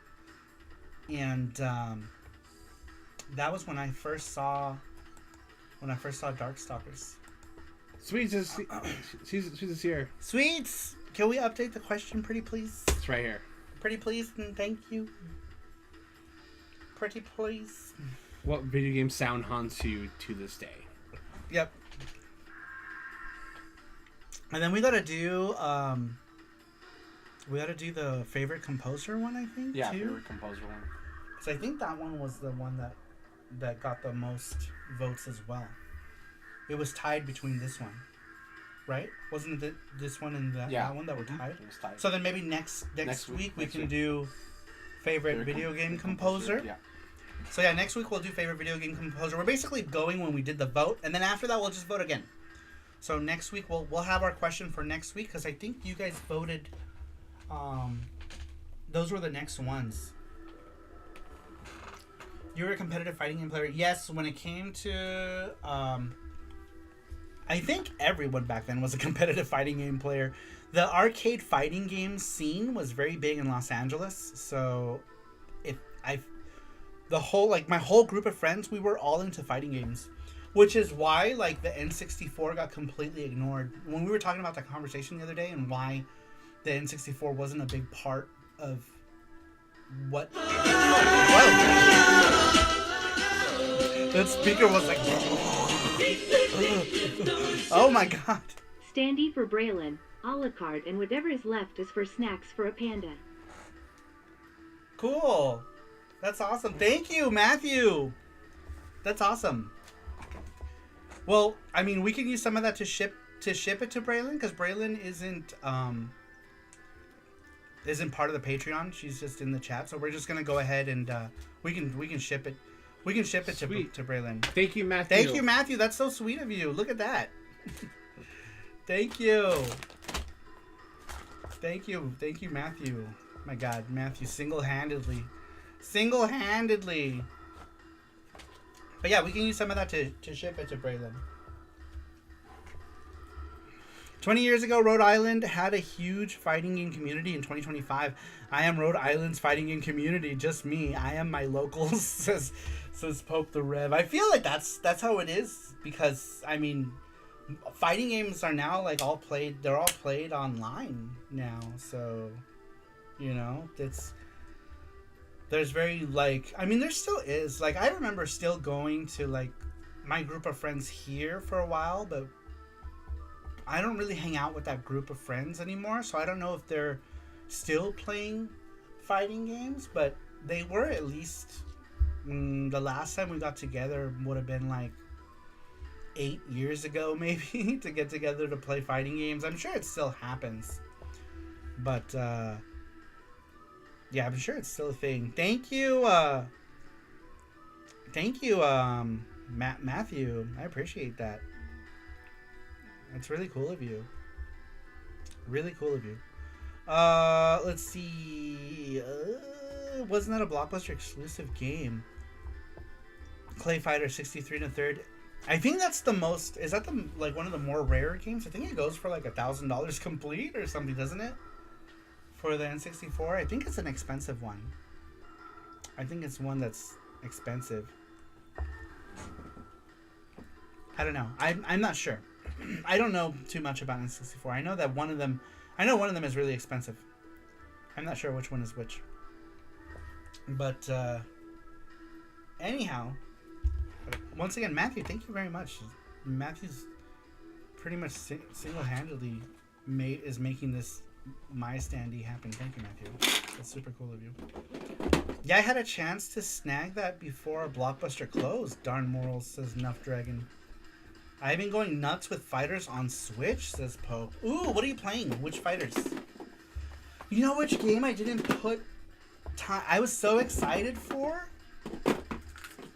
and that was when I first saw Darkstalkers. Sweets is she's here. Sweets, can we update the question, pretty please? It's right here. Pretty please, and thank you. Pretty please. What video game sound haunts you to this day? Yep. And then we gotta do the favorite composer one, I think. Yeah, too. favorite composer one. So I think that one was the one that got the most votes as well. It was tied between this one, right? Wasn't it this one and that one that were tied? It was tied. So then maybe next week we can do favorite video game composer. Yeah. So yeah, next week we'll do favorite video game composer. We're basically going when we did the vote, and then after that we'll just vote again. So next week we'll have our question for next week, because I think you guys voted. Those were the next ones. You were a competitive fighting game player. Yes, when it came to I think everyone back then was a competitive fighting game player. The arcade fighting game scene was very big in Los Angeles, so my whole group of friends, we were all into fighting games, which is why like the N64 got completely ignored. When we were talking about that conversation the other day and why the N64 wasn't a big part of what. Whoa. That speaker was like. Oh my god. Standee for Braylon, a la carte, and whatever is left is for snacks for a panda. Cool. That's awesome. Thank you, Matthew. That's awesome. Well, I mean, we can use some of that to ship it to Braylon, because Braylon isn't part of the Patreon. She's just in the chat, so we're just gonna go ahead and we can ship it. We can ship it to Braylon. Thank you, Matthew. Thank you, Matthew. That's so sweet of you. Look at that. Thank you. Thank you, Matthew. My God, Matthew, single-handedly. But yeah, we can use some of that to ship it to Braylon. 20 years ago, Rhode Island had a huge fighting game community. In 2025, I am Rhode Island's fighting game community. Just me. I am my locals, says Pope the Rev. I feel like that's how it is, because, I mean, fighting games are now like they're all played online now. So, you know, there's very like, I mean, there still is, like, I remember still going to like my group of friends here for a while, but I don't really hang out with that group of friends anymore, so I don't know if they're still playing fighting games, but they were at least. The last time we got together would have been like 8 years ago, maybe, to get together to play fighting games. I'm sure it still happens, but yeah, I'm sure it's still a thing. Thank you, Matthew. I appreciate that. That's really cool of you. Really cool of you. Let's see. Wasn't that a Blockbuster exclusive game? Clay Fighter 63 1/3. I think that's the most. Is that one of the more rare games? I think it goes for like $1,000 complete or something, doesn't it? For the N64, I think it's an expensive one. I think it's one that's expensive. I don't know. I'm not sure. I don't know too much about N64. I know that one of them is really expensive. I'm not sure which one is which. But anyhow, once again, Matthew, thank you very much. Matthew's pretty much single-handedly is making this my standee happen. Thank you, Matthew. That's super cool of you. Yeah, I had a chance to snag that before Blockbuster closed. Darn morals, says Nuff Dragon. I've been going nuts with fighters on Switch, says Pope. Ooh, what are you playing? Which fighters? You know which game I didn't put time? I was so excited for,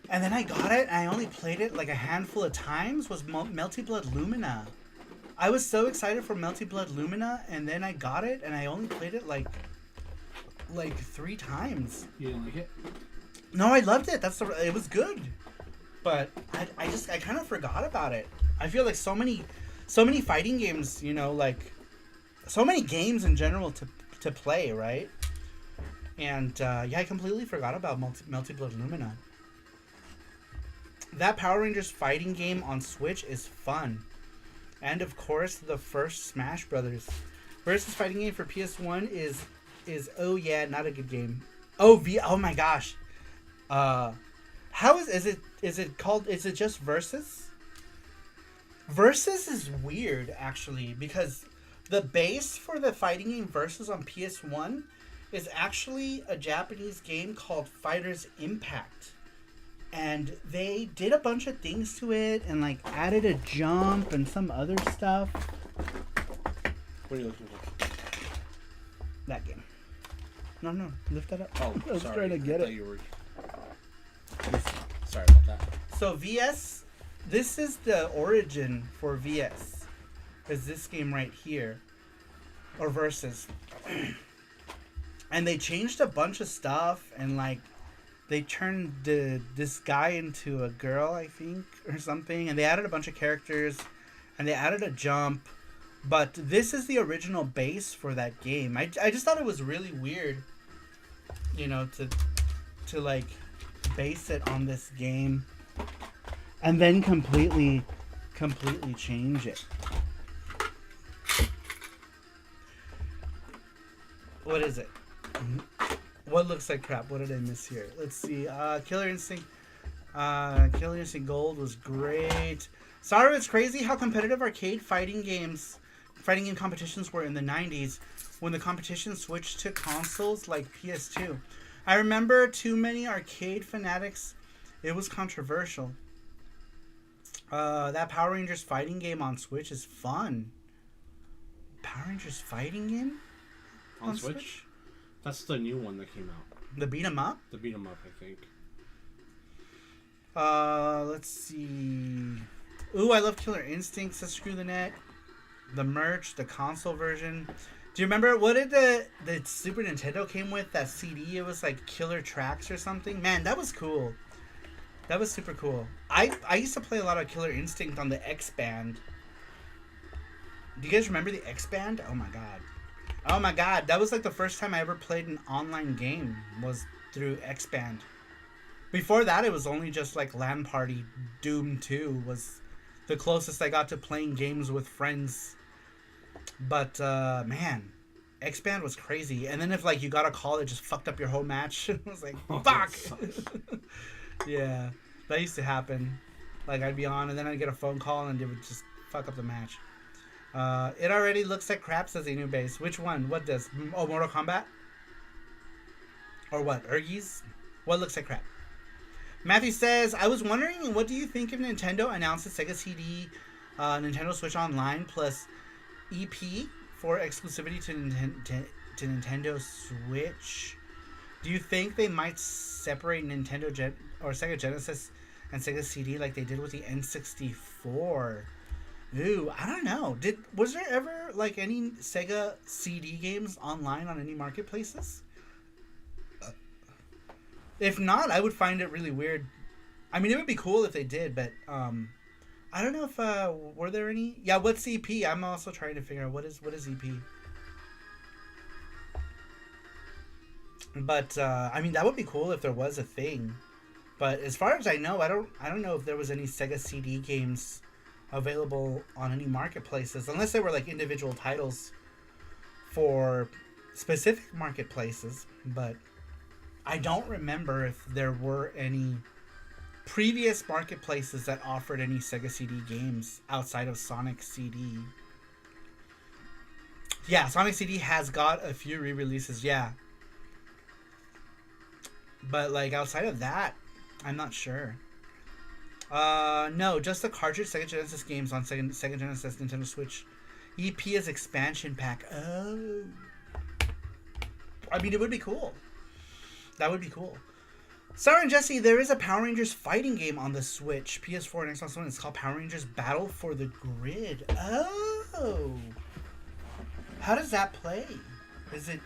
and then I got it, and I only played it like a handful of times, was Melty Blood Lumina. I was so excited for Melty Blood Lumina, and then I got it, and I only played it like 3 times. You didn't like it? No, I loved it. It was good. But I kind of forgot about it. I feel like so many fighting games, you know, like so many games in general to play, right? And yeah, I completely forgot about Melty Blood Lumina. That Power Rangers fighting game on Switch is fun. And of course, the first Smash Brothers versus fighting game for PS1 is oh yeah, not a good game. Oh my gosh. How is it called? Is it just Versus? Versus is weird actually, because the base for the fighting game Versus on PS1 is actually a Japanese game called Fighters Impact. And they did a bunch of things to it and like added a jump and some other stuff. What are you looking for? That game. No, lift that up. Oh, I was sorry. trying to get I thought it. you were... Sorry about that. So VS, this is the origin for VS. Is this game right here. Or Versus. And they changed a bunch of stuff and like they turned this guy into a girl, I think, or something. And they added a bunch of characters. And they added a jump. But this is the original base for that game. I just thought it was really weird, you know, to like base it on this game. And then completely change it. What is it? What looks like crap? What did I miss here? Let's see. Killer Instinct. Killer Instinct Gold was great. Saru, it's crazy how competitive arcade fighting game competitions were in the 90s when the competition switched to consoles like PS2. I remember too many arcade fanatics. It was controversial. That Power Rangers fighting game on Switch is fun. Power Rangers fighting game? On Switch? That's the new one that came out. The beat 'em up? The beat 'em up, I think. Let's see. Ooh, I love Killer Instinct, says Screw the Net. The merch, the console version. Do you remember, what did the Super Nintendo came with? That CD, it was like Killer Tracks or something? Man, that was cool. That was super cool. I used to play a lot of Killer Instinct on the X-Band. Do you guys remember the X-Band? Oh my god. Oh my god, that was like the first time I ever played an online game was through X-Band. Before that, it was only just like LAN Party. Doom 2 was the closest I got to playing games with friends. But, man, X-Band was crazy. And then if like you got a call, it just fucked up your whole match. It was like, fuck! Yeah, that used to happen. Like, I'd be on, and then I'd get a phone call, and it would just fuck up the match. It already looks like crap, says a new base. Which one? What does? Oh, Mortal Kombat? Or what? Urgies? What looks like crap? Matthew says, I was wondering, what do you think if Nintendo announced the Sega CD, Nintendo Switch Online plus EP for exclusivity to Nintendo Switch? Do you think they might separate Nintendo or Sega Genesis and Sega CD like they did with the N64? Ooh, I don't know. Was there ever like any Sega CD games online on any marketplaces? If not, I would find it really weird. I mean, it would be cool if they did, but I don't know if were there any. Yeah, what's EP? I'm also trying to figure out what is EP. But I mean, that would be cool if there was a thing. But as far as I know, I don't know if there was any Sega CD games available on any marketplaces, unless they were like individual titles for specific marketplaces. But I don't remember if there were any previous marketplaces that offered any Sega CD games outside of Sonic CD. Yeah, Sonic CD has got a few re-releases, yeah. But like outside of that, I'm not sure. No, just the cartridge Sega Genesis games on Sega Genesis, Nintendo Switch. EP is expansion pack. Oh. I mean, it would be cool. That would be cool. Sarah and Jesse, there is a Power Rangers fighting game on the Switch, PS4 and Xbox One. It's called Power Rangers Battle for the Grid. Oh. How does that play? Is it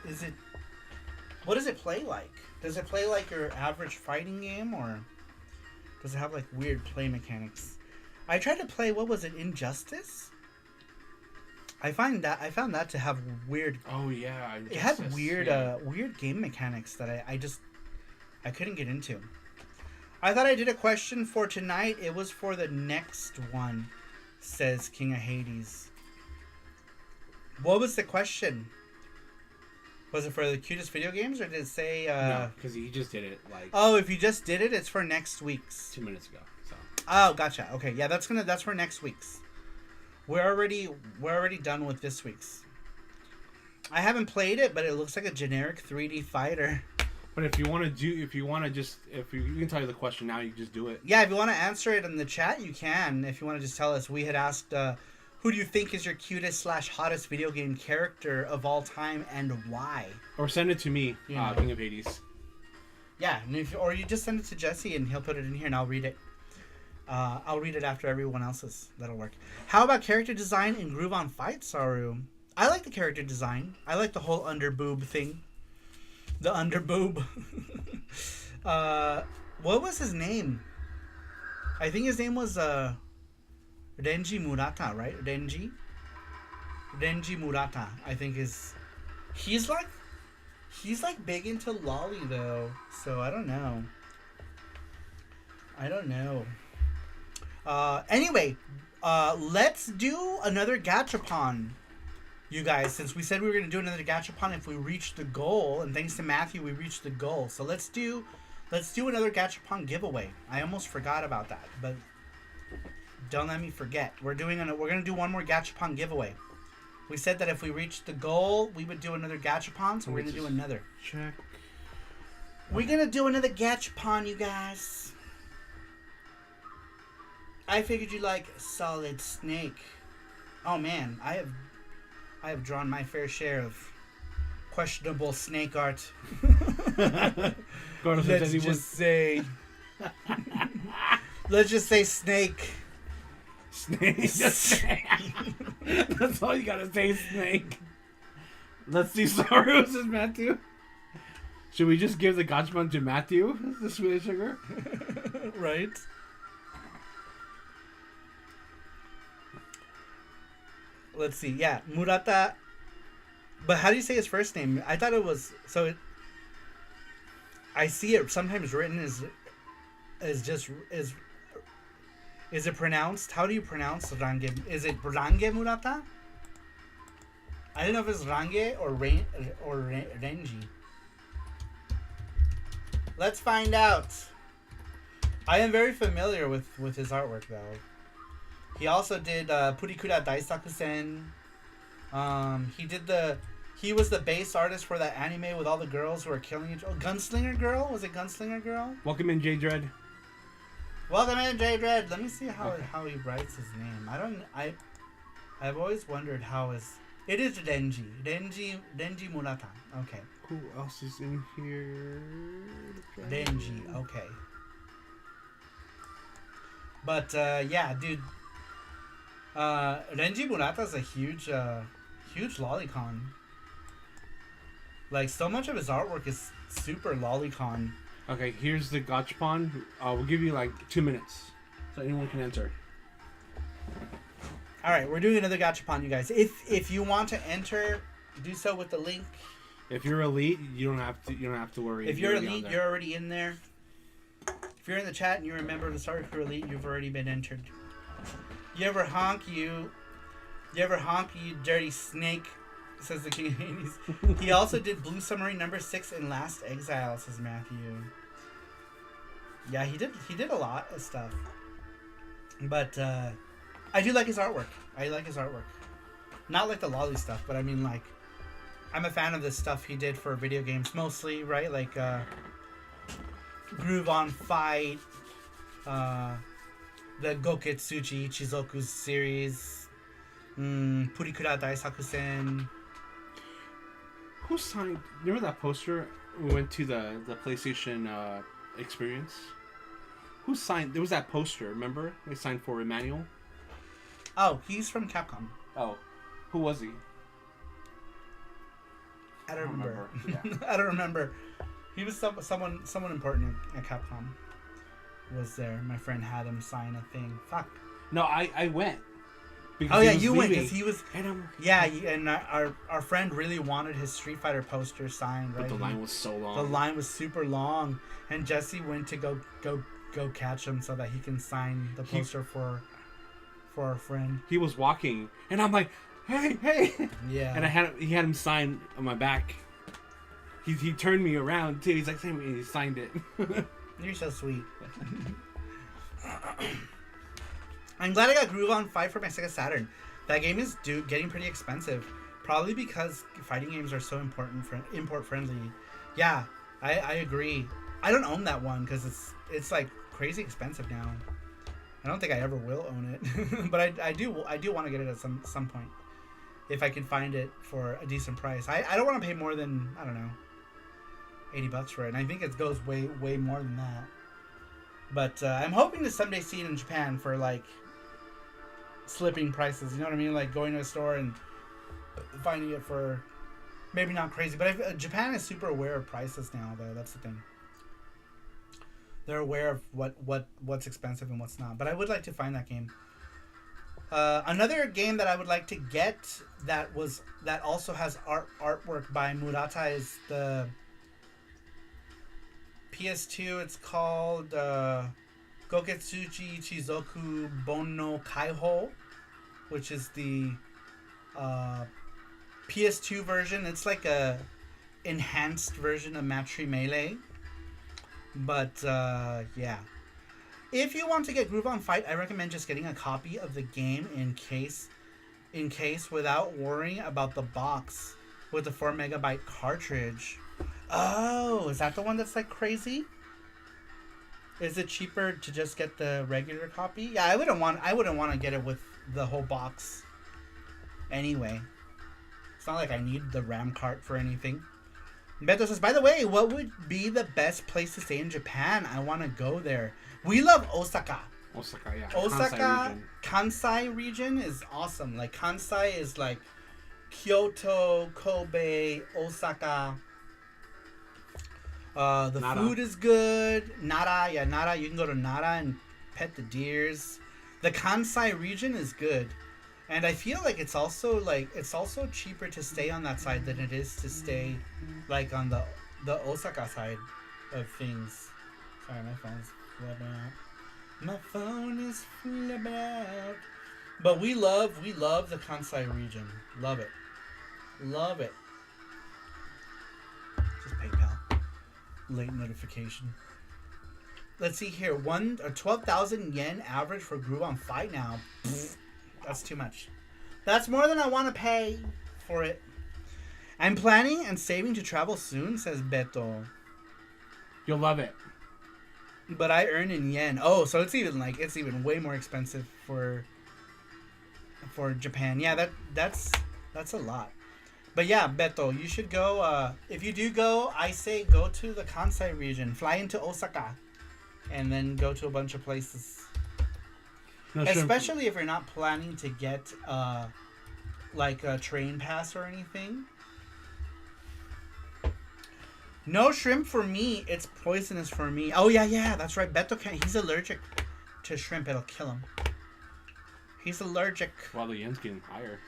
what does it play like? Does it play like your average fighting game, or does it have like weird play mechanics? I tried to play, what was it, Injustice? I found that to have weird. Oh yeah, It had Injustice, weird, yeah. weird game mechanics that I couldn't get into. I thought I did a question for tonight. It was for the next one, says King of Hades. What was the question? Was it for the cutest video games, or did it say? No, because he just did it like Oh, if you just did it, it's for next week's. 2 minutes ago. So Oh, gotcha. Okay, yeah, that's for next week's. We're already done with this week's. I haven't played it, but it looks like a generic 3D fighter. but if you want to you can tell you the question now, you can just do it. Yeah, if you want to answer it in the chat, you can. If you want to just tell us, we had asked, who do you think is your cutest/hottest video game character of all time and why? Or send it to me, Yeah. King of Hades. Yeah, and or you just send it to Jesse and he'll put it in here and I'll read it. I'll read it after everyone else's. That'll work. How about character design in Groove on Fight, Saru? I like the character design. I like the whole underboob thing. The underboob. What was his name? I think his name was Renji Murata, right? Renji Murata, I think is. He's like big into lolly though, so I don't know. Anyway, let's do another gachapon, you guys. Since we said we were gonna do another gachapon if we reach the goal, and thanks to Matthew, we reached the goal. So let's do another gachapon giveaway. I almost forgot about that, but don't let me forget. We're gonna do one more gachapon giveaway. We said that if we reached the goal, we would do another gachapon, so we're gonna do another. Check. We're gonna do another gachapon, you guys. I figured you like Solid Snake. Oh man, I have drawn my fair share of questionable snake art. Let's just say snake. Snake. That's all you gotta say, snake. Let's see Saru, says Matthew. Should we just give the gachapon to Matthew? The Swedish sugar? Right? Let's see. Yeah, Murata. But how do you say his first name? I thought it was I see it sometimes written as is it pronounced? How do you pronounce Range? Is it Range Murata? I don't know if it's Range or Renji. Let's find out. I am very familiar with his artwork though. He also did Purikura Daisakusen. He was the base artist for that anime with all the girls who were killing each other. Gunslinger Girl? Was it Gunslinger Girl? Welcome in, J Dread. Welcome in, J Dread. Let me see how he writes his name. I've always wondered how it is Renji Murata. Okay. Who else is in here? Renji, okay. But yeah, dude. Renji Murata is a huge lolicon. Like, so much of his artwork is super lolicon. Okay, here's the gachapon. We'll give you like 2 minutes so anyone can enter. All right, we're doing another gachapon, you guys. If you want to enter, do so with the link. If you're elite, you don't have to worry. If you're elite, you're already in there. If you're in the chat and you're a member of the SaruPro Elite, you've already been entered. You ever honk, you dirty snake, says the King of Hades. He also did Blue Submarine #6 in Last Exile, says Matthew. Yeah, he did a lot of stuff. But I do like his artwork. Not like the lolly stuff, but I mean, like, I'm a fan of the stuff he did for video games mostly, right? Like Groove on Fight, the Goketsuchi Ichizoku series, Purikura Daisakusen. Who signed? Remember that poster? We went to the PlayStation experience. Who signed? There was that poster. Remember? They signed for Emmanuel. Oh, he's from Capcom. Oh, who was he? I don't remember. Yeah. I don't remember. He was someone important at Capcom. Was there? My friend had him sign a thing. Fuck. No, I went. Because Oh he yeah, was you went leaving. because he was. And I'm, Yeah, and our friend really wanted his Street Fighter poster signed, right? but the line was so long. The line was super long, and Jesse went to go catch him so that he can sign the poster for our friend. He was walking, and I'm like, hey. Yeah. And he had him sign on my back. He turned me around too. He's like, "Hey," and he signed it. You're so sweet. I'm glad I got Groove on 5 for my Sega Saturn. That game is getting pretty expensive. Probably because fighting games are so import friendly. Yeah, I agree. I don't own that one because it's like crazy expensive now. I don't think I ever will own it, but I do want to get it at some point if I can find it for a decent price. I don't want to pay more than, I don't know, $80 for it, and I think it goes way more than that. But I'm hoping to someday see it in Japan for like slipping prices. You know what I mean? Like going to a store and finding it for maybe not crazy, but Japan is super aware of prices now. Though that's the thing. They're aware of what's expensive and what's not. But I would like to find that game. Another game that I would like to get that also has artwork by Murata is the PS2. It's called Goketsuchi Chizoku Bono Kaiho, which is the PS2 version. It's like a enhanced version of Matri Melee. But yeah, if you want to get Groove on Fight, I recommend just getting a copy of the game in case without worrying about the box with the 4 megabyte cartridge. Oh, is that the one that's like crazy? Is it cheaper to just get the regular copy? Yeah, I wouldn't want to get it with the whole box. Anyway, it's not like I need the RAM cart for anything. Beto says, by the way, what would be the best place to stay in Japan? I want to go there. We love Osaka. Osaka, yeah. Osaka, Kansai region is awesome. Like Kansai is like Kyoto, Kobe, Osaka. The Nara. food is good. Nara, you can go to Nara and pet the deers. The Kansai region is good. And I feel like it's also cheaper to stay on that side than it is to stay like on the Osaka side of things. Sorry, my phone's flipping out. My phone is flipping out. But we love the Kansai region. Love it. Love it. Just PayPal. Late notification. Let's see here. 12,000 yen average for Groove on Fight now. Pfft. That's too much. That's more than I want to pay for it. I'm planning and saving to travel soon, says Beto. You'll love it. But I earn in yen. Oh, so it's even way more expensive for Japan. Yeah, that's a lot. But yeah, Beto, you should go. If you do go, I say go to the Kansai region. Fly into Osaka, and then go to a bunch of places. No, Especially if you're not planning to get like a train pass or anything. No shrimp for me. It's poisonous for me. Oh yeah, that's right. Beto can't. He's allergic to shrimp. It'll kill him. He's allergic. Well, the yen's getting higher.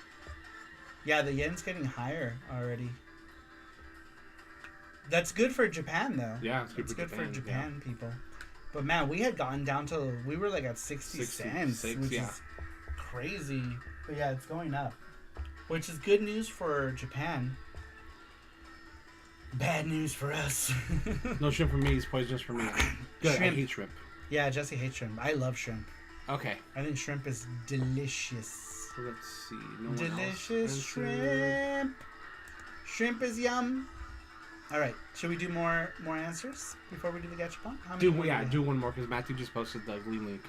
Yeah, the yen's getting higher already. That's good for Japan though. Yeah, it's good for Japan people. But man, we had gotten down to, we were like at 60 cents, which is crazy. But yeah, it's going up, which is good news for Japan. Bad news for us. No shrimp for me. It's poisonous for me. Good. Shrimp. I hate shrimp. Yeah, Jesse hates shrimp. I love shrimp. Okay. I think shrimp is delicious. So let's see. No one Delicious else shrimp. Shrimp is yum. All right, should we do more answers before we do the gachapon? Do one more because Matthew just posted the Gleam link.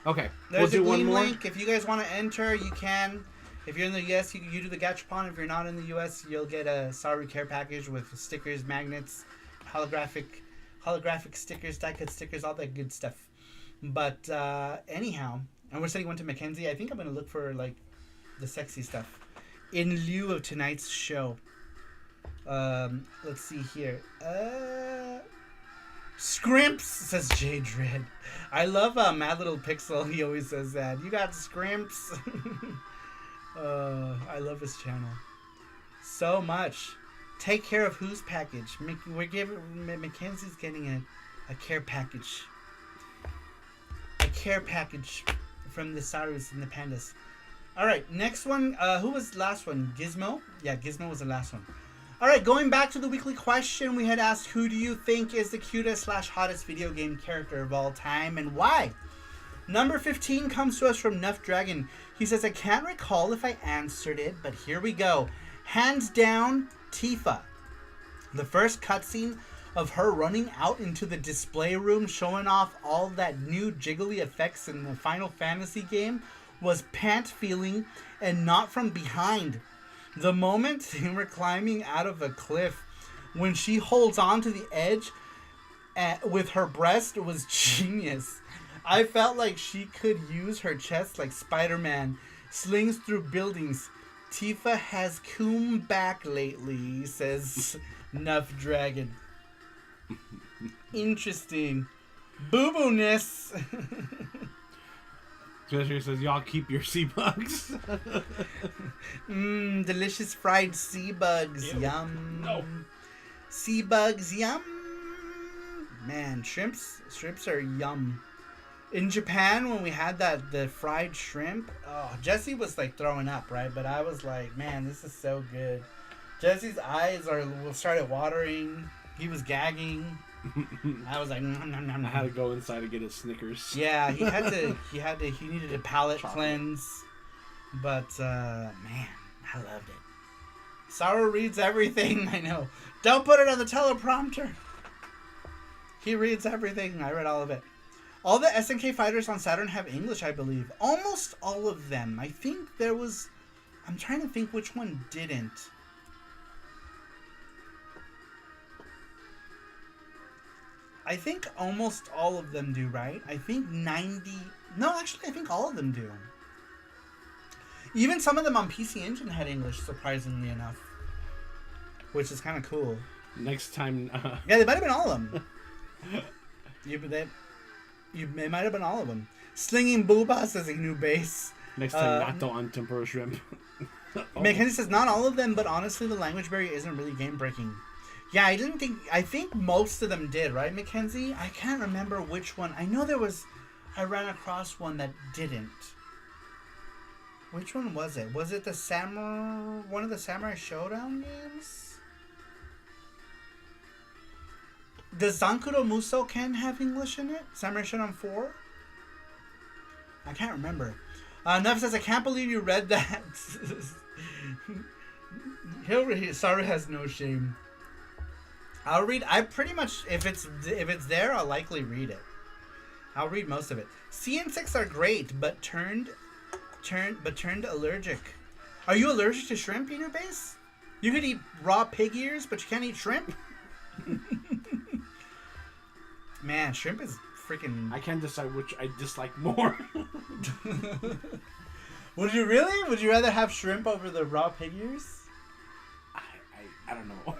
Okay, there's we'll do a Gleam one more. link. If you guys want to enter, you can. If you're in the US, you do the gachapon. If you're not in the US, you'll get a Saru care package with stickers, magnets, holographic stickers, die cut stickers, all that good stuff. But anyhow, and we're sending one to Mackenzie. I think I'm gonna look for like the sexy stuff in lieu of tonight's show. Let's see here. Scrimps, says J Dread. I love Mad Little Pixel. He always says that. You got scrimps. I love his channel so much. Take care of whose package? Mackenzie's getting a care package. A care package from the Sarus and the Pandas. Alright, next one. Who was the last one? Gizmo? Yeah, Gizmo was the last one. Alright, going back to the weekly question, we had asked, who do you think is the cutest / hottest video game character of all time and why? Number 15 comes to us from Nuff Dragon. He says, I can't recall if I answered it, but here we go. Hands down, Tifa. The first cutscene of her running out into the display room showing off all that new jiggly effects in the Final Fantasy game was pant-feeling and not from behind. The moment they were climbing out of a cliff when she holds on to the edge with her breast was genius. I felt like she could use her chest like Spider-Man, slings through buildings. Tifa has come back lately, says Nuff Dragon. Interesting. Boo-boo-ness. Treasure says, y'all keep your sea bugs. Delicious fried sea bugs. Ew. Yum. No. Sea bugs, yum. Man, shrimps are yum. In Japan, when we had the fried shrimp, Jesse was like throwing up, right? But I was like, man, this is so good. Jesse's eyes started watering. He was gagging. I was like, nom, nom, nom, I had to nom. go inside to get his Snickers. Yeah, he needed a palate cleanse. But man, I loved it. Saru reads everything. I know. Don't put it on the teleprompter. He reads everything. I read all of it. All the SNK fighters on Saturn have English, I believe. Almost all of them. I think there was... I'm trying to think which one didn't. I think almost all of them do, right? I think 90... No, actually, I think all of them do. Even some of them on PC Engine had English, surprisingly enough. Which is kind of cool. Next time... Yeah, they might have been all of them. They might have been all of them. Slinging Booba says a new base. Next time, Natto on tempura shrimp. Mackenzie says, not all of them, but honestly, the language barrier isn't really game-breaking. Yeah, I think most of them did, right, Mackenzie? I can't remember which one. I know I ran across one that didn't. Which one was it? Was it one of the Samurai Showdown games? Does Zankuro Muso-ken have English in it? Samurai Showdown 4? I can't remember. Nuff says, I can't believe you read that. Saru has no shame. I'll read. I pretty much, if it's there, I'll likely read it. I'll read most of it. C insects are great, but turned allergic. Are you allergic to shrimp, Base? You could eat raw pig ears, but you can't eat shrimp? Man, shrimp is freaking... I can't decide which I dislike more. Would you really? Would you rather have shrimp over the raw pig ears? I don't know.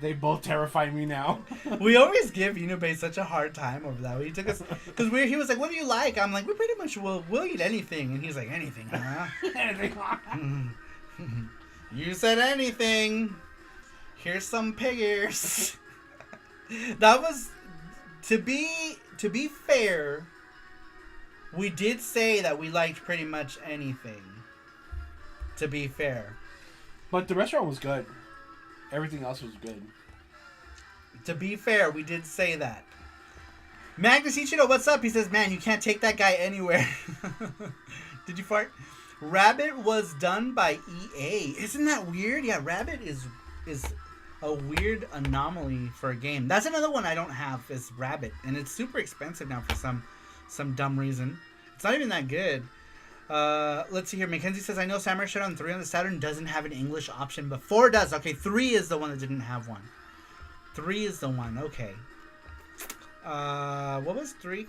They both terrify me now. We always give Inube such a hard time over that. He took us... Because he was like, what do you like? I'm like, we pretty much we'll eat anything. And he's like, anything, huh? You said anything. Here's some pig ears. That was... To be fair, we did say that we liked pretty much anything. To be fair. But the restaurant was good. Everything else was good. To be fair, we did say that. Magnus Ichiro, what's up? He says, man, you can't take that guy anywhere. Did you fart? Rabbit was done by EA. Isn't that weird? Yeah, Rabbit is a weird anomaly for a game. That's another one I don't have is Rabbit. And it's super expensive now for some dumb reason. It's not even that good. Let's see here. Mackenzie says, I know Samurai Shodown 3 on the Saturn doesn't have an English option, but 4 does. Okay, 3 is the one that didn't have one. 3 is the one. Okay. What was 3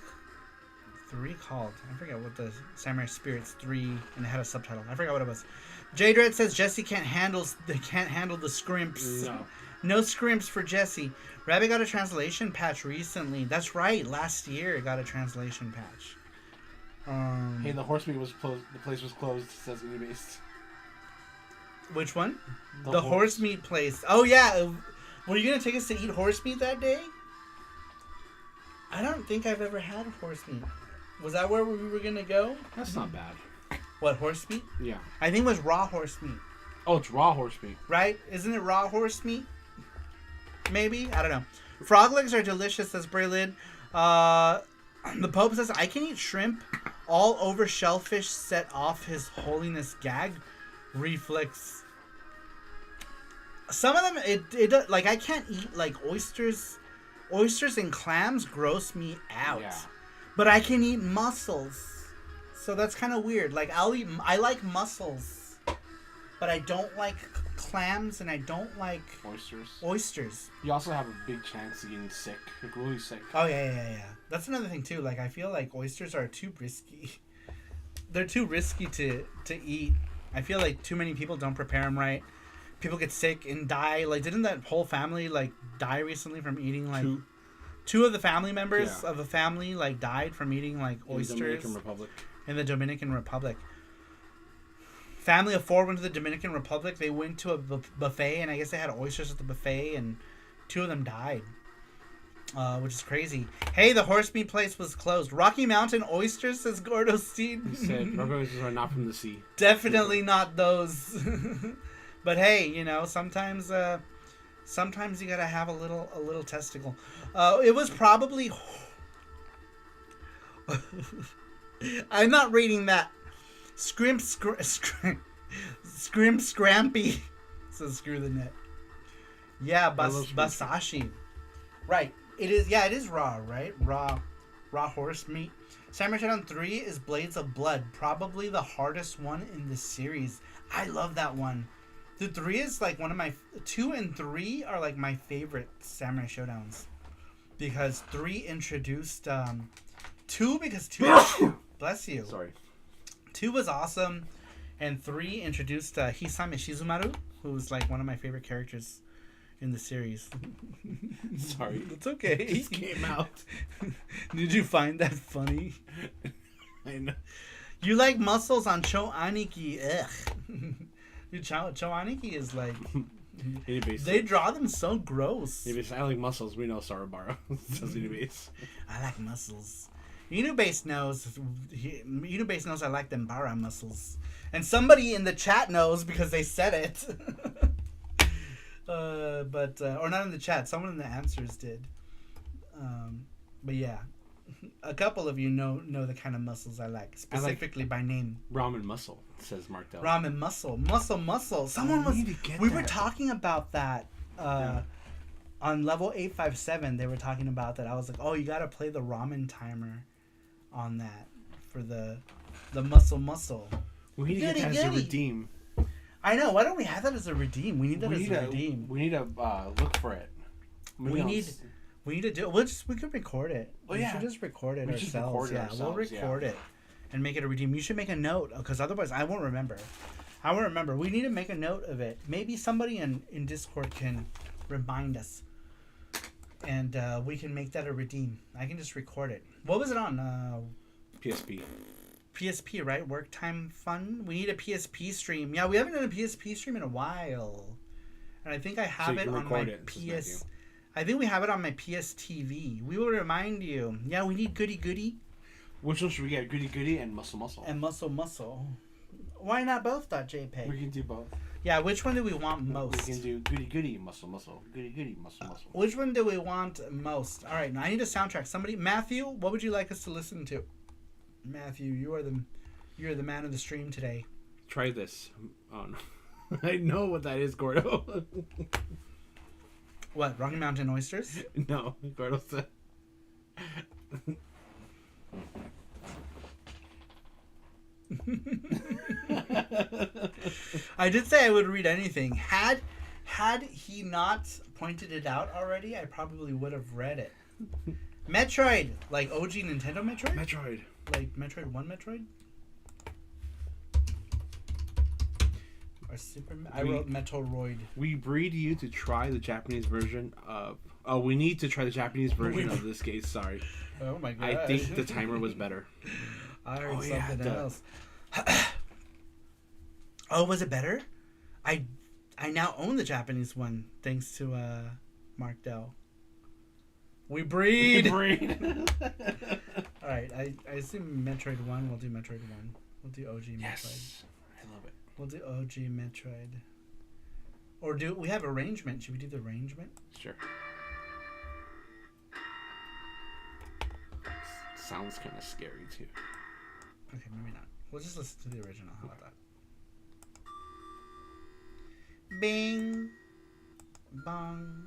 called? I forget what the Samurai Spirits 3 and it had a subtitle. I forgot what it was. J Dread says Jesse can't handle the scrimps. No scrimps for Jesse. Rabbit got a translation patch recently. That's right. Last year it got a translation patch. Hey, the horse meat was closed. The place was closed. Says Unibased. Which one? The horse meat place. Oh yeah. Were you gonna take us to eat horse meat that day? I don't think I've ever had horse meat. Was that where we were gonna go? That's not bad. What, horse meat? Yeah. I think it was raw horse meat. Oh, it's raw horse meat. Right? Isn't it raw horse meat? Maybe? I don't know. Frog legs are delicious, says Braylon. The Pope says, I can eat shrimp all over shellfish set off his holiness gag reflex. Some of them, it like, I can't eat, like, oysters. Oysters and clams gross me out. Yeah. But I can eat mussels. So that's kind of weird. Like, I like mussels. But I don't like clams and I don't like oysters. You also have a big chance of getting sick. Like, really sick. Oh, yeah. That's another thing, too. Like, I feel like oysters are too risky. They're too risky to eat. I feel like too many people don't prepare them right. People get sick and die. Like, didn't that whole family, like, die recently from eating, like... Two of the family members of a family, like, died from eating, like, oysters. In the Dominican Republic. Family of 4 went to the Dominican Republic. They went to a buffet, and I guess they had oysters at the buffet, and 2 of them died. Which is crazy. Hey, the horse meat place was closed. Rocky Mountain oysters, says Gordo Steed. He said, Rocky oysters are not from the sea. Definitely not those. But hey, you know, sometimes you gotta have a little testicle. It was probably... I'm not reading that. Scrimp Scrampy says screw the net. Yeah, Basashi. Right. It is raw, right? Raw horse meat. Samurai Shodown 3 is Blades of Blood. Probably the hardest one in the series. I love that one. The 3 is like one of my... 2 and 3 are like my favorite Samurai Showdowns. Because 3 introduced... 2 because 2... Bless you. Sorry. 2 was awesome. And 3 introduced Hisame Shizumaru, who's like one of my favorite characters in the series. Sorry. It's okay. It just came out. Did you find that funny? I know. You like mussels on Cho Aniki. Ugh. Dude, Cho Aniki is like... They draw them so gross. I like mussels. We know Sarubara. I like mussels. Unibase knows I like them bara mussels. And somebody in the chat knows because they said it. Or not in the chat. Someone in the answers did. But yeah. A couple of you know the kind of mussels I like. Specifically by name. Ramen mussel, says Mark Dell. Ramen mussel. Mussel. We were talking about that. On level 857, they were talking about that. I was like, oh, you got to play the ramen timer on that for the mussel. We need to get that as a redeem. I know. Why don't we have that as a redeem? We need that as a redeem. We need to look for it. We need to do it. We could record it. We should just record it ourselves. We'll record it and make it a redeem. You should make a note because otherwise I won't remember. We need to make a note of it. Maybe somebody in Discord can remind us. And we can make that a redeem. I can just record it. What was it on? PSP. PSP, right? Work time fun. We need a PSP stream. Yeah, we haven't done a PSP stream in a while. And I think I have it on my PS. I think we have it on my PS TV. We will remind you. Yeah, we need goody. Which one should we get? Goody and muscle. And muscle. Why not both? .jpg. We can do both. Yeah, which one do we want most? We can do goody, muscle. Goody, muscle. Which one do we want most? All right, now I need a soundtrack. Somebody, Matthew, what would you like us to listen to? Matthew, you're the man of the stream today. Try this. Oh no, I know what that is, Gordo. What? Rocky Mountain oysters? No, Gordo said. I did say I would read anything. Had he not pointed it out already, I probably would have read it. Metroid, like OG Nintendo Metroid? Metroid. Like Metroid 1 Metroid? Or Super I wrote Metroid. We breed you to try the Japanese version of... Oh, we need to try the Japanese version of this case, sorry. Oh my god. I think the timer was better. I heard Oh, yeah, something the- else. Oh, was it better? I now own the Japanese one thanks to Mark Dell. We breed. All right, I assume Metroid 1. We'll do Metroid 1. We'll do OG Metroid. Yes. I love it. We'll do OG Metroid. Or do we have arrangement? Should we do the arrangement? Sure. Sounds kind of scary too. Okay, maybe not. We'll just listen to the original. How about that? Bing. Bong.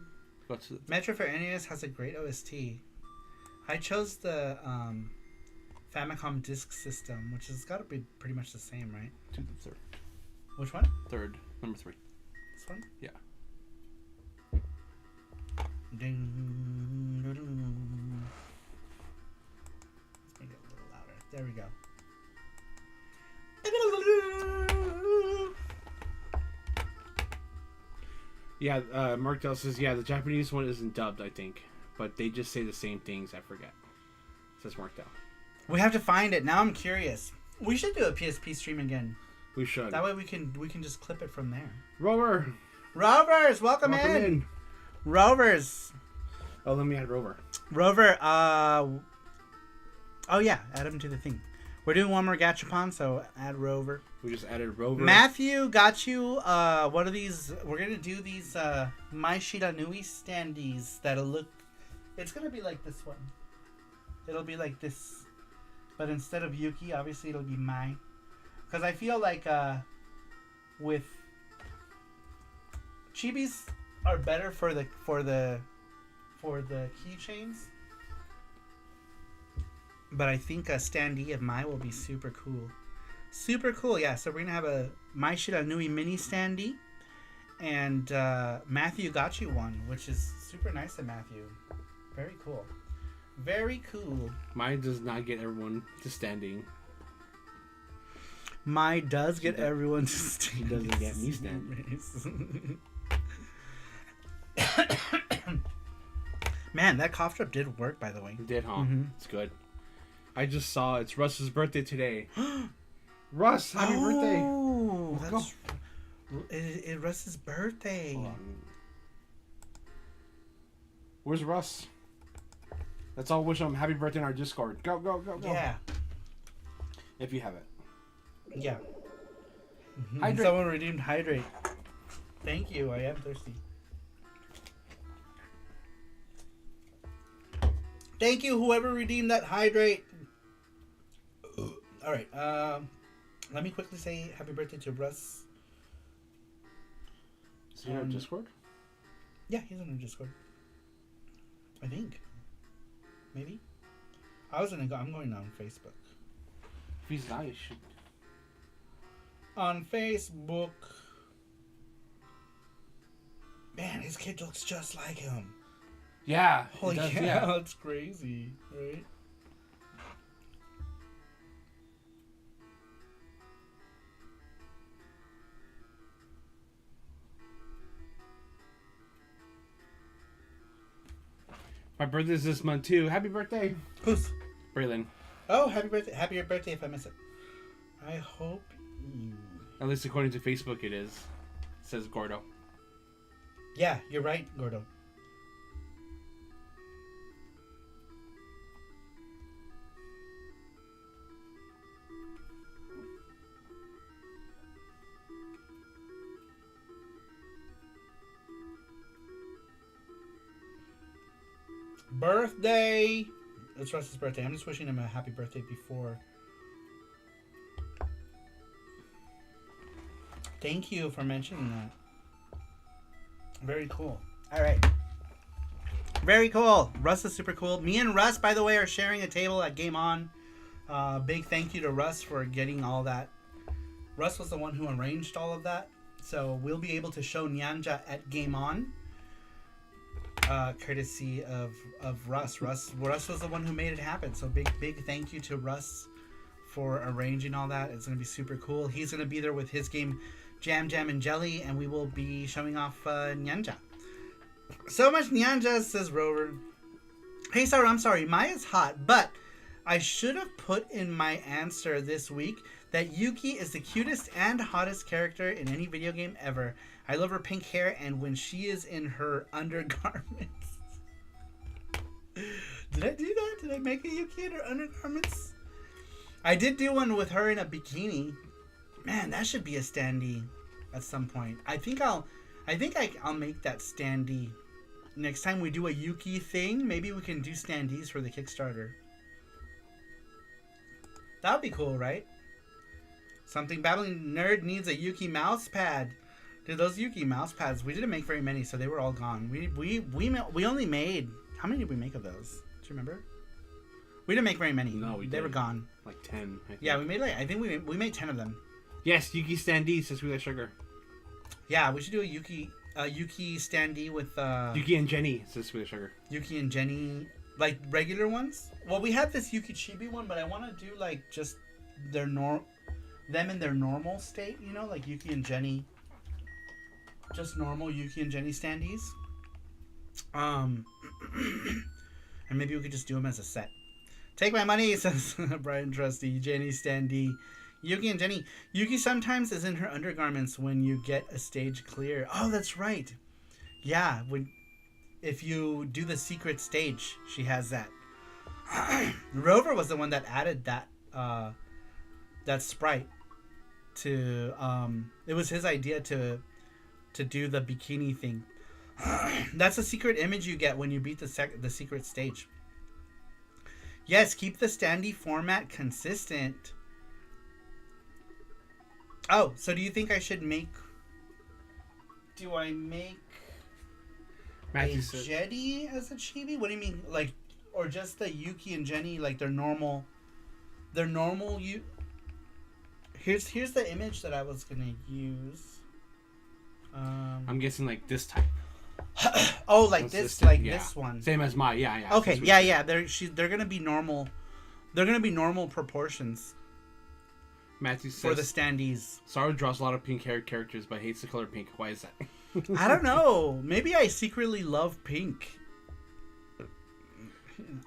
Go to the... Metro for NES has a great OST. I chose the Famicom Disk System, which has got to be pretty much the same, right? To the third. Which one? Third. Number 3. This one? Yeah. Ding. Doo-doo. Let's make it a little louder. There we go. Yeah, Mark Dell says, yeah, the Japanese one isn't dubbed, I think. But they just say the same things, I forget. Says Mark Dell. We have to find it. Now I'm curious. We should do a PSP stream again. We should. That way we can just clip it from there. Rover! Rovers, welcome in. Rovers. Oh, let me add Rover. Rover, oh yeah, add him to the thing. We're doing one more Gachapon, so add Rover. We just added Rover. Matthew got you one of these. We're gonna do these Mai Shiranui standees that'll look. It's gonna be like this one. It'll be like this, but instead of Yuki, obviously it'll be Mai. Because I feel like with chibis are better for the keychains. But I think a standee of Mai will be super cool. Super cool, yeah. So we're going to have a Mai Shiranui mini standee. And Matthew got you one, which is super nice of Matthew. Very cool. Very cool. Mine does not get everyone to standing. Mai does get everyone to He doesn't get me standing. Man, that cough drop did work, by the way. It did, huh? Mhm. It's good. I just saw it's Russ's birthday today. Russ, happy birthday! Oh, Let's that's it. Russ's birthday. Hold on. Where's Russ? Let's all wish him happy birthday in our Discord. Go, go, go, go. Yeah, If you have it. yeah. Mhm. Hydrate. Someone redeemed hydrate. Thank you. I am thirsty. Thank you, whoever redeemed that hydrate. All right. Let me quickly say happy birthday to Russ. Is he in our Discord? Yeah, he's on our Discord. I think. Maybe. I'm going on Facebook. If he's not, you should. On Facebook. Man, his kid looks just like him. Yeah. Holy does, cow, yeah. that's crazy, right? My birthday's this month too. Happy birthday, Who's? Braylon. Oh, happy birthday. Happy birthday if I miss it. I hope you... At least according to Facebook it is. It says Gordo. Yeah, you're right, Gordo. Birthday! It's Russ's birthday. I'm just wishing him a happy birthday before. Thank you for mentioning that. Very cool. All right. Very cool. Russ is super cool. Me and Russ, by the way, are sharing a table at Game On. Big thank you to Russ for getting all that. Russ was the one who arranged all of that. So we'll be able to show Nyanja at Game On. Courtesy of Russ. Russ was the one who made it happen. So big thank you to Russ for arranging all that. It's going to be super cool. He's going to be there with his game Jam and Jelly, and we will be showing off Nyanja. So much Nyanja, says Rover. Hey, Saru, I'm sorry. Maya's hot, but I should have put in my answer this week that Yuki is the cutest and hottest character in any video game ever. I love her pink hair and when she is in her undergarments. Did I do that? Did I make a Yuki in her undergarments? I did do one with her in a bikini. Man, that should be a standee at some point. I think I'll make that standee. Next time we do a Yuki thing, maybe we can do standees for the Kickstarter. That would be cool, right? Something Battling Nerd needs a Yuki mouse pad. Dude, those Yuki mouse pads, we didn't make very many, so they were all gone. We only made... How many did we make of those? Do you remember? We didn't make very many. No, they were gone. Like 10. I think. Yeah, we made I think we made 10 of them. Yes, Yuki standee says we like sugar. Yeah, we should do a Yuki standee with Yuki and Jenny says we like sugar. Yuki and Jenny, like regular ones. Well, we have this Yuki Chibi one, but I want to do like just them in their normal state, you know, like Yuki and Jenny. Just normal Yuki and Jenny standees. And maybe we could just do them as a set. Take my money, says Brian Trusty. Jenny standee. Yuki and Jenny. Yuki sometimes is in her undergarments when you get a stage clear. Oh, that's right. Yeah, if you do the secret stage, she has that. Rover was the one that added that sprite to. It was his idea to do the bikini thing. That's a secret image you get when you beat the secret stage. Yes, keep the standee format consistent. Oh, so do you think I should make... Do I make Matthew a says, Jetty as a chibi? What do you mean? Like, or just the Yuki and Jenny, like their normal... Here's the image that I was going to use. I'm guessing like this type. Oh, like Consistent, this, like yeah. this one. Same as my, yeah. Okay, yeah. They're gonna be normal. They're gonna be normal proportions Matthew says for the standees. Saru draws a lot of pink haired characters, but hates the color pink. Why is that? I don't know. Maybe I secretly love pink.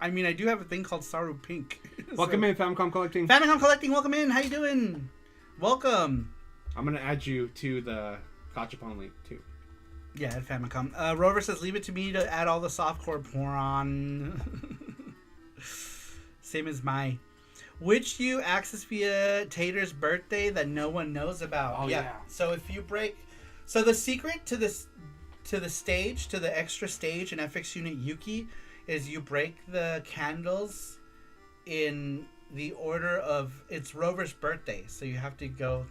I mean, I do have a thing called Saru Pink. Welcome in, Famicom Collecting. Famicom Collecting. Welcome in. How you doing? Welcome. I'm gonna add you to the Gachapon link too. Yeah, at Famicom. Rover says, leave it to me to add all the softcore porn. Same as my. Which you access via Tater's birthday that no one knows about. Oh, yeah. So if you break... So the secret to the stage, to the extra stage in FX Unit Yuki, is you break the candles in the order of... It's Rover's birthday, so you have to go...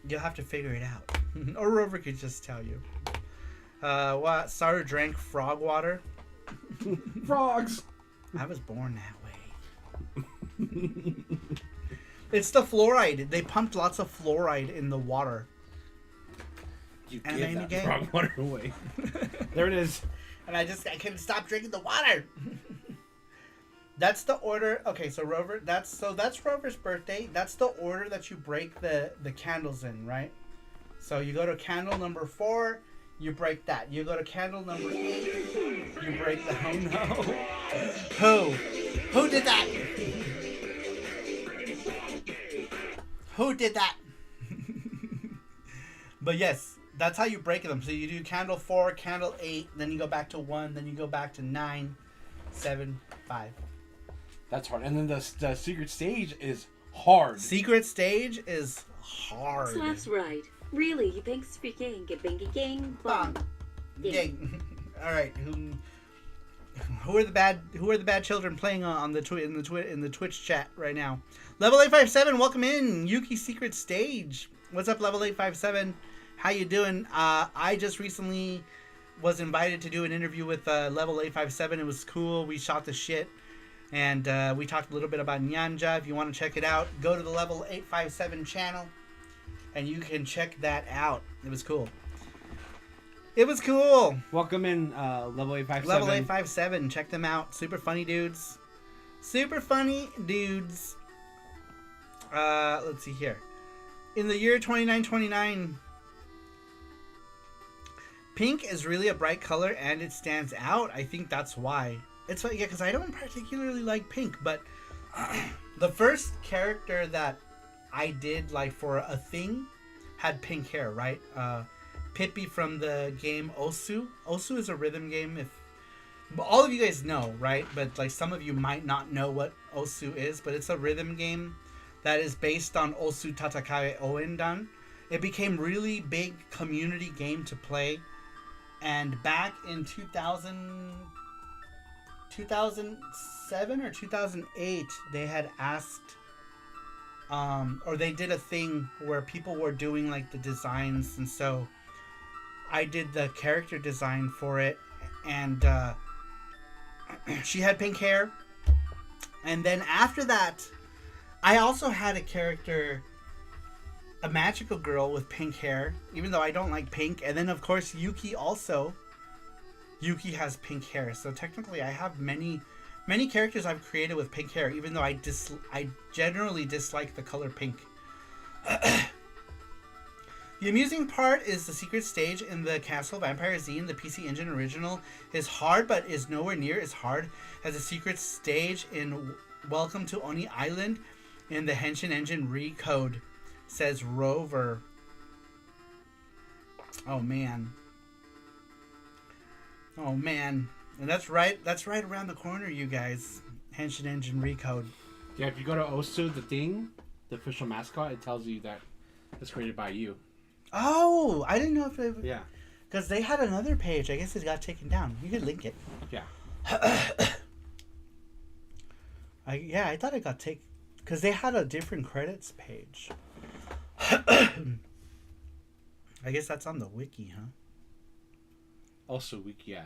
You'll have to figure it out. Or Rover could just tell you. What? Saru drank frog water? Frogs! I was born that way. It's the fluoride. They pumped lots of fluoride in the water. You And gave I that gave- frog water away. There it is. And I couldn't stop drinking the water. That's the order. Okay, so Rover, that's Rover's birthday. That's the order that you break the candles in, right? So you go to candle number 4, you break that. You go to candle number 8, you break the... Oh no. Who did that? Who did that? But yes, that's how you break them. So you do candle 4, candle 8, then you go back to 1, then you go back to 9, 7, 5. That's hard. And then the secret stage is hard. Secret stage is hard. That's right. Really, thanks for gang, gang, bong. Gang. All right. Who are the bad children playing on the in the Twitch chat right now? Level 857, welcome in. Yuki Secret Stage. What's up, Level 857? How you doing? I just recently was invited to do an interview with Level 857. It was cool. We shot the shit. And we talked a little bit about Nyanja. If you want to check it out, go to the Level 857 channel. And you can check that out. It was cool. It was cool. Welcome in, Level 857. Level 857. Check them out. Super funny dudes. Super funny dudes. Let's see here. In the year 2929, pink is really a bright color and it stands out. I think that's why. it's funny, yeah, because I don't particularly like pink, but the first character that I did like for a thing had pink hair, right? Pippi from the game Osu. Osu is a rhythm game. If all of you guys know, right? But like some of you might not know what Osu is, but it's a rhythm game that is based on Osu Tatakae Oendan. It became really big community game to play, and back in 2007 or 2008, they had asked, or they did a thing where people were doing like the designs, and so I did the character design for it, and she had pink hair. And then after that, I also had a character, a magical girl with pink hair, even though I don't like pink. And then of course Yuki also. Yuki has pink hair, so technically I have many characters I've created with pink hair, even though I generally dislike the color pink. The amusing part is the secret stage in the Castle Vampire Zine, the PC Engine original, is hard, but is nowhere near as hard as the secret stage in Welcome to Oni Island in the Henshin Engine Recode, says Rover. Oh man. Oh man. And that's right around the corner, you guys. Henshin Engine Recode. Yeah, if you go to Osu, the thing, the official mascot, it tells you that it's created by you. Oh, I didn't know if it... Yeah. Because they had another page. I guess it got taken down. You could link it. Yeah. I thought it got taken... Because they had a different credits page. I guess that's on the wiki, huh? Also, yeah.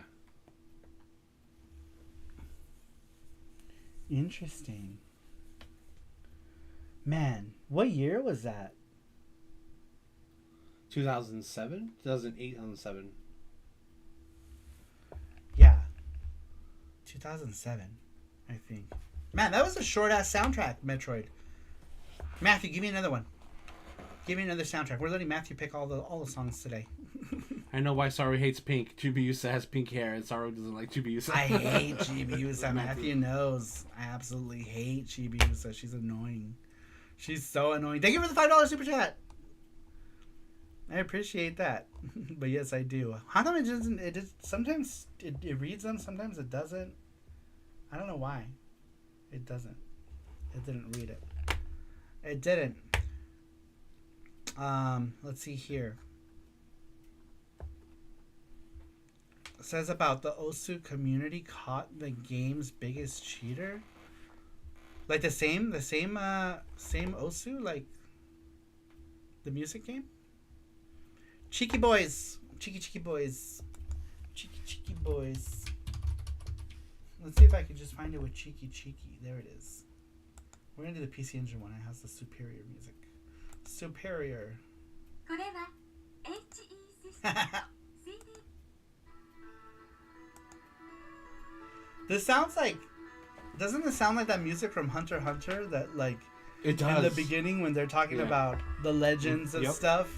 Interesting. Man, what year was that? 2007? 2008, 2007. Yeah. 2007, I think. Man, that was a short-ass soundtrack, Metroid. Matthew, give me another one. Give me another soundtrack. We're letting Matthew pick all the songs today. I know why Saru hates pink. Chibiusa has pink hair, and Saru doesn't like Chibiusa. I hate Chibiusa. Matthew knows. I absolutely hate Chibiusa. She's annoying. She's so annoying. Thank you for the $5 super chat. I appreciate that. But yes, I do. How come it doesn't... sometimes it reads them, sometimes it doesn't. I don't know why. It doesn't. It didn't read it. It didn't. Let's see here. It says about the Osu community caught the game's biggest cheater. Like the same Osu, like the music game. Cheeky boys, cheeky boys, cheeky boys. Let's see if I can just find it with cheeky. There it is. We're gonna do the PC Engine one. It has the superior music. Superior. This sounds like... Doesn't it sound like that music from Hunter x Hunter? That like... It does. In the beginning when they're talking about the legends and stuff.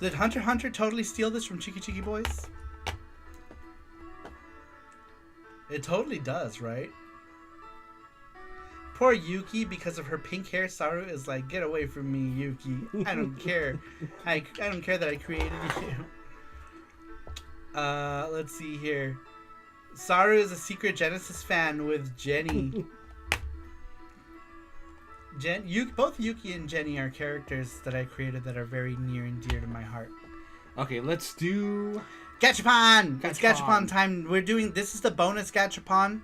Did Hunter x Hunter totally steal this from Cheeky Boys? It totally does, right? Poor Yuki, because of her pink hair, Saru is like, get away from me, Yuki. I don't care. I don't care that I created you. Let's see here. Saru is a secret Genesis fan with Jenny. Both Yuki and Jenny are characters that I created that are very near and dear to my heart. Okay, let's do... Gachapon! It's Gachapon time. This is the bonus Gachapon.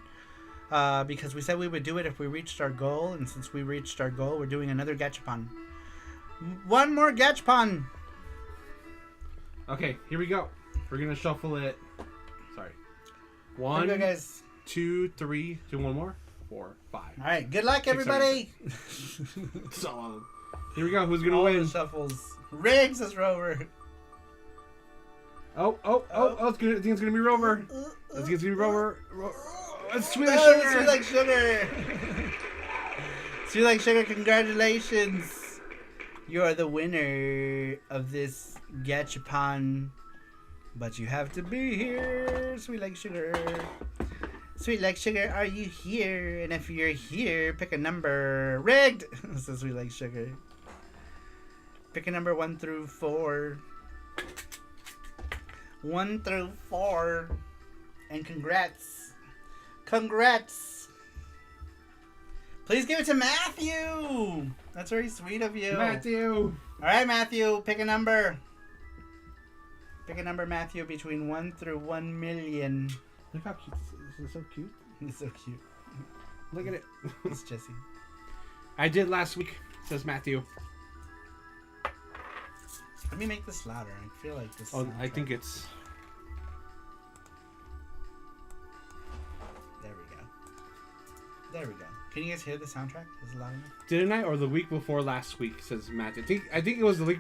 Because we said we would do it if we reached our goal, and since we reached our goal, we're doing another Gachapon. One more Gachapon! Okay, here we go. We're gonna shuffle it. Sorry. 1, go, guys. 2, 3, do one more. 4, 5. Alright, good luck, everybody! So, here we go. Who's gonna All win? the shuffles. Riggs is Rover. Oh, it's good. I think it's gonna be Rover. I think it's gonna be Rover. It's Sweet Like Oh, Sugar. Sweet Like Sugar. Sweet Like Sugar, congratulations. You are the winner of this Gachapon. But you have to be here, Sweet Like Sugar. Sweet like sugar, are you here? And if you're here, pick a number. Rigged! Says Sweet like sugar. Pick a number 1 through 4. 1 through 4. And congrats. Congrats. Please give it to Matthew. That's very sweet of you. Matthew. All right, Matthew, pick a number. Pick a number, Matthew, between 1 through 1 million. Look how cute this is. So cute. It's so cute. Look at it. It's Jesse. I did last week, says Matthew. Let me make this louder. I feel like this. Oh, I think it's... There we go. There we go. Can you guys hear the soundtrack? Is it loud enough? Didn't I? Or the week before last week, says Matthew. I think it was the week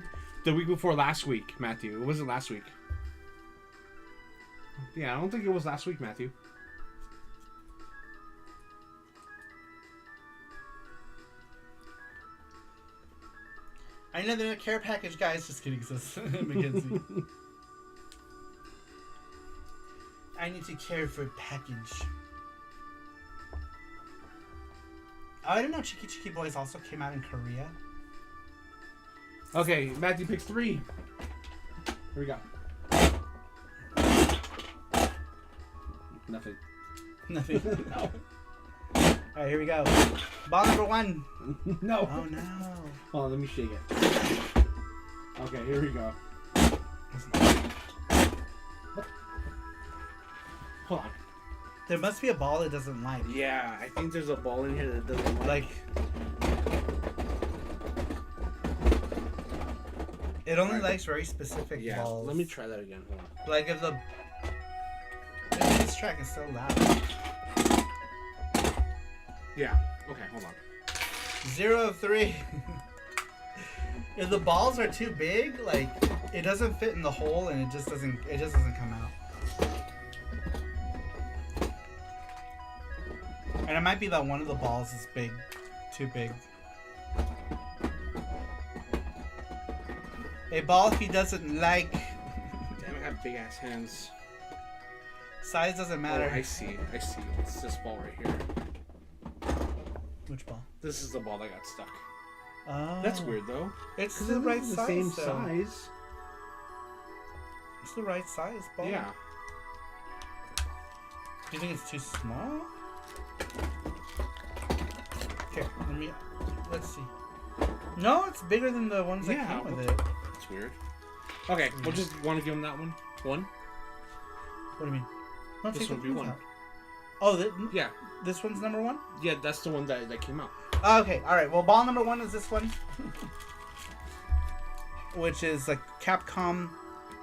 before last week, Matthew. It wasn't last week. Yeah, I don't think it was last week, Matthew. I know they're a care package, guys. Just kidding, says Mackenzie. I need to care for a package. Oh, I didn't know Chiki Chiki Boys also came out in Korea. Okay, Matthew picks 3. Here we go. Nothing. Nothing. No. Alright, here we go. Ball number 1. No. Oh no. Hold on, let me shake it. Okay, here we go. Hold on. There must be a ball that doesn't like. Yeah, I think there's a ball in here that doesn't Like, it only likes very specific Yeah, balls. let me try that again. Hold on. Like if the this track is so loud. Yeah. Okay, hold on. 0 of 3. If the balls are too big, like it doesn't fit in the hole and it just doesn't come out. And it might be that one of the balls is big, too big. A ball he doesn't like. Damn, I have big ass hands. Size doesn't matter. Oh, I see. It's this ball right here. Which ball? This is the ball that got stuck. Oh. That's weird though. It's 'Cause the right is size. the same though. size. It's the right size ball. Yeah. Do you think it's too small? Here, let's see. No, it's bigger than the ones that Yeah, came with it. That's weird. Okay, we'll just want to give him that one. One? What do you mean? No, This take the would be ones one. out. Oh, Yeah. this one's number 1? Yeah, that's the one that came out. Oh, okay, alright. Well, ball number 1 is this one. Which is like Capcom,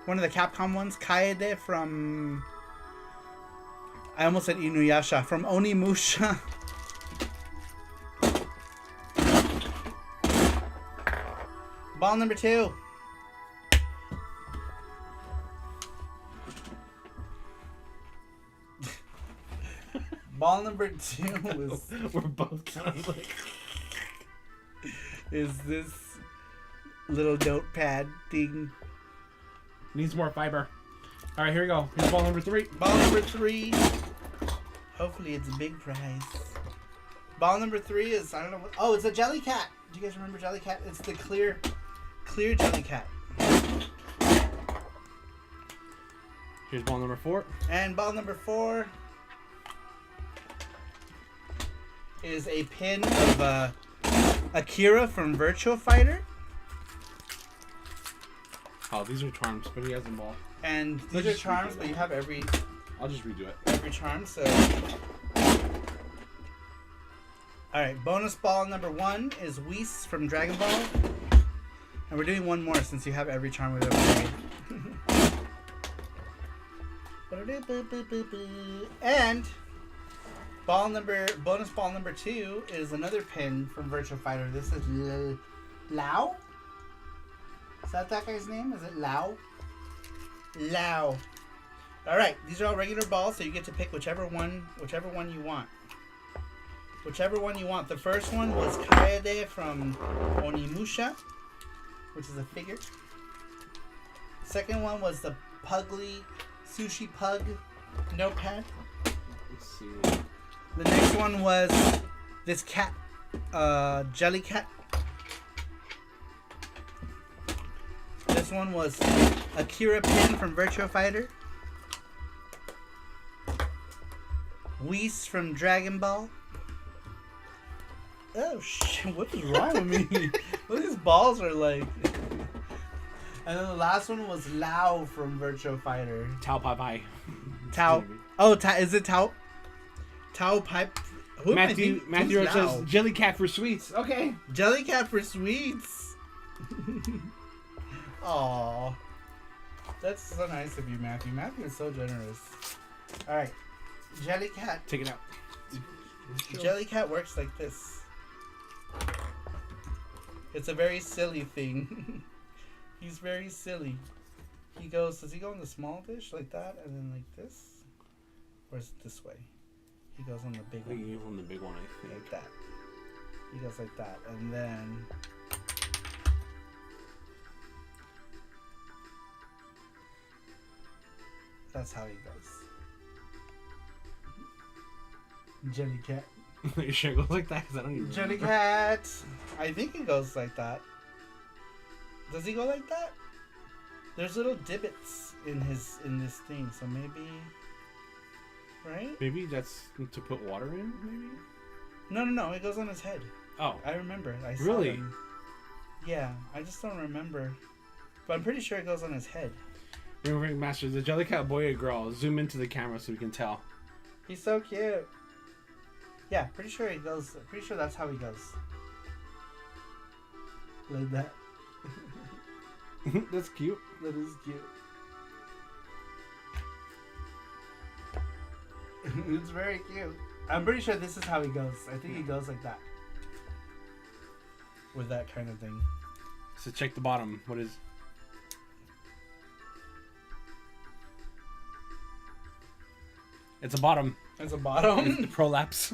one of the Capcom ones. Kaede from... I almost said Inuyasha. From Onimusha. Ball number 2. Ball number 2 is We're both kind of like... is this little notepad thing. Needs more fiber. Alright, here we go. Here's ball number 3. Ball number 3. Hopefully it's a big prize. Ball number 3 is, I don't know what... Oh, it's a jelly cat. Do you guys remember jelly cat? It's the clear jelly cat. Here's ball number 4. And ball number 4 is a pin of Akira from Virtua Fighter. Oh, these are charms, but he has them all. And these Let's are just charms, redo but you that. have every I'll just redo it. charm, so... Alright, bonus ball number 1 is Whis from Dragon Ball. And we're doing one more since you have every charm we've ever made. And bonus ball number 2 is another pin from Virtua Fighter. This is Lao? Is that guy's name? Is it Lao? Lao. Alright, these are all regular balls, so you get to pick whichever one you want. Whichever one you want. The first one was Kaede from Onimusha, which is a figure. Second one was the Pugly Sushi Pug notepad. Let's see. The next one was this cat, jelly cat. This one was Akira Pin from Virtua Fighter. Whis from Dragon Ball. Oh shit, what is wrong with me? What these balls are like. And then the last one was Lao from Virtua Fighter. Tao Pai Pai. Tao. Oh, is it Tao? Tao Pipe. Who am I Matthew thinking? Matthew Who's says Lao? Jellycat for sweets. Okay. Jellycat for sweets. Aw. That's so nice of you, Matthew. Matthew is so generous. Alright. Jellycat. Take it out. Jellycat works like this. It's a very silly thing. He's very silly. He goes, does he go in the small dish like that and then like this? Or is it this way? He goes on the big I think one. you on the big one, I think. Like that. He goes like that. And then... that's how he goes. Jellycat. You sure it goes like that? Because I don't even remember. Jellycat. I think he goes like that. Does he go like that? There's little divots in this thing, so maybe, right? Maybe that's to put water in, maybe? No, it goes on his head. Oh. I remember. I saw Really? him. Yeah, I just don't remember. But I'm pretty sure it goes on his head. Remembering Master, the Jellycat boy or girl? Zoom into the camera so we can tell. He's so cute. Yeah, pretty sure he goes. Pretty sure that's how he goes. Like that. That's cute. That is cute. It's very cute. I'm pretty sure this is how he goes. I think he goes like that. With that kind of thing. So check the bottom. What is... It's a bottom. It's a bottom? It's the prolapse.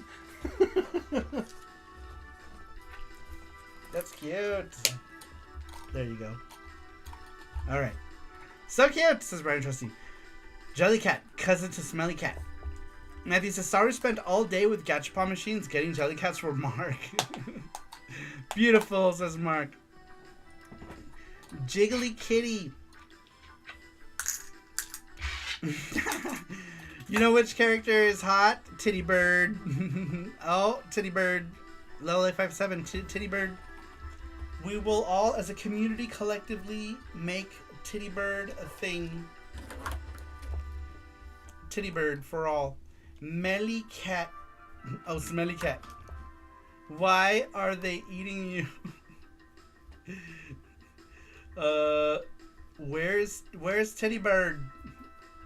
That's cute. There you go. Alright. So cute, says Brian Trusty. Jellycat, cousin to Smelly Cat. Matthew says, Saru spent all day with gachapon machines getting Jellycats for Mark. Beautiful, says Mark. Jiggly Kitty. You know which character is hot? Titty Bird. Oh, Titty Bird. Level 57, Titty Bird. We will all, as a community, collectively make Titty Bird a thing. Titty Bird for all. Melly Cat. Oh, Smelly Cat. Why are they eating you? Where's Teddy Bird?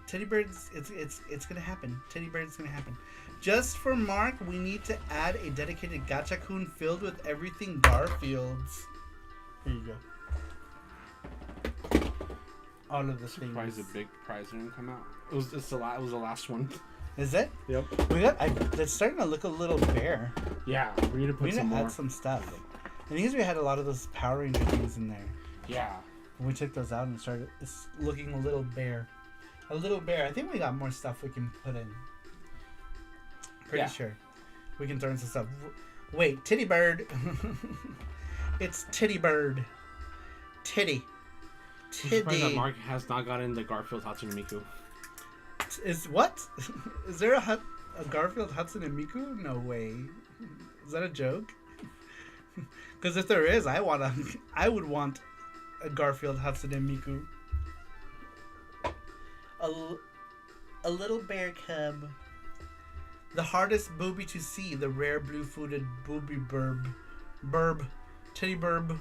Teddy Bird's it's gonna happen. Teddy Bird's gonna happen. Just for Mark, we need to add a dedicated gacha-kun filled with everything Garfield's. Here you go. All of the Surprised things. the big prize didn't come out. It was the last one. Is it? Yep. It's starting to look a little bare. Yeah, we need to We put need some to more. add some stuff. And because we had a lot of those Power Ranger things in there. Yeah. When we took those out and started, it's looking a little bare. A little bare. I think we got more stuff we can put in. Pretty sure. We can throw in some stuff. Wait, Titty Bird. It's Titty Bird. Titty. I'm surprised that Titty. Mark has not gotten the Garfield Hatsune Miku. Is what? Is there a Garfield Hudson and Miku? No way. Is that a joke? Because if there is, I would want a Garfield Hudson and Miku. A little bear cub. The hardest booby to see, the rare blue-footed booby burb. Teddy burb.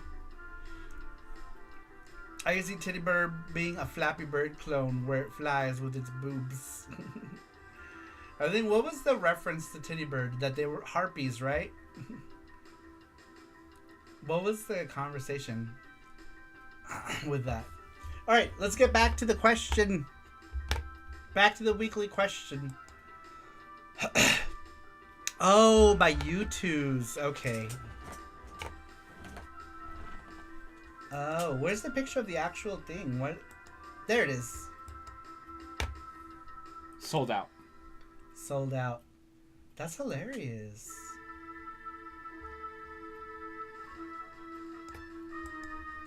I can see Teddy Bird being a Flappy Bird clone where it flies with its boobs. I think, what was the reference to Teddy Bird? That they were harpies, right? What was the conversation with that? Alright, let's get back to the question. Back to the weekly question. Oh, by U2s. Okay. Oh, where's the picture of the actual thing? What? There it is. Sold out. Sold out. That's hilarious.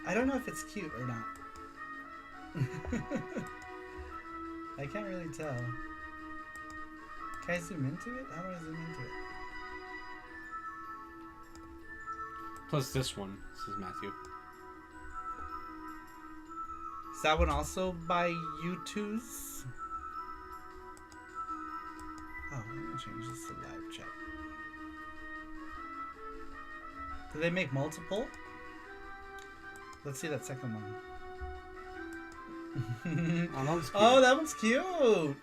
I don't know if it's cute or not. I can't really tell. Can I zoom into it? How do I zoom into it? Plus this one, says Matthew. Is that one also by U2's? Oh, let me change this to live chat. Do they make multiple? Let's see that second one. Oh, that was cute. Oh, that one's cute.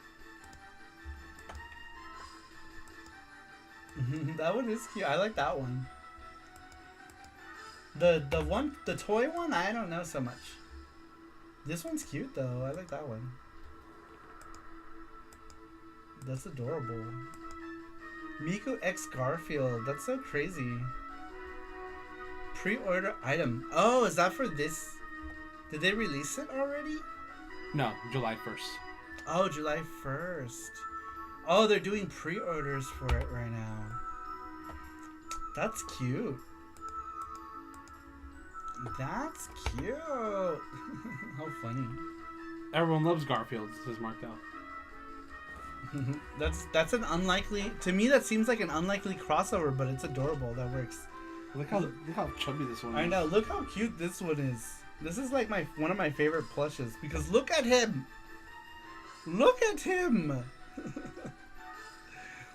That one is cute. I like that one. The toy one, I don't know so much. This one's cute though. I like that one. That's adorable. Miku X Garfield. That's so crazy. Pre-order item. Oh, is that for this? Did they release it already? No, July 1st. Oh, July 1st. Oh, they're doing pre-orders for it right now. That's cute. That's cute. How funny. Everyone loves Garfield, says Martel. That's an unlikely, to me that seems like an unlikely crossover, but it's adorable. That works. Look how chubby this one is. I know. Look how cute this one is. This is like one of my favorite plushes because look at him. Look at him.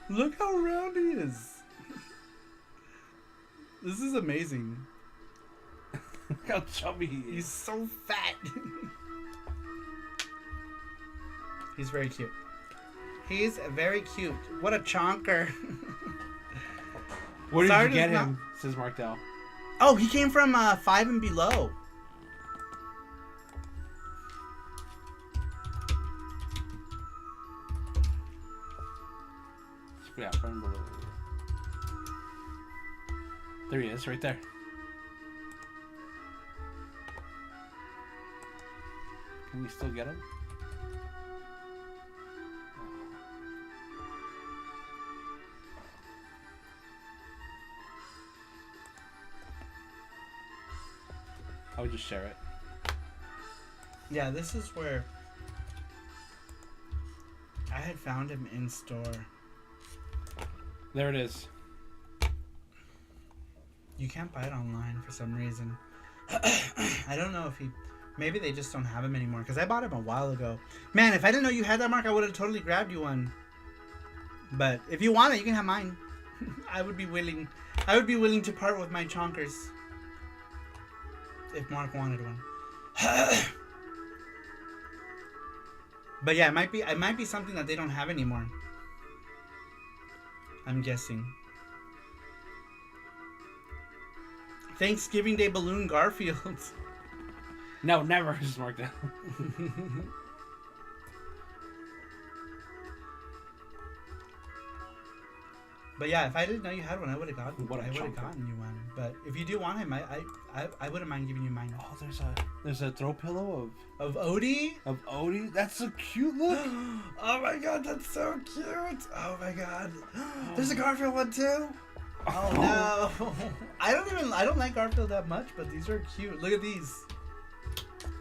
Look how round he is. This is amazing. Look how chubby he is. He's so fat. He's very cute. He's very cute. What a chonker. Where did Saru you get does him? Says Martel. Oh, he came from 5 and Below. Yeah, from below. There he is, right there. Can we still get him? I would just share it. Yeah, this is where I had found him in store. There it is. You can't buy it online for some reason. I don't know if maybe they just don't have him anymore because I bought him a while ago. Man, if I didn't know you had that, Mark, I would have totally grabbed you one. But if you want it, you can have mine. I would be willing to part with my chonkers if Mark wanted one. But yeah, it might be something that they don't have anymore. I'm guessing. Thanksgiving Day balloon Garfield. No, never. Just mark that. But yeah, if I didn't know you had one, I would have gotten chunker. you one. But if you do want him, I wouldn't mind giving you mine. Oh, there's a throw pillow Of Odie? of Odie. That's a cute look. Oh my god, that's so cute. Oh my god. There's a Garfield one too. Oh no. I don't like Garfield that much, but these are cute. Look at these.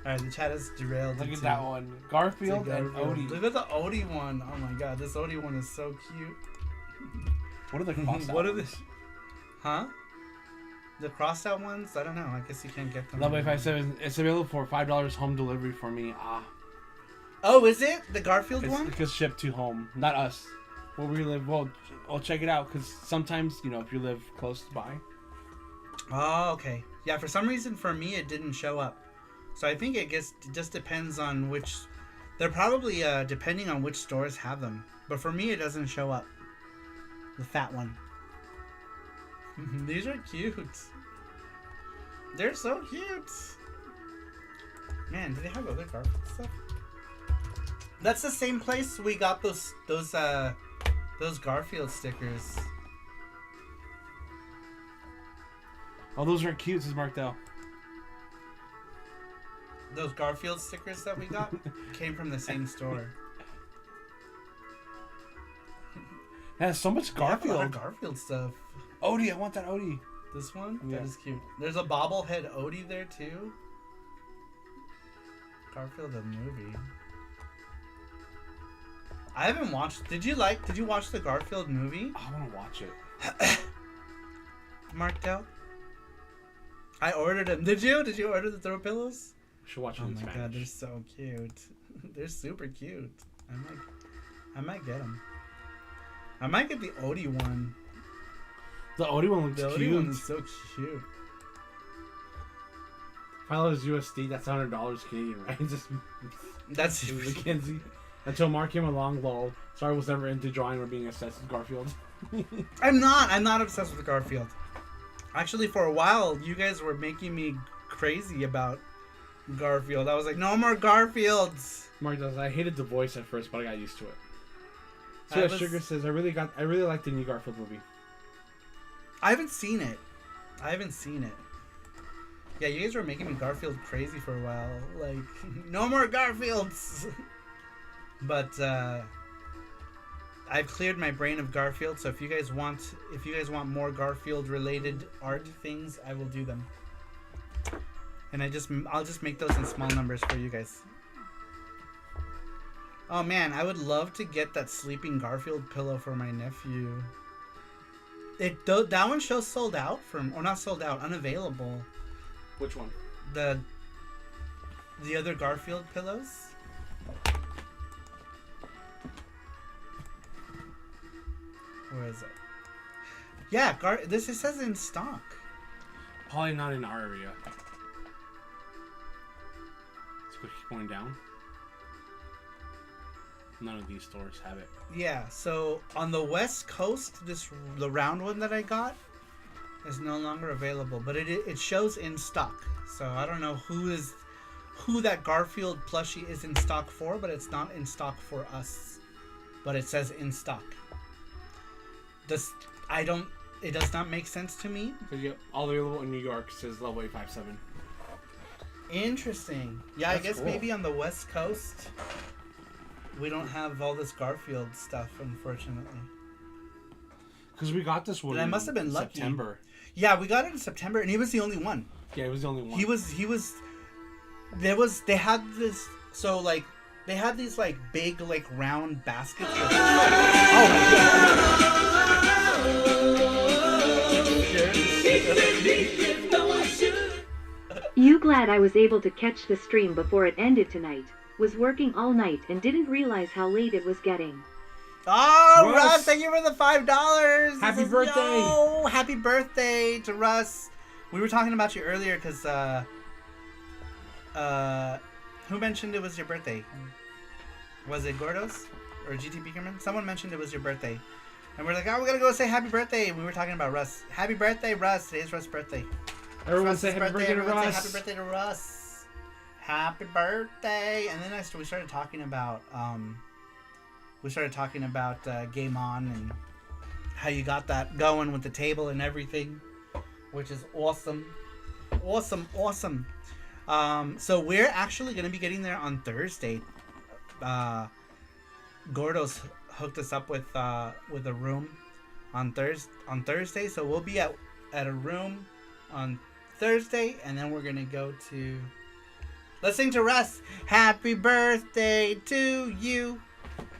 Alright, the chat is derailed. Look at that one. Garfield and Odie. Look at the Odie one. Oh my god, this Odie one is so cute. What are the crossed What out are ones? the... Huh? The crossed out ones? I don't know. I guess you can't get them. Level 5 it's available for $5 home delivery for me. Oh, is it? The Garfield It's one? because shipped to home, not us. Where we live, well, I'll check it out because sometimes, if you live close by. Oh, okay. Yeah, for some reason for me it didn't show up. So I think it just depends on which... They're probably depending on which stores have them. But for me it doesn't show up. The fat one. These are cute. They're so cute. Man, do they have other Garfield stuff? That's the same place we got those Garfield stickers. Oh, those are cute, says Martel. Those Garfield stickers that we got came from the same store. has so much They have a lot Garfield. of Garfield stuff. Odie, I want that Odie. This one? Yeah. That is cute. There's a bobblehead Odie there too. Garfield the movie. I haven't watched. Did you watch the Garfield movie? I want to watch it. Marked out. I ordered them. Did you? Did you order the throw pillows? We should watch it Oh in my Spanish. god, they're so cute. They're super cute. I might get them. I might get the Odie one. The Odie one looks The cute. Odie one is so cute. $5 USD, that's $100 Canadian, right? Just That's it was Mackenzie. Until Mark came along, lol. Sorry, was never into drawing or being obsessed with Garfield. I'm not obsessed with Garfield. Actually, for a while, you guys were making me crazy about Garfield. I was like, no more Garfields. Mark does. I hated the voice at first, but I got used to it. I So was- Sugar says, I really like the new Garfield movie. I haven't seen it. Yeah, you guys were making me Garfield crazy for a while. Like, no more Garfields. But I've cleared my brain of Garfield. So if you guys want more Garfield related art things, I will do them. And I'll just make those in small numbers for you guys. Oh man, I would love to get that sleeping Garfield pillow for my nephew. That one shows sold out or not sold out, unavailable. Which one? The other Garfield pillows. Where is it? Yeah, it says in stock. Probably not in our area. Let's keep going down. None of these stores have it. Yeah, so on the West Coast, the round one that I got is no longer available, but it shows in stock. So I don't know who that Garfield plushie is in stock for, but it's not in stock for us. But it says in stock. It does not make sense to me. So you get all available in New York, says level 857. Interesting. Yeah, That's I guess cool. maybe on the West Coast we don't have all this Garfield stuff, unfortunately. Because we got this one But I in must have been lucky. September. Yeah, we got it in September, and he was the only one. Yeah, it was the only one. They had this, so like, they had these like big like round baskets. Oh You glad I was able to catch the stream before it ended tonight. Was working all night and didn't realize how late it was getting. Oh, Russ! Russ, thank you for the $5. Happy birthday! Yo, happy birthday to Russ. We were talking about you earlier because who mentioned it was your birthday? Was it Gordos or GT Beakerman? Someone mentioned it was your birthday. And we're like, oh, we gotta go say happy birthday. And we were talking about Russ. Happy birthday, Russ. Today's Russ' birthday. Everyone Russ's say happy birthday to Everyone say Russ. happy birthday to Russ. Happy birthday. And then we started talking about Game On and how you got that going with the table and everything, which is awesome. Awesome. So we're actually going to be getting there on Thursday. Gordo's hooked us up with a room on Thursday, so we'll be at a room on Thursday, and then we're going to go to... Let's sing to Russ. Happy birthday to you.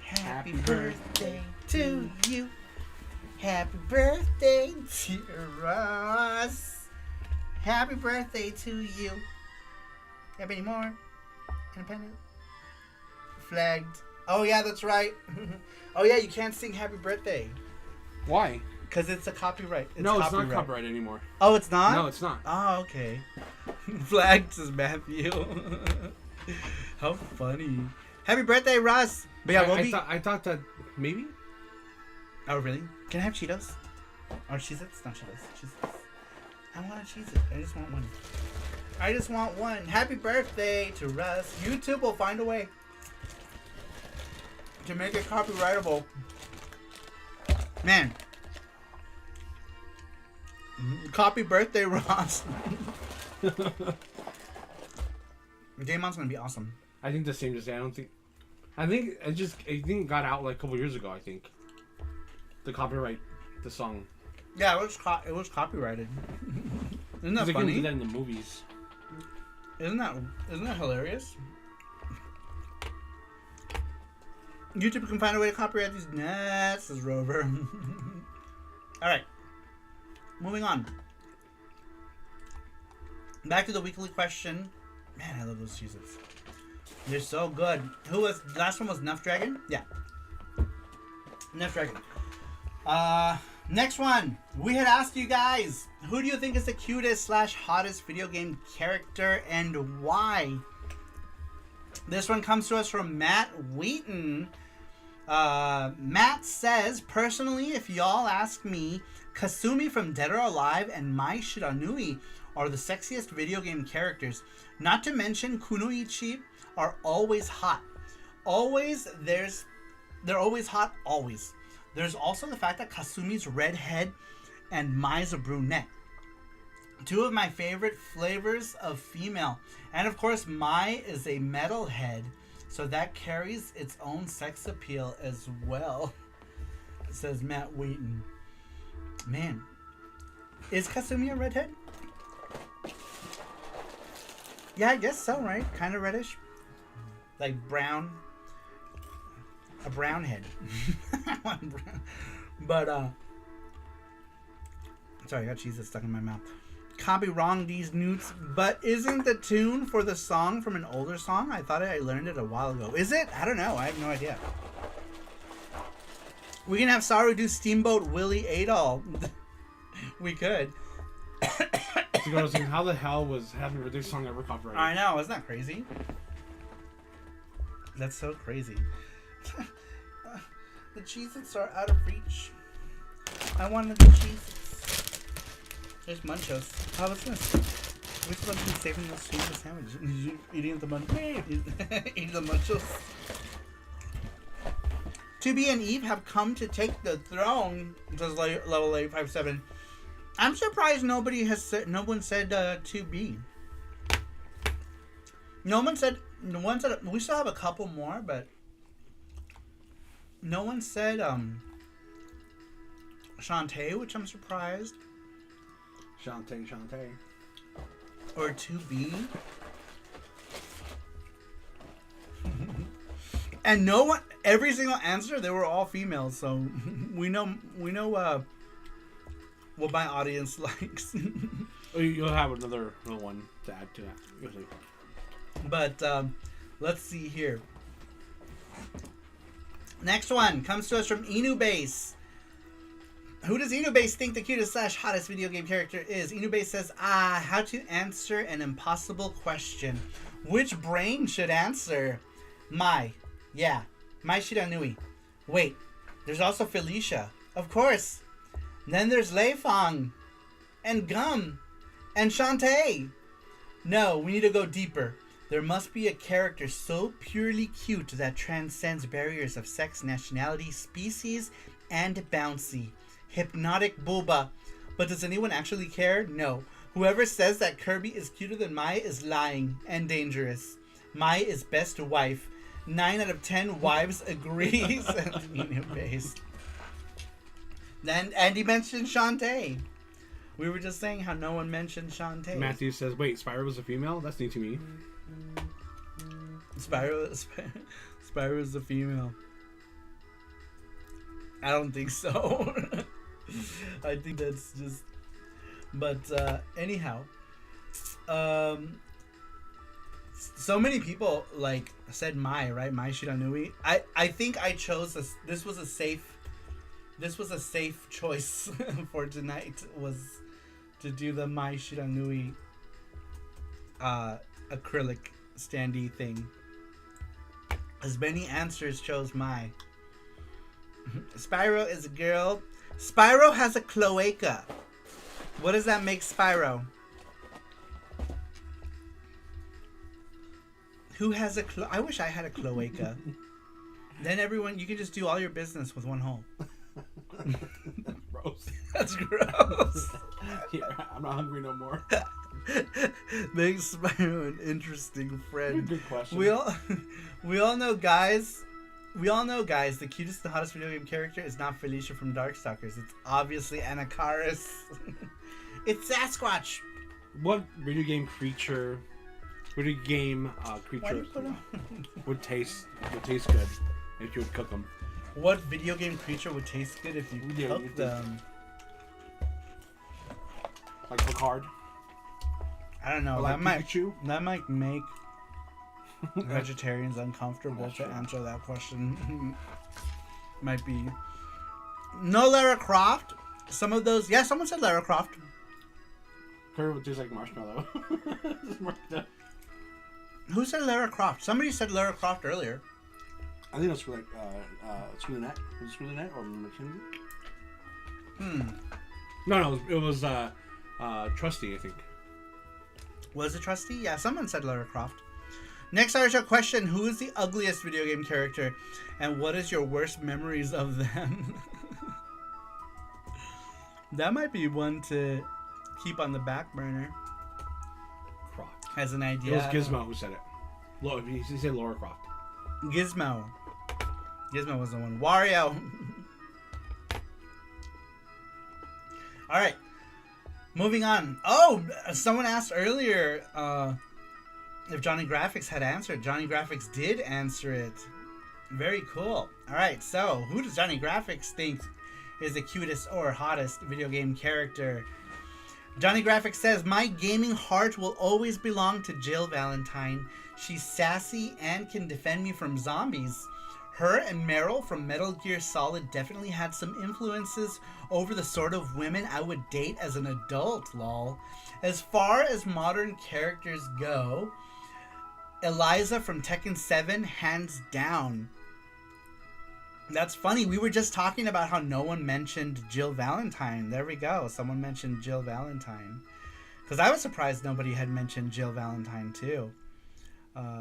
Happy birthday to you. Happy birthday to Russ. Happy birthday to you. Have any more? Independent? Flagged. Oh yeah, that's right. Oh yeah, you can't sing happy birthday. Why? Because it's a copyright. It's not copyright anymore. Oh, it's not? No, it's not. Oh, okay. Flagged, says Matthew. How funny. Happy birthday, Russ. But yeah, I thought that maybe. Oh, really? Can I have Cheetos? Or Cheez-Its? Not Cheetos. Cheez-Its. I want a Cheez-It. I just want one. Happy birthday to Russ. YouTube will find a way to make it copyrightable. Man. Copy birthday, Ross. Game On's gonna be awesome. I think the same to say. I think it got out like a couple years ago. I think. the copyright, the song. Yeah, it was copyrighted. Isn't that They funny? do that in the movies. Isn't that hilarious? YouTube can find a way to copyright these nuts, says Rover. Alright. Moving on. Back to the weekly question. Man, I love those cheeses. They're so good. Last one was Nuff Dragon? Yeah. Nuff Dragon. Next one. We had asked you guys, who do you think is the cutest / hottest video game character and why? This one comes to us from Matt Wheaton. Matt says, personally, if y'all ask me, Kasumi from Dead or Alive and Mai Shiranui are the sexiest video game characters. Not to mention Kunoichi are always hot. They're always hot, always. There's also the fact that Kasumi's redhead and Mai's a brunette. Two of my favorite flavors of female. And of course, Mai is a metalhead, so that carries its own sex appeal as well, says Matt Wheaton. Man, is Kasumi a redhead? Yeah, I guess so, right? Kind of reddish. Like brown. A brown head. But, sorry, I got cheese that's stuck in my mouth. Can't be wrong, these newts. But isn't the tune for the song from an older song? I thought I learned it a while ago. Is it? I don't know. I have no idea. We can have Saru do Steamboat Willie Adol. We could. How the hell was having this song ever copyrighted? I know. Isn't that crazy? That's so crazy. The Cheez-Its are out of reach. I wanted the Cheez-Its. There's Munchos. Oh, what's this? We're supposed to be saving those food for sandwiches. You eating the eating the Munchos. 2B and Eve have come to take the throne, says level 857. I'm surprised no one said 2B. No one said we still have a couple more, but no one said Shantae, which I'm surprised. Shantae. Or 2B. And no one, every single answer, they were all females, so we know what my audience likes. You'll have another one to add to that, usually. But let's see here. Next one comes to us from Inubase. Who does Inubase think the cutest / hottest video game character is? Inubase says, how to answer an impossible question. Which brain should answer? Mai. Yeah, Mai Shiranui. Wait, there's also Felicia. Of course. Then there's Leifang. And Gum. And Shantae. No, we need to go deeper. There must be a character so purely cute that transcends barriers of sex, nationality, species, and bouncy. Hypnotic Booba. But does anyone actually care? No. Whoever says that Kirby is cuter than Mai is lying and dangerous. Mai is best wife. 9 out of 10 wives agree. Based. Then Andy mentioned Shantae. We were just saying how no one mentioned Shantae. Matthew says, wait, Spyro was a female? That's new to me. Spyro is a female. I don't think so. I think that's just... But, anyhow. So many people, said Mai, right? Mai Shiranui. I think I chose this. This was a safe choice for tonight, was to do the Mai Shiranui acrylic standee thing. As many answers chose Mai. Spyro is a girl. Spyro has a cloaca. What does that make Spyro? Who has a I wish I had a cloaca. Then you can just do all your business with one hole. Gross. That's gross. Here, I'm not hungry no more. Makes Spyro an interesting friend. Good question. We all know guys We all know, guys, the cutest and hottest video game character is not Felicia from Darkstalkers. It's obviously Anacaris. It's Sasquatch. What video game creature would taste good if you would cook them? What video game creature would taste good if you cooked them? Like Picard? I don't know. Or like Pikachu? That might make vegetarians uncomfortable to answer that question. Might be. No Lara Croft. Some of those. Yeah, someone said Lara Croft. Curry would taste like marshmallow. Who said Lara Croft? Somebody said Lara Croft earlier. I think that's like Screw the Net. Was it Screw the Net or McKinsey? No, it was Trusty, I think. Was it Trusty? Yeah, someone said Lara Croft. Next SaruShow question: who is the ugliest video game character, and what is your worst memories of them? That might be one to keep on the back burner. Croft. As an idea. It was Gizmo who said it. He said Laura Croft. Gizmo. Gizmo was the one. Wario. All right. Moving on. Oh, someone asked earlier if Johnny Graphics had answered. Johnny Graphics did answer it. Very cool. All right. So, who does Johnny Graphics think is the cutest or hottest video game character? Johnny Graphics says, my gaming heart will always belong to Jill Valentine. She's sassy and can defend me from zombies. Her and Meryl from Metal Gear Solid definitely had some influences over the sort of women I would date as an adult, lol. As far as modern characters go, Eliza from Tekken 7, hands down. That's funny. We were just talking about how no one mentioned Jill Valentine. There we go. Someone mentioned Jill Valentine. Because I was surprised nobody had mentioned Jill Valentine too.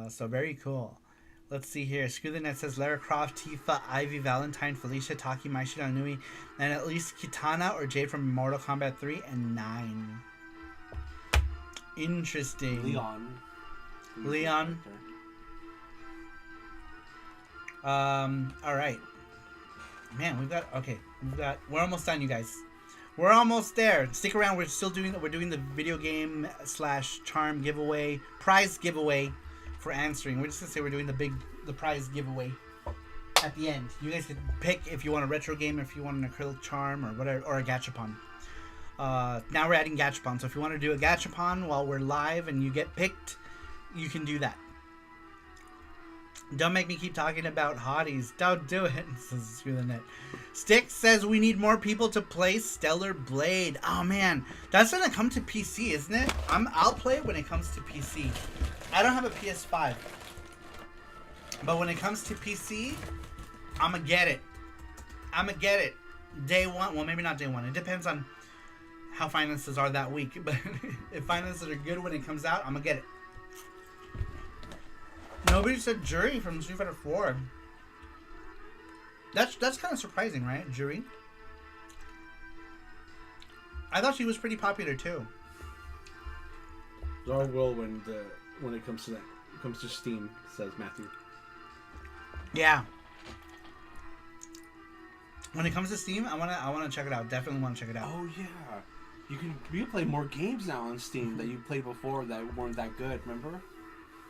So very cool. Let's see here. Screw the Net says Lara Croft, Tifa, Ivy, Valentine, Felicia, Taki, Mai Shiranui, and at least Kitana or Jade from Mortal Kombat 3 and 9. Interesting. Leon. Alright. Man, we're almost done, you guys. We're almost there. Stick around. We're doing the video game / charm giveaway, prize giveaway for answering. We're just gonna say we're doing the prize giveaway at the end. You guys can pick if you want a retro game, if you want an acrylic charm or whatever, or a gachapon. Now we're adding gachapon, so if you want to do a gachapon while we're live and you get picked, you can do that. Don't make me keep talking about hotties. Don't do it. Screw the Net. Stick says we need more people to play Stellar Blade. Oh man, that's gonna come to PC, isn't it? I'll play it when it comes to PC. I don't have a PS5, but when it comes to PC, I'ma get it. Day one. Well, maybe not day one. It depends on how finances are that week. But if finances are good when it comes out, I'ma get it. Nobody said Jury from Street Fighter 4. That's kind of surprising, right? Jury. I thought she was pretty popular too. Zara will when it comes to that. It comes to Steam, says Matthew. Yeah. When it comes to Steam, I wanna check it out. Definitely wanna check it out. Oh yeah, you can play more games now on Steam that you played before that weren't that good. Remember?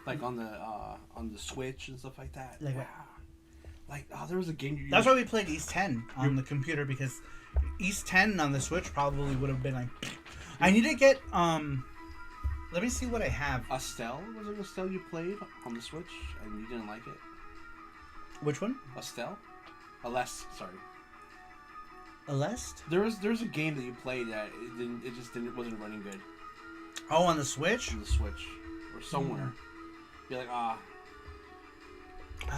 Like on the Switch and stuff like that. Like what? Like there was a game. That's why we played East 10 on the computer, because East 10 on the Switch probably would have been like. I need to get Let me see what I have. Estelle, was it Estelle you played on the Switch and you didn't like it? Which one? Estelle, Aleste, sorry. Aleste? There was a game that you played that it wasn't running good. Oh, on the Switch? On the Switch or somewhere. You're like, I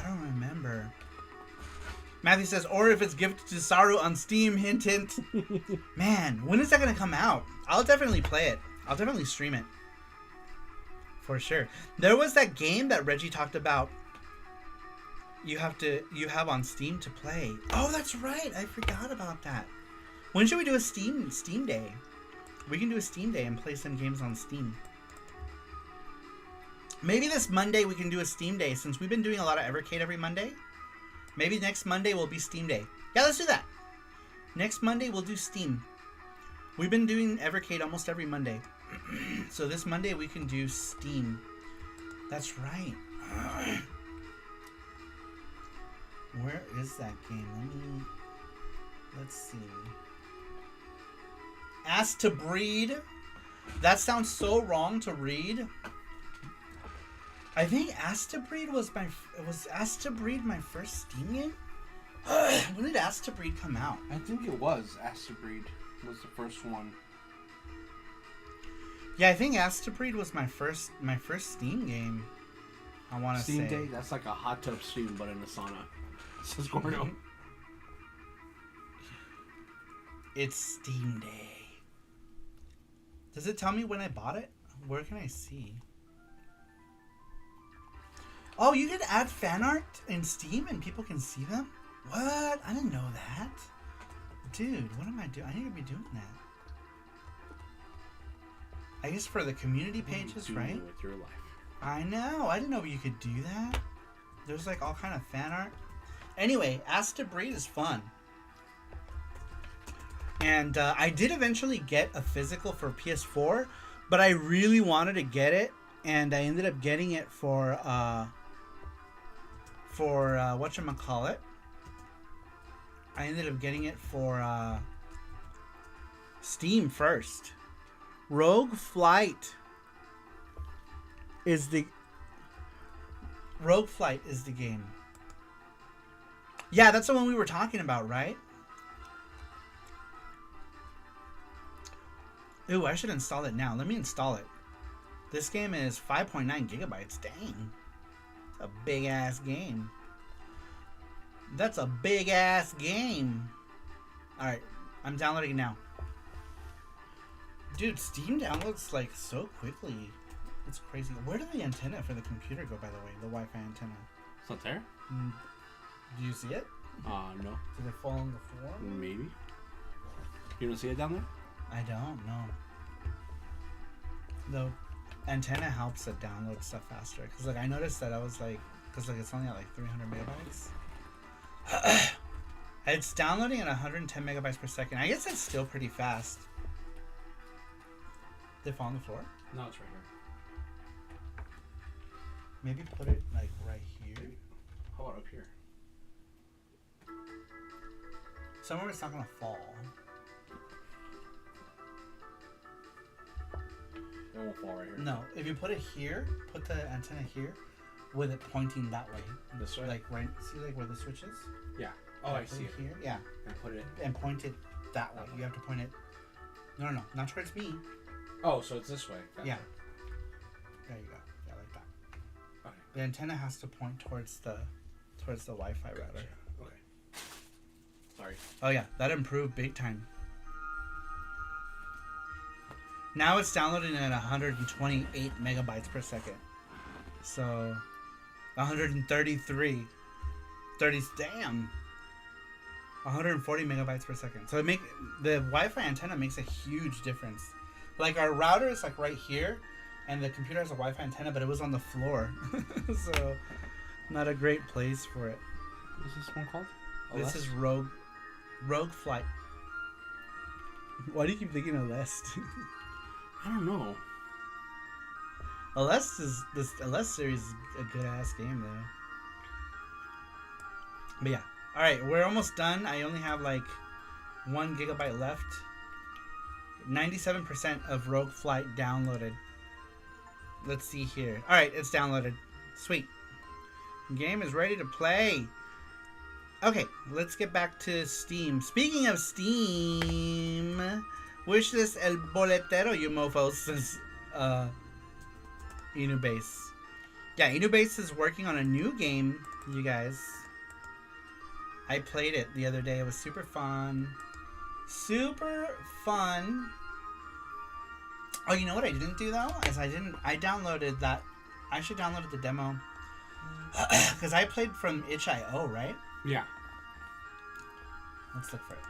don't remember. Matthew says, or if it's gifted to Saru on Steam, hint hint. Man, when is that gonna come out? I'll definitely play it. I'll definitely stream it. For sure. There was that game that Reggie talked about. You have on Steam to play. Oh, that's right. I forgot about that. When should we do a Steam day? We can do a Steam day and play some games on Steam. Maybe this Monday we can do a Steam day, since we've been doing a lot of Evercade every Monday. Maybe next Monday will be Steam Day. Yeah, let's do that. Next Monday we'll do Steam. We've been doing Evercade almost every Monday. So this Monday we can do Steam. That's right. Where is that game? Let's see. Asked to Breed. That sounds so wrong to read. I think Asked to Breed was Asked to Breed my first Steam game? When did Asked to Breed come out? I think it was Asked to Breed was the first one. Yeah, I think Asked to Breed was my first Steam game. I want to say. Steam Day? That's like a hot tub steam, but in a sauna. Says Gordo. It's Steam Day. Does it tell me when I bought it? Where can I see? Oh, you can add fan art in Steam and people can see them? What? I didn't know that. Dude, what am I doing? I need to be doing that. I guess for the community pages, right? With your life. I know. I didn't know you could do that. There's like all kind of fan art. Anyway, Asked to Breed is fun. And I did eventually get a physical for PS4, but I really wanted to get it, and I ended up getting it for whatchamacallit. I ended up getting it for Steam first. Rogue Flight is the game. Yeah, that's the one we were talking about, right? Ooh, I should install it now. Let me install it. This game is 5.9 gigabytes. Dang. It's a big ass game. That's a big ass game. Alright, I'm downloading it now. Dude, Steam downloads like so quickly. It's crazy. Where did the antenna for the computer go, by the way? The Wi-Fi antenna. It's not there? Do you see it? No. Did it fall on the floor? Maybe. You don't see it down there? I don't know. The antenna helps it download stuff faster. Because like I noticed that I was like, because like it's only at like 300 megabytes. It's downloading at 110 megabytes per second. I guess it's still pretty fast. Did it fall on the floor? No, it's right here. Maybe put it like right here. How about up here? Somewhere it's not gonna fall. It won't fall right here. No, if you put it here, put the antenna here, with it pointing that way. This way? Like right, see like where the switch is? Yeah. Oh, I see it. Here, yeah. And put it. And point it that way. You have to point it. No, not towards me. Oh, so it's this way. Gotcha. Yeah. There you go. Yeah, like that. Okay. The antenna has to point towards the Wi-Fi router. Gotcha. Okay. Sorry. Oh yeah, that improved big time. Now it's downloading at 128 megabytes per second. So 133. 30, damn. 140 megabytes per second. So the Wi-Fi antenna makes a huge difference. Like our router is like right here, and the computer has a Wi-Fi antenna, but it was on the floor. So not a great place for it. What is this one called? This is Rogue Flight. Why do you keep thinking of Lest? I don't know. Lest series is a good ass game though. But yeah. Alright, we're almost done. I only have like 1 gigabyte left. 97% of Rogue Flight downloaded. Let's see here. Alright, it's downloaded. Sweet. Game is ready to play. Okay, let's get back to Steam. Speaking of Steam, wishlist el boletero, you mofos, says Inubase. Yeah, Inubase is working on a new game, you guys. I played it the other day. It was super fun. Super fun. Oh, you know what I didn't do though? I downloaded that. I should download the demo. Because I played from itch.io, right? Yeah. Let's look for it.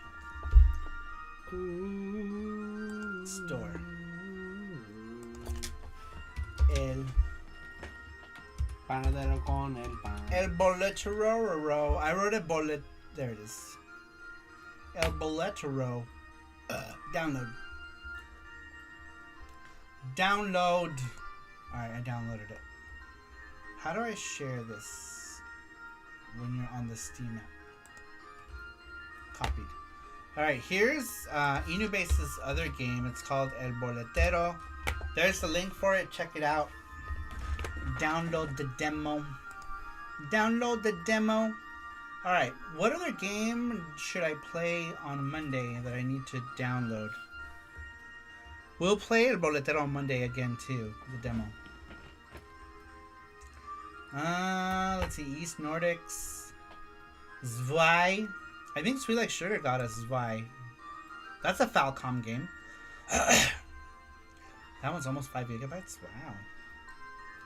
Store. El Panadero con el pan. El boletero. I wrote it bolet. There it is. El boletero. Download. Download. Alright, I downloaded it. How do I share this when you're on the Steam app? Copied. Alright, here's Inubase's other game. It's called El Boletero. There's the link for it. Check it out. Download the demo. Download the demo. Alright, what other game should I play on Monday that I need to download? We'll play El Boletero on Monday again too, the demo. Let's see, East Nordics. Zwei. I think Sweet Like Sugar got us Zwei. That's a Falcom game. That one's almost 5 gigabytes? Wow.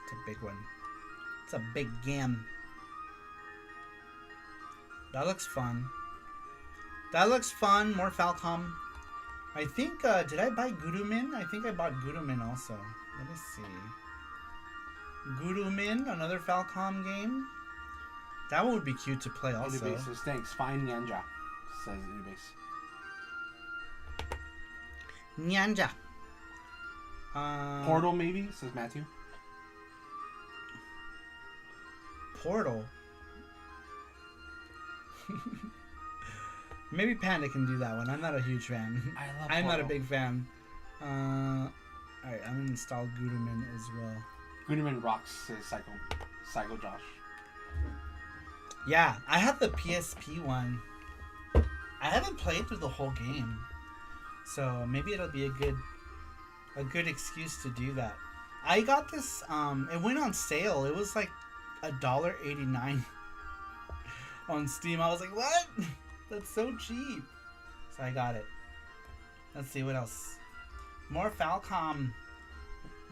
It's a big one. It's a big game. That looks fun. That looks fun. More Falcom. I think, did I buy Gurumin? I think I bought Gurumin also. Let me see. Gurumin, another Falcom game. That one would be cute to play also. Inubase says, thanks. Fine Nyanja, says Inubase. Nyanja. Portal, maybe, says Matthew. Portal. Maybe Panda can do that one. I'm not a huge fan. I'm not a big fan. Alright, I'm gonna install Gurumin as well. Gurumin rocks, says Psycho Josh. Yeah, I have the PSP one. I haven't played through the whole game, so maybe it'll be a good excuse to do that. I got this. It went on sale. It was like $1.89 on Steam. I was like, what? That's so cheap. So I got it. Let's see what else. More Falcom.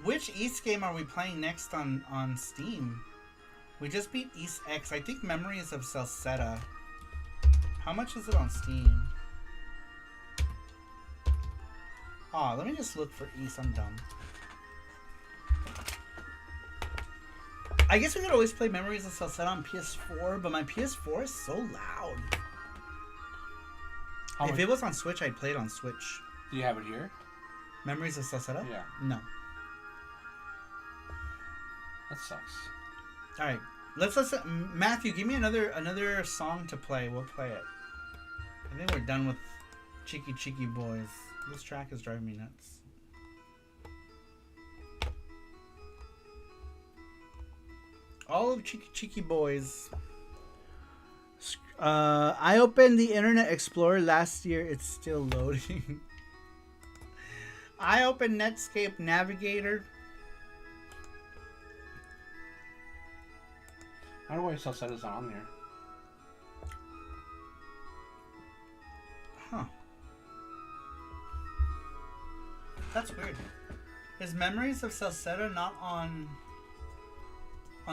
Which East game are we playing next on Steam? We just beat East X. I think Memories of Salsetta. How much is it on Steam? Aw, let me just look for East. I'm dumb. I guess we could always play Memories of Salsetta on PS4, but my PS4 is so loud. If it was on Switch, I'd play it on Switch. Do you have it here? Memories of Salsetta? Yeah. No. That sucks. All right, let's listen. Matthew, give me another song to play. We'll play it. I think we're done with Cheeky Cheeky Boys. This track is driving me nuts. All of Cheeky Cheeky Boys. I opened the Internet Explorer last year. It's still loading. I opened Netscape Navigator. I don't know why Salsetta's not on there. Huh. That's weird. Is Memories of Salsetta not on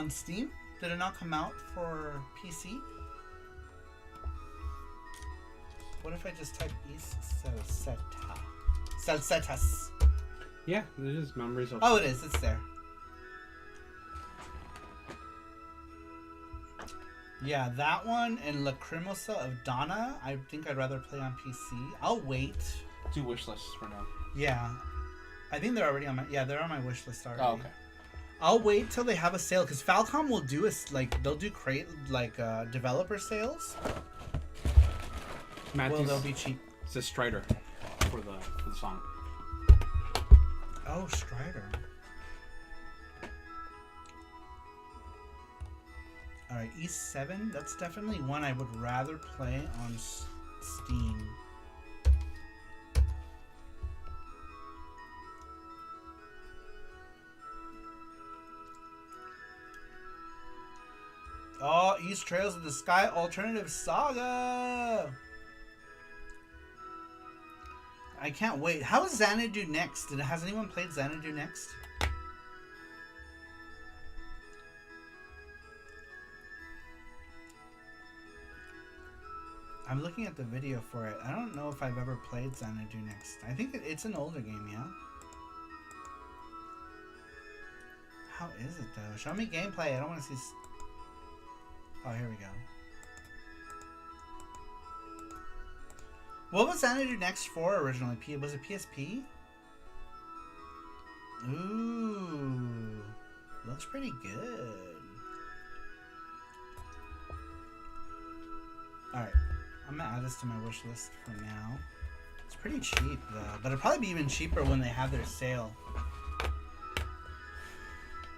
Steam? Did it not come out for PC? What if I just type East Salsetta? Salsettas. Yeah, it is Memories of. Oh, it is. It's there. Yeah, that one and Lacrimosa of Donna, I think I'd rather play on PC. I'll wait. 2 wish lists for now. Yeah. I think they're already on my... Yeah, they're on my wish list already. Oh, okay. I'll wait till they have a sale, because Falcom will do they'll do developer sales. Matthew's, Well, they'll be cheap. It's a Strider for the song. Oh, Strider. Alright, East 7. That's definitely one I would rather play on Steam. Oh, East Trails of the Sky Alternative Saga! I can't wait. How is Xanadu Next? Has anyone played Xanadu Next? I'm looking at the video for it. I don't know if I've ever played Xanadu Next. I think it's an older game, yeah? How is it though? Show me gameplay. I don't want to see. Oh, here we go. What was Xanadu Next for originally? Was it PSP? Ooh, looks pretty good. All right, I'm gonna add this to my wish list for now. It's pretty cheap though, but it'll probably be even cheaper when they have their sale.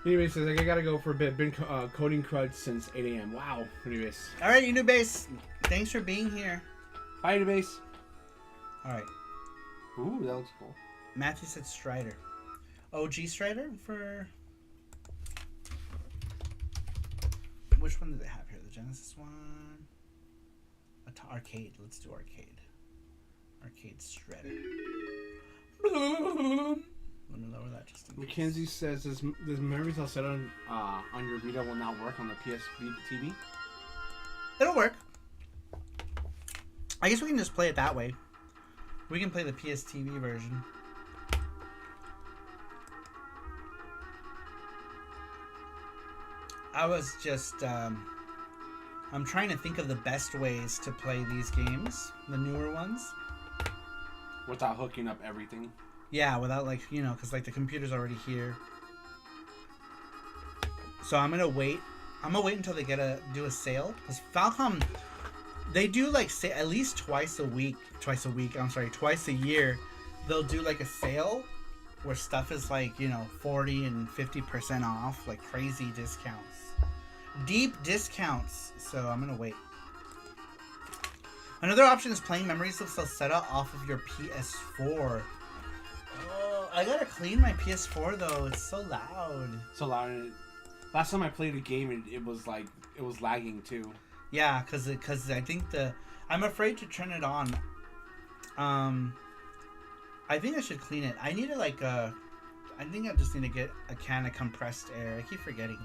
Anyway, says I gotta go for a bit. Been coding crud since 8 a.m. Wow. Anyways. All right, you new base. Thanks for being here. Bye, new base. All right. Ooh, that looks cool. Matthew said Strider. OG Strider for. Which one do they have here? The Genesis one. Arcade. Let's do arcade. Arcade Strider. Let me lower that just in case. Mackenzie says this memories I'll set on your Vita will not work on the PS Vita TV. It'll work. I guess we can just play it that way. We can play the PS TV version. I was just I'm trying to think of the best ways to play these games, the newer ones. Without hooking up everything. Yeah, without like, you know, because like the computer's already here. So I'm gonna wait. I'm gonna wait until they do a sale. Because Falcom, they do like say at least twice a year. They'll do like a sale where stuff is like, you know, 40 and 50% off, like crazy discounts. Deep discounts. So I'm gonna wait. Another option is playing Memories of Celceta off of your PS4. Oh, I gotta clean my PS4 though. It's so loud. So loud. Last time I played a game, it was lagging too. Yeah, cause I think I'm afraid to turn it on. I think I should clean it. I need to I think I just need to get a can of compressed air. I keep forgetting.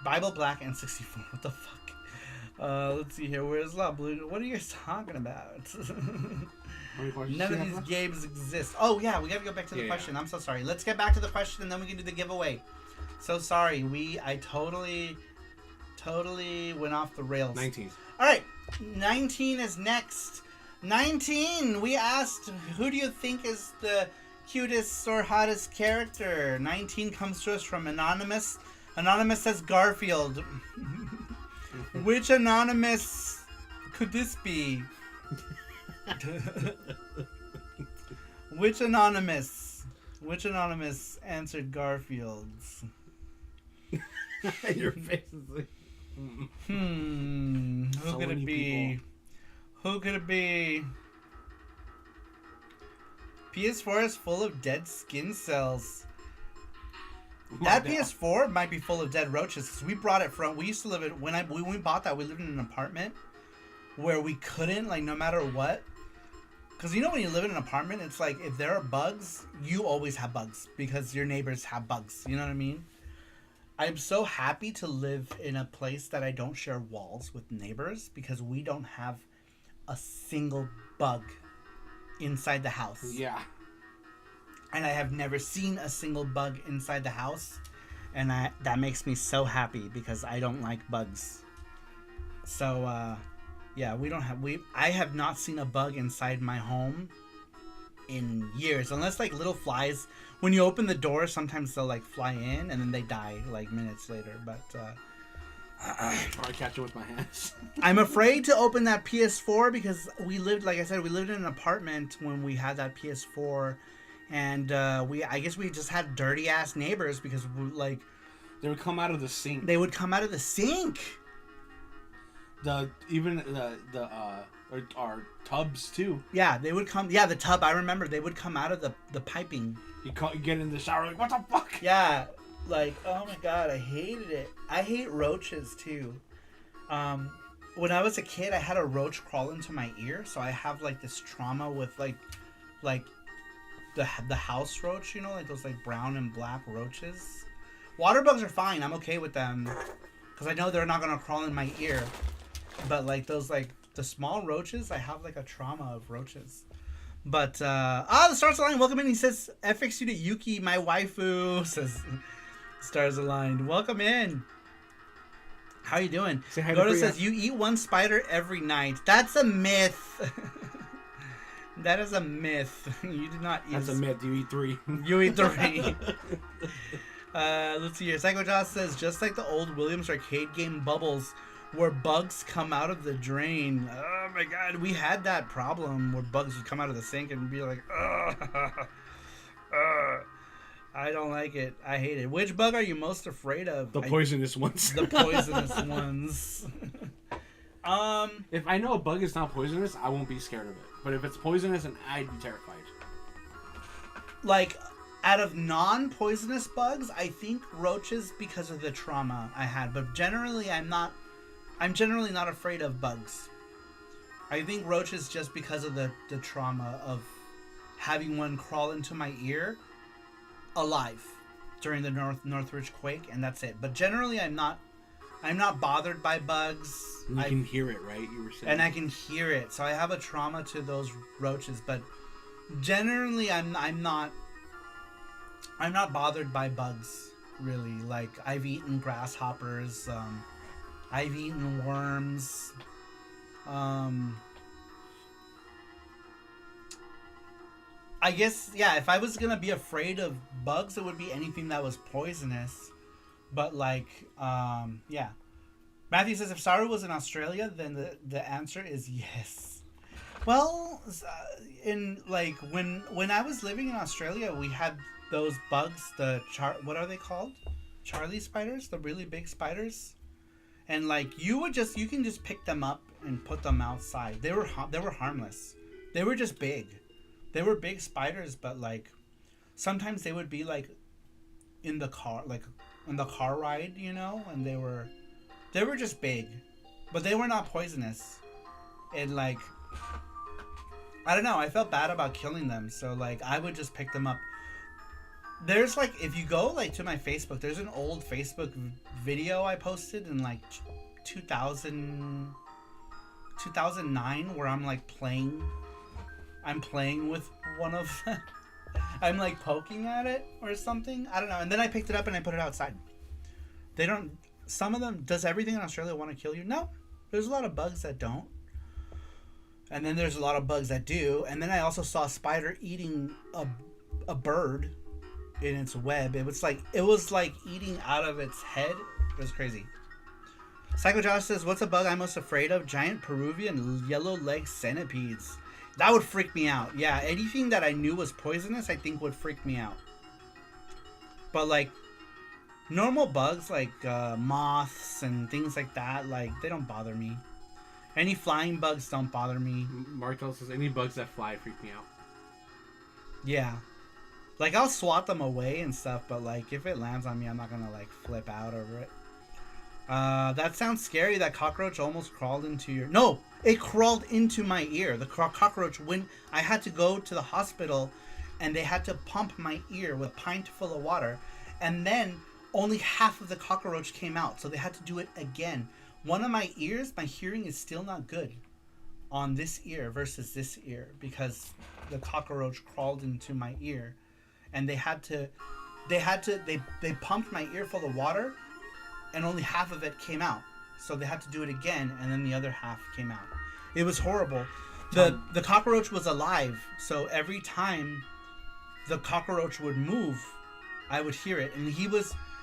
Bible Black and 64. What the fuck? Let's see here. Where's La Blue? What are you guys talking about? None of these games exist. Oh yeah, we gotta go back to the question. I'm so sorry. Let's get back to the question and then we can do the giveaway. So sorry. I totally went off the rails. 19. All right, 19 is next. 19. We asked, who do you think is the cutest or hottest character? 19 comes to us from Anonymous. Anonymous says Garfield. Which Anonymous could this be? Which Anonymous answered Garfield's? Your face is like... Who So could it many be? people. Who could it be? PS4 is full of dead skin cells. That PS4 might be full of dead roaches because we brought it from. We used to live in when we bought that. We lived in an apartment where we couldn't, like, no matter what. Because you know when you live in an apartment, it's like if there are bugs, you always have bugs because your neighbors have bugs. You know what I mean? I'm so happy to live in a place that I don't share walls with neighbors because we don't have a single bug inside the house. Yeah. And I have never seen a single bug inside the house. And that makes me so happy because I don't like bugs. So, yeah, I have not seen a bug inside my home in years. Unless, like, little flies. When you open the door, sometimes they'll, like, fly in and then they die, like, minutes later. But, Or I catch it with my hands. I'm afraid to open that PS4 because like I said, we lived in an apartment when we had that PS4. And I guess we just had dirty ass neighbors because They would come out of the sink. They would come out of the sink. Our tubs too. Yeah, they would come. Yeah, the tub. I remember they would come out of the piping. You get in the shower like, what the fuck? Yeah, like, oh my god, I hated it. I hate roaches too. When I was a kid, I had a roach crawl into my ear, so I have like this trauma with like the house roach, you know, like those like brown and black roaches. Water bugs are fine. I'm okay with them because I know they're not gonna crawl in my ear. But like those like the small roaches, I have like a trauma of roaches. But the Stars Line, welcome in. He says FXU to Yuki, my waifu. Says Stars aligned. Welcome in. How you doing? Say hi to Goda Priya. says you eat one spider every night. That's a myth. That is a myth. You do not eat. That's a myth. You eat 3. You eat 3. Let's see here. Psycho Joss says just like the old Williams arcade game Bubbles, where bugs come out of the drain. Oh my god, we had that problem where bugs would come out of the sink and be like, I don't like it. I hate it. Which bug are you most afraid of? The poisonous ones. The poisonous ones. If I know a bug is not poisonous, I won't be scared of it. But if it's poisonous, then I'd be terrified. Like, out of non-poisonous bugs, I think roaches because of the trauma I had. But generally, I'm generally not afraid of bugs. I think roaches just because of the trauma of having one crawl into my ear alive during the Northridge quake, and that's it. But generally, I'm not bothered by bugs. You can hear it, right? You were saying. And I can hear it, so I have a trauma to those roaches. But generally, I'm not bothered by bugs, really. Like, I've eaten grasshoppers, I've eaten worms, I guess, yeah, if I was gonna be afraid of bugs, it would be anything that was poisonous. But, like, yeah. Matthew says, if Saru was in Australia, then the answer is yes. Well, when I was living in Australia, we had those bugs, what are they called? Charlie spiders, the really big spiders. And like you can just pick them up and put them outside. They were harmless. They were just big. They were big spiders, but like sometimes they would be like in the car, like on the car ride, you know, and they were just big, but they were not poisonous. And like, I don't know, I felt bad about killing them, so like I would just pick them up. There's like, if you go like to my Facebook, there's an old Facebook video I posted in like 2009 where I'm like playing with one of them. I'm like poking at it or something. I don't know. And then I picked it up and I put it outside. Some of them, does everything in Australia want to kill you? No. There's a lot of bugs that don't. And then there's a lot of bugs that do. And then I also saw a spider eating a bird in its web. It was like eating out of its head. It was crazy. Psycho Josh says, what's a bug I'm most afraid of? Giant Peruvian yellow leg centipedes. That would freak me out. Yeah, anything that I knew was poisonous, I think would freak me out. But like normal bugs like moths and things like that, like they don't bother me. Any flying bugs don't bother me. Martel says any bugs that fly freak me out. Yeah. Like, I'll swat them away and stuff, but, like, if it lands on me, I'm not gonna, like, flip out over it. That sounds scary. That cockroach almost crawled into your... No! It crawled into my ear. The cockroach went... I had to go to the hospital, and they had to pump my ear with a pint full of water. And then, only half of the cockroach came out, so they had to do it again. One of my ears, my hearing is still not good on this ear versus this ear, because the cockroach crawled into my ear. And they pumped my ear full of water, and only half of it came out. So they had to do it again, and then the other half came out. It was horrible. The cockroach was alive, so every time the cockroach would move, I would hear it. And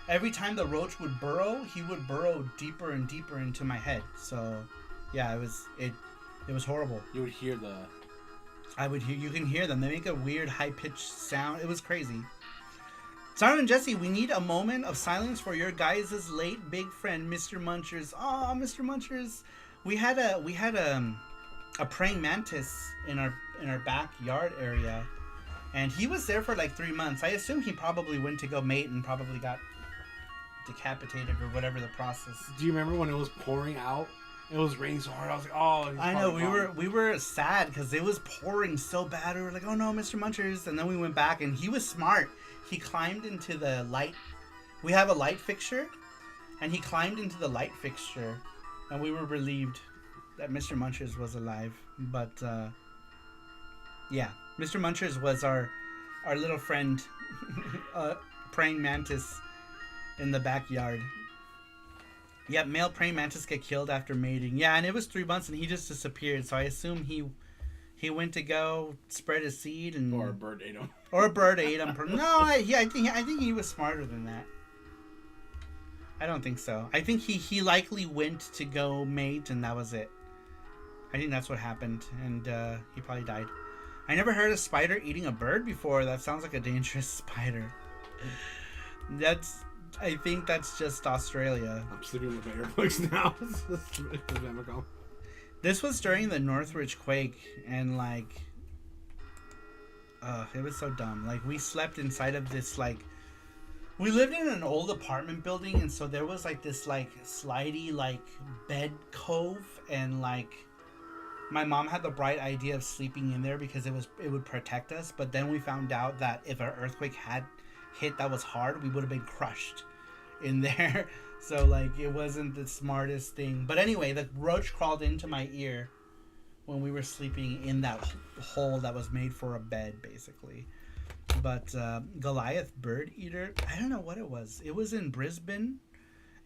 every time the roach would burrow, he would burrow deeper and deeper into my head. So, yeah, it was horrible. You would hear you can hear them. They make a weird high-pitched sound. It was crazy. Saru and Jesse, we need a moment of silence for your guys' late big friend, Mr. Munchers. Oh, Mr. Munchers. We had a praying mantis in our backyard area, and he was there for like 3 months. I assume he probably went to go mate and probably got decapitated or whatever the process. Do you remember when it was pouring out? It was raining so hard. I was like, oh. I know. We were sad because it was pouring so bad. We were like, oh no, Mr. Munchers. And then we went back, and he was smart. He climbed into the light. We have a light fixture, and he climbed into the light fixture, and we were relieved that Mr. Munchers was alive. But yeah, Mr. Munchers was our little friend, praying mantis. in the backyard. Yep, male praying mantis get killed after mating. Yeah, and it was 3 months and he just disappeared. So I assume he went to go spread his seed and Or a bird ate him. Or a bird ate him. No, I think he was smarter than that. I don't think so. I think he likely went to go mate and that was it. I think that's what happened, and he probably died. I never heard a spider eating a bird before. That sounds like a dangerous spider. I think that's just Australia. I'm sleeping with my earplugs now. This was during the Northridge quake, and like, it was so dumb. Like, we slept inside of this, like, we lived in an old apartment building, and so there was like this like slidey like bed cove, and like my mom had the bright idea of sleeping in there because it would protect us. But then we found out that if an earthquake had hit that was hard, we would have been crushed in there. So like it wasn't the smartest thing. But anyway, the roach crawled into my ear when we were sleeping in that hole that was made for a bed, basically. But Goliath bird eater, I don't know what it was. It was in Brisbane,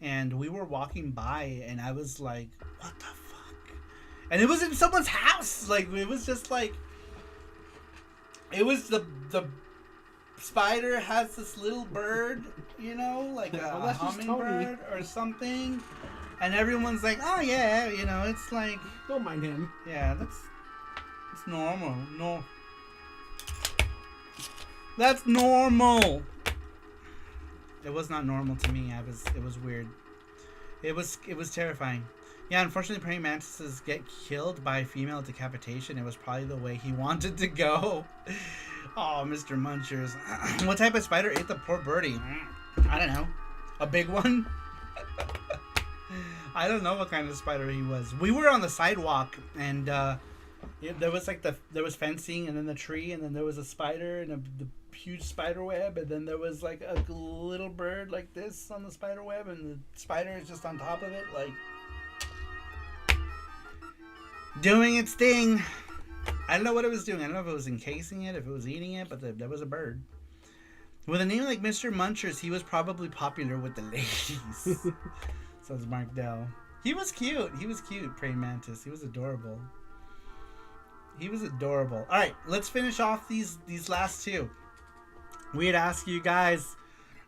and we were walking by, and I was like, what the fuck? And it was in someone's house. Like, it was just like, it was the spider has this little bird, you know, like a hummingbird or something. And everyone's like, oh yeah, you know, it's like, don't mind him. Yeah, it's normal. No. That's normal. It was not normal to me. It was weird. It was terrifying. Yeah, unfortunately praying mantises get killed by female decapitation. It was probably the way he wanted to go. Oh, Mr. Munchers. What type of spider ate the poor birdie? I don't know. A big one? I don't know what kind of spider he was. We were on the sidewalk, and there was like there was fencing, and then the tree, and then there was a spider and the huge spider web, and then there was like a little bird like this on the spider web, and the spider is just on top of it, like doing its thing. I don't know what it was doing. I don't know if it was encasing it, if it was eating it, but there was a bird. With a name like Mr. Munchers, he was probably popular with the ladies. Says Mark Dell. He was cute. He was cute, praying mantis. He was adorable. He was adorable. All right, let's finish off these last two. We had asked you guys,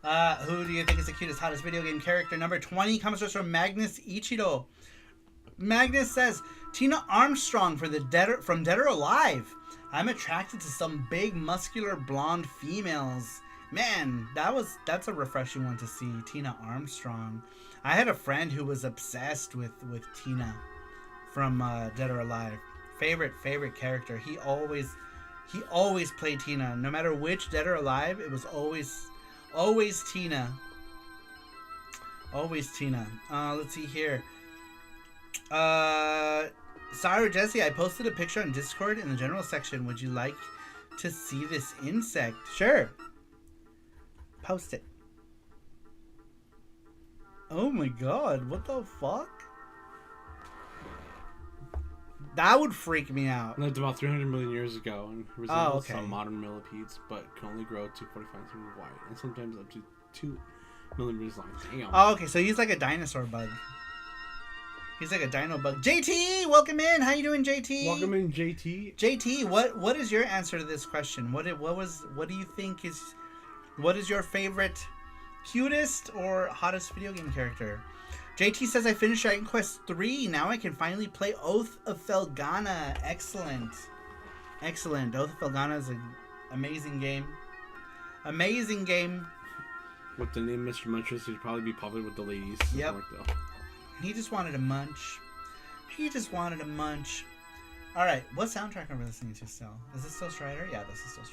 who do you think is the cutest, hottest video game character? Number 20 comes to us from Magnus Ichiro. Magnus says, Tina Armstrong from Dead or Alive. I'm attracted to some big, muscular, blonde females. Man, that's a refreshing one to see. Tina Armstrong. I had a friend who was obsessed with Tina from Dead or Alive. Favorite character. He always played Tina. No matter which Dead or Alive, it was always Tina. Always Tina. Let's see here. Saru Jesse, I posted a picture on Discord in the general section. Would you like to see this insect? Sure. Post it. Oh my god, what the fuck? That would freak me out. Lived about 300 million years ago and resembles some modern millipedes, but can only grow to 45 centimeters wide and sometimes up to 2 millimeters long. Damn. Oh, okay, so he's like a dinosaur bug. He's like a dino bug. JT, welcome in. How you doing, JT? Welcome in, JT. JT, what is your answer to this question? What do you think is, what is your favorite, cutest or hottest video game character? JT says, I finished Dragon Quest 3. Now I can finally play Oath of Felghana. Excellent. Excellent. Oath of Felghana is an amazing game. Amazing game. With the name Mr. Munchers, he'd probably be popular with the ladies. Yep. He just wanted to munch. He just wanted to munch. Alright, what soundtrack are we listening to still? Is this still Strider? Yeah, this is still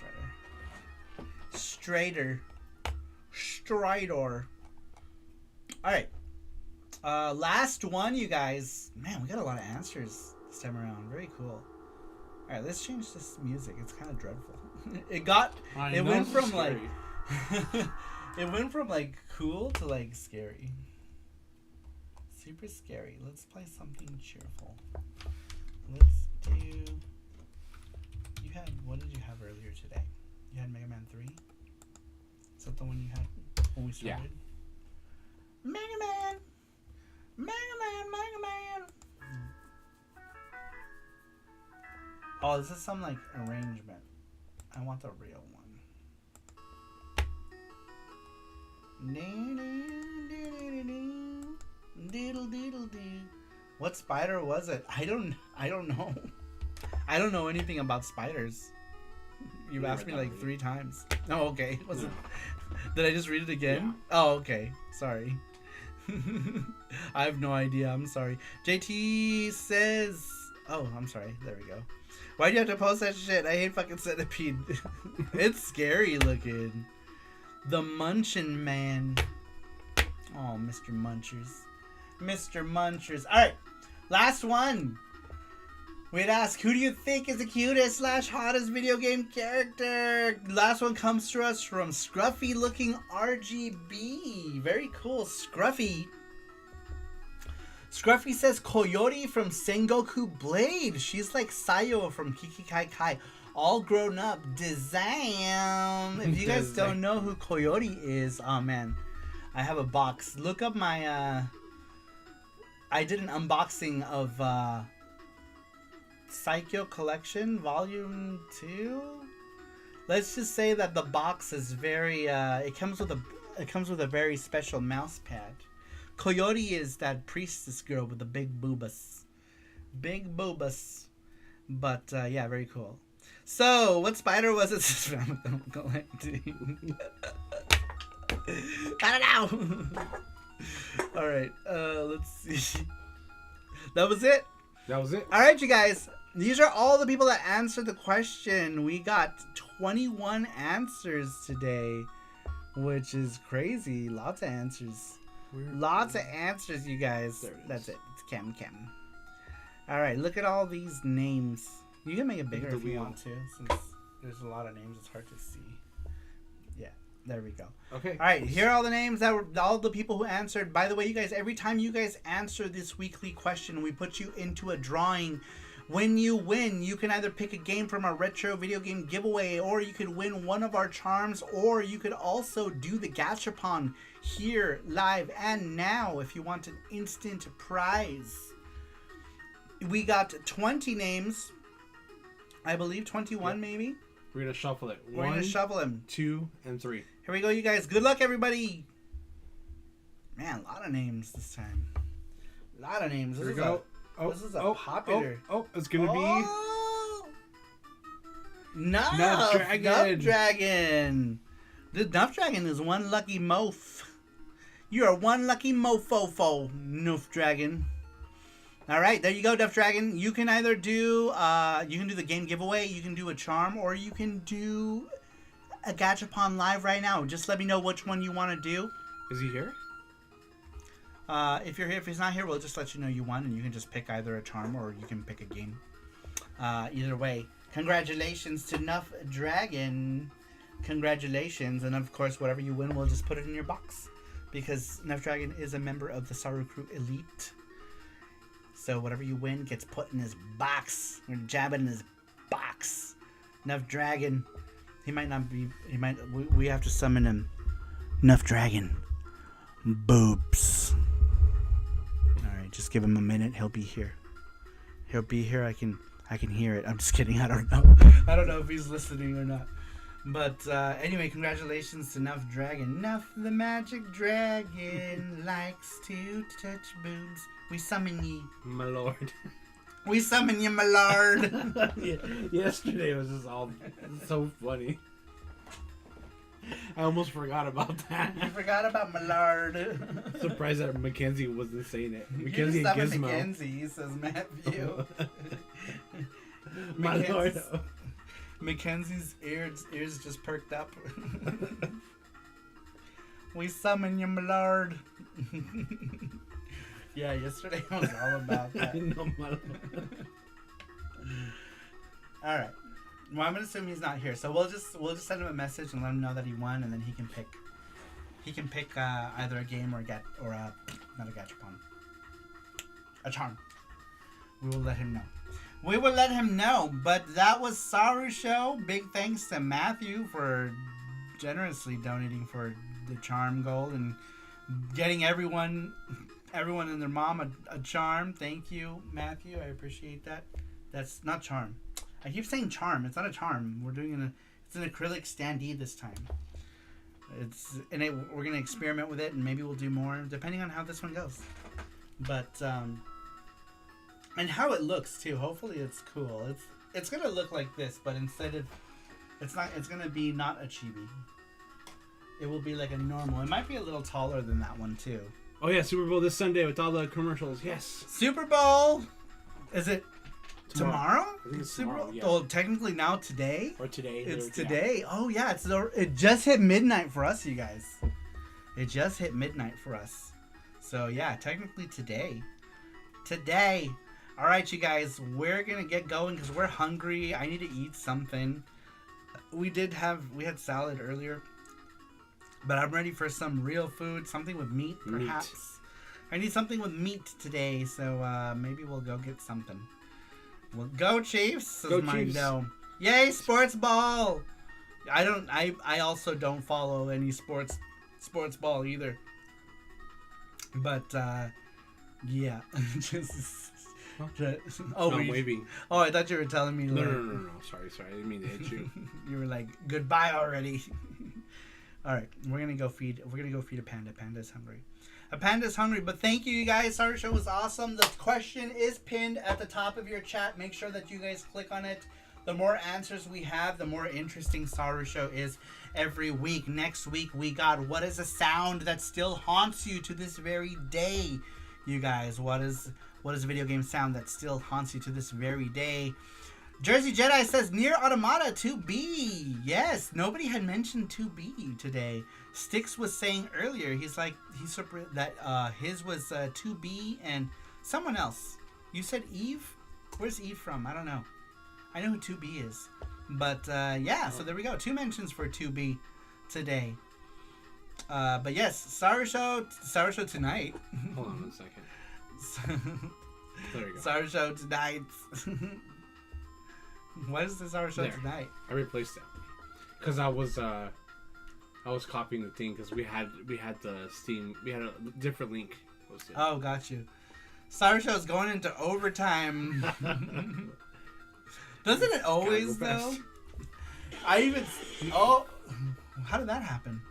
Strider. Strider. Alright. Last one, you guys. Man, we got a lot of answers this time around. Very cool. Alright, let's change this music. It's kind of dreadful. It went from like cool to like scary. Super scary. Let's play something cheerful. Let's do... What did you have earlier today? You had Mega Man 3? Is that the one you had when we started? Mega Man. Mega Man. Mega Man. Oh, this is some like arrangement. I want the real one. Diddle diddle dee. What spider was it? I don't know. I don't know anything about spiders. You've asked me like 3 times. Oh, okay. Was it? Did I just read it again? Yeah. Oh, okay. Sorry. I have no idea. I'm sorry. JT says. Oh, I'm sorry. There we go. Why'd you have to post that shit? I hate fucking Centipede. It's scary looking. The Munchin Man. Oh, Mr. Munchers. Mr. Munchers. Alright. Last one. We'd ask, who do you think is the cutest / hottest video game character? Last one comes to us from Scruffy looking RGB. Very cool. Scruffy. Scruffy says Coyote from Sengoku Blade. She's like Sayo from Kiki Kai Kai. All grown up. Dizam. If you guys don't know who Coyote is, oh man. I have a box. Look up my, I did an unboxing of, Psycho Collection Volume 2. Let's just say that the box is very, it comes with a very special mouse pad. Coyote is that priestess girl with the big boobas. Big boobas. But, yeah, very cool. So, what spider was it? Got it out! Alright, let's see. That was it? That was it. Alright, you guys. These are all the people that answered the question. We got 21 answers today, which is crazy. Lots of answers. Lots of answers, you guys. That's it. It's Cam. Alright, look at all these names. You can make it bigger if you want to, since there's a lot of names. It's hard to see. Yeah, there we go. Okay. Alright, here are all the names that were all the people who answered. By the way, you guys, every time you guys answer this weekly question, we put you into a drawing. When you win, you can either pick a game from our retro video game giveaway, or you could win one of our charms, or you could also do the gachapon here, live, and now if you want an instant prize. We got 20 names. I believe 21 maybe. We're going to shuffle it. We're going to shuffle them. 2, and 3. Here we go, you guys. Good luck, everybody. Man, a lot of names this time. A lot of names. Here we go. This is a popular. It's gonna be Nuff Dragon. The Nuff Dragon is one lucky mof. You are one lucky mofo, Nuff Dragon. All right, there you go, Nuff Dragon. You can either do the game giveaway, you can do a charm, or you can do a gachapon live right now. Just let me know which one you want to do. Is he here? If you're here, if he's not here, we'll just let you know you won, and you can just pick either a charm or you can pick a game. Either way, congratulations to Nuff Dragon. Congratulations, and of course, whatever you win, we'll just put it in your box, because Nuff Dragon is a member of the Saru Crew Elite. So whatever you win gets put in his box. We're jabbing in his box. Nuff Dragon. He might not be. He might. We have to summon him. Nuff Dragon. Boobs. Just give him a minute. He'll be here. He'll be here. I can hear it. I'm just kidding. I don't know. I don't know if he's listening or not. But anyway, congratulations to Nuff Dragon. Nuff the magic dragon likes to touch boobs. We summon ye, my lord. We summon you, my lord. Yesterday was just all so funny. I almost forgot about that. You forgot about my lord. Surprised that Mackenzie wasn't saying it. Mackenzie and Gizmo. Mackenzie says Matthew. My lord. Mackenzie's ears just perked up. We summon you, my lord. Yeah, yesterday was all about that. No, my lord. All right. Well, I'm gonna assume he's not here, so we'll just send him a message and let him know that he won, and then he can pick either a game or not a gachapon, a charm. We will let him know. But that was SaruShow. Big thanks to Matthew for generously donating for the charm goal, and getting everyone and their mom a charm. Thank you, Matthew. I appreciate that. That's not charm. I keep saying charm. It's not a charm. We're doing it's an acrylic standee this time. We're gonna experiment with it, and maybe we'll do more depending on how this one goes. But and how it looks too. Hopefully, it's cool. It's gonna look like this, but instead of it's gonna be not a chibi. It will be like a normal. It might be a little taller than that one too. Oh yeah, Super Bowl this Sunday with all the commercials. Yes. Super Bowl. Is it tomorrow? I think it's Super tomorrow. Bowl? Yeah. Well, technically now today. Or today. It's today. Oh yeah, it just hit midnight for us, you guys. It just hit midnight for us. So yeah, technically today. Today. All right, you guys, we're gonna get going because we're hungry. I need to eat something. We had salad earlier, but I'm ready for some real food, something with meat, perhaps. I need something with meat today, so maybe we'll go get something. We'll go Chiefs. Go Chiefs. No. Yay, sports ball! I also don't follow any sports ball either. But yeah, I'm waving. Oh, I thought you were telling me. No. Sorry. I didn't mean to hit you. You were like, goodbye already. All right, we're gonna go feed a panda. Panda's hungry. A panda's hungry, but thank you guys. SaruShow was awesome. The question is pinned at the top of your chat. Make sure that you guys click on it. The more answers we have, the more interesting SaruShow is every week. Next week, we got what is a sound that still haunts you to this very day, you guys? What is a video game sound that still haunts you to this very day? Jersey Jedi says Nier Automata 2B. Yes, nobody had mentioned 2B today. Sticks was saying earlier, he's surprised that his was 2B and someone else. You said Eve? Where's Eve from? I don't know. I know who 2B is. But yeah, so there we go. 2 mentions for 2B today. But yes, SaruShow tonight. Hold on a second. There you go. SaruShow tonight. What is the SaruShow tonight? I replaced it because I was copying the thing because we had the Steam. We had a different link posted. Oh, got you. SaruShow's going into overtime. Doesn't it always though? How did that happen?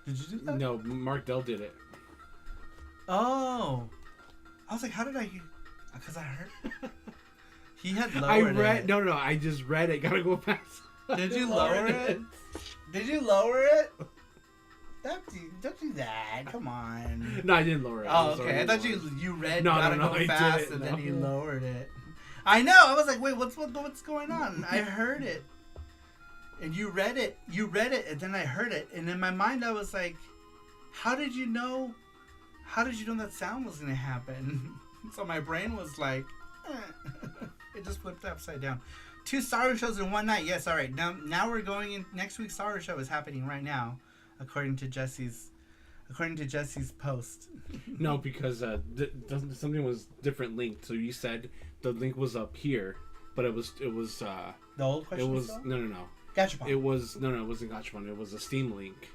Did you do that? No, Mark Dell did it. Oh, I was like, how did I? Because I heard he had lowered it. No. I just read it. Gotta go past. Did you lower it? Did you lower it? Don't do that. Come on. No, I didn't lower it. Oh, okay. I thought you read gotta go fast and then you lowered it. I know. I was like, wait, what's going on? I heard it, and you read it, and then I heard it, and in my mind I was like, how did you know that sound was gonna happen? So my brain was like, it just flipped upside down. 2 SaruShows in one night. Yes, all right. Now we're going in. Next week's SaruShow is happening right now, according to Jesse's post. No, because something was different linked. So you said the link was up here, but it was the old question. It was still? no. Gachapon. It wasn't Gachapon. It was a Steam link.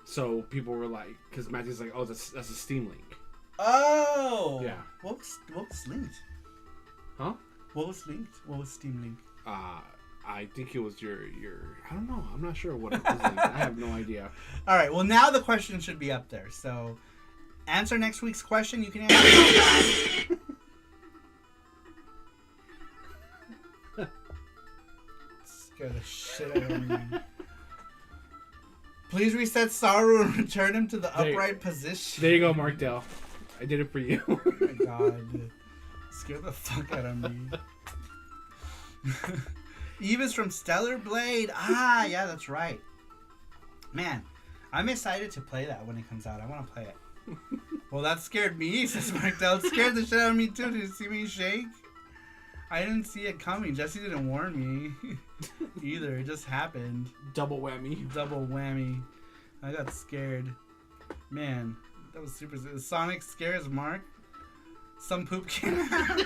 So people were like, because Matthew's like, oh, that's a Steam link. Oh. Yeah. What was linked? Huh? What was linked? What was Steam linked? I think it was your. I don't know. I'm not sure what it was linked. I have no idea. All right. Well, now the question should be up there. So, answer next week's question. You can answer. Scare the shit out of me. Please reset Saru and return him to the upright position. There you go, Mark Dell. I did it for you. Oh my god. Scare the fuck out of me. Eve is from Stellar Blade. Ah, yeah, that's right. Man, I'm excited to play that when it comes out. I want to play it. Well, that scared me, says Mark Dell. It scared the shit out of me, too. Did you see me shake? I didn't see it coming. Jesse didn't warn me either. It just happened. Double whammy. Double whammy. I got scared. Man, that was super... Sonic scares Mark. Some poop came out.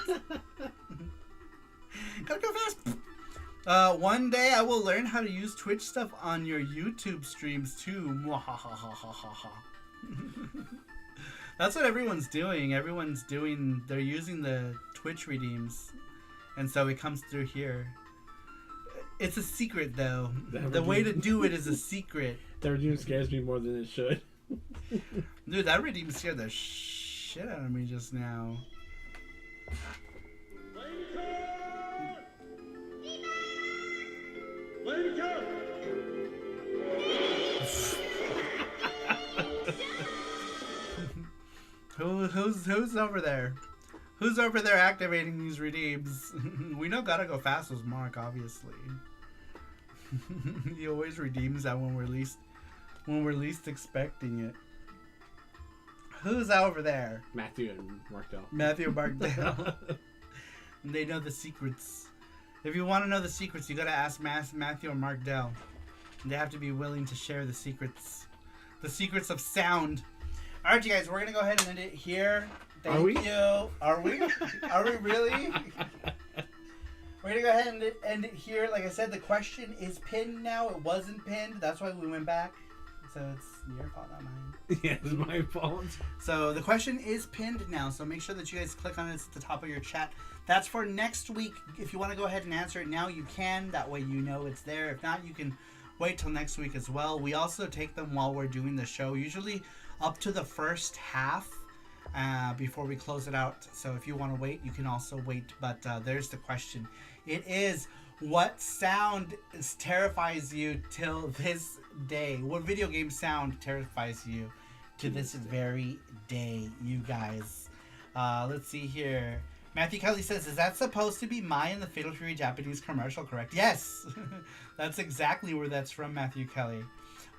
Gotta go fast. One day I will learn how to use Twitch stuff on your YouTube streams too. That's what everyone's doing. They're using the Twitch redeems. And so it comes through here. It's a secret, though. The way to do it is a secret. That redeem scares me more than it should. Dude, that redeem scared the shit out of me just now. Who's over there? Who's over there activating these redeems? We know Gotta Go Fast was Mark, obviously. He always redeems that when we're least expecting it. Who's over there? Matthew and Markdale. Matthew and Markdale. They know the secrets. If you want to know the secrets, you gotta ask Matthew and Markdale. They have to be willing to share the secrets. The secrets of sound. Alright, you guys, we're gonna go ahead and end it here. Thank you. Are we? Are we really? We're gonna go ahead and end it here. Like I said, the question is pinned now. It wasn't pinned. That's why we went back. So it's your fault, not mine. Yeah, it's my fault. So the question is pinned now. So make sure that you guys click on it. It's at the top of your chat. That's for next week. If you want to go ahead and answer it now, you can. That way you know it's there. If not, you can wait till next week as well. We also take them while we're doing the show. Usually up to the first half. Before we close it out. So if you want to wait, you can also wait. But there's the question. It is, what sound terrifies you till this day? What video game sound terrifies you to this very day, you guys? Let's see here. Matthew Kelly says, is that supposed to be Mai in the Fatal Fury Japanese commercial, correct? Yes! That's exactly where that's from, Matthew Kelly.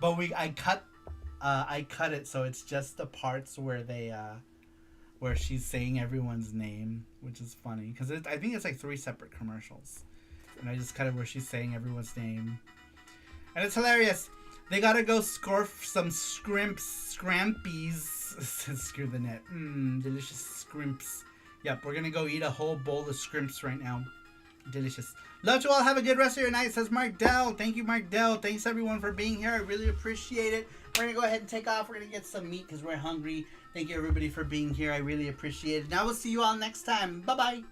But I cut it so it's just the parts where they... where she's saying everyone's name, which is funny because I think it's like 3 separate commercials, and I just cut it where she's saying everyone's name, and it's hilarious. They gotta go scorf some scrampies. Screw the net. Delicious scrimps. Yep, we're gonna go eat a whole bowl of scrimps right now. Delicious. Love to all. Have a good rest of your night, says Mark Dell. Thank you, Mark Dell. Thanks everyone for being here. I really appreciate it. We're gonna go ahead and take off. We're gonna get some meat because we're hungry. Thank you everybody for being here. I really appreciate it. Now we'll see you all next time. Bye bye.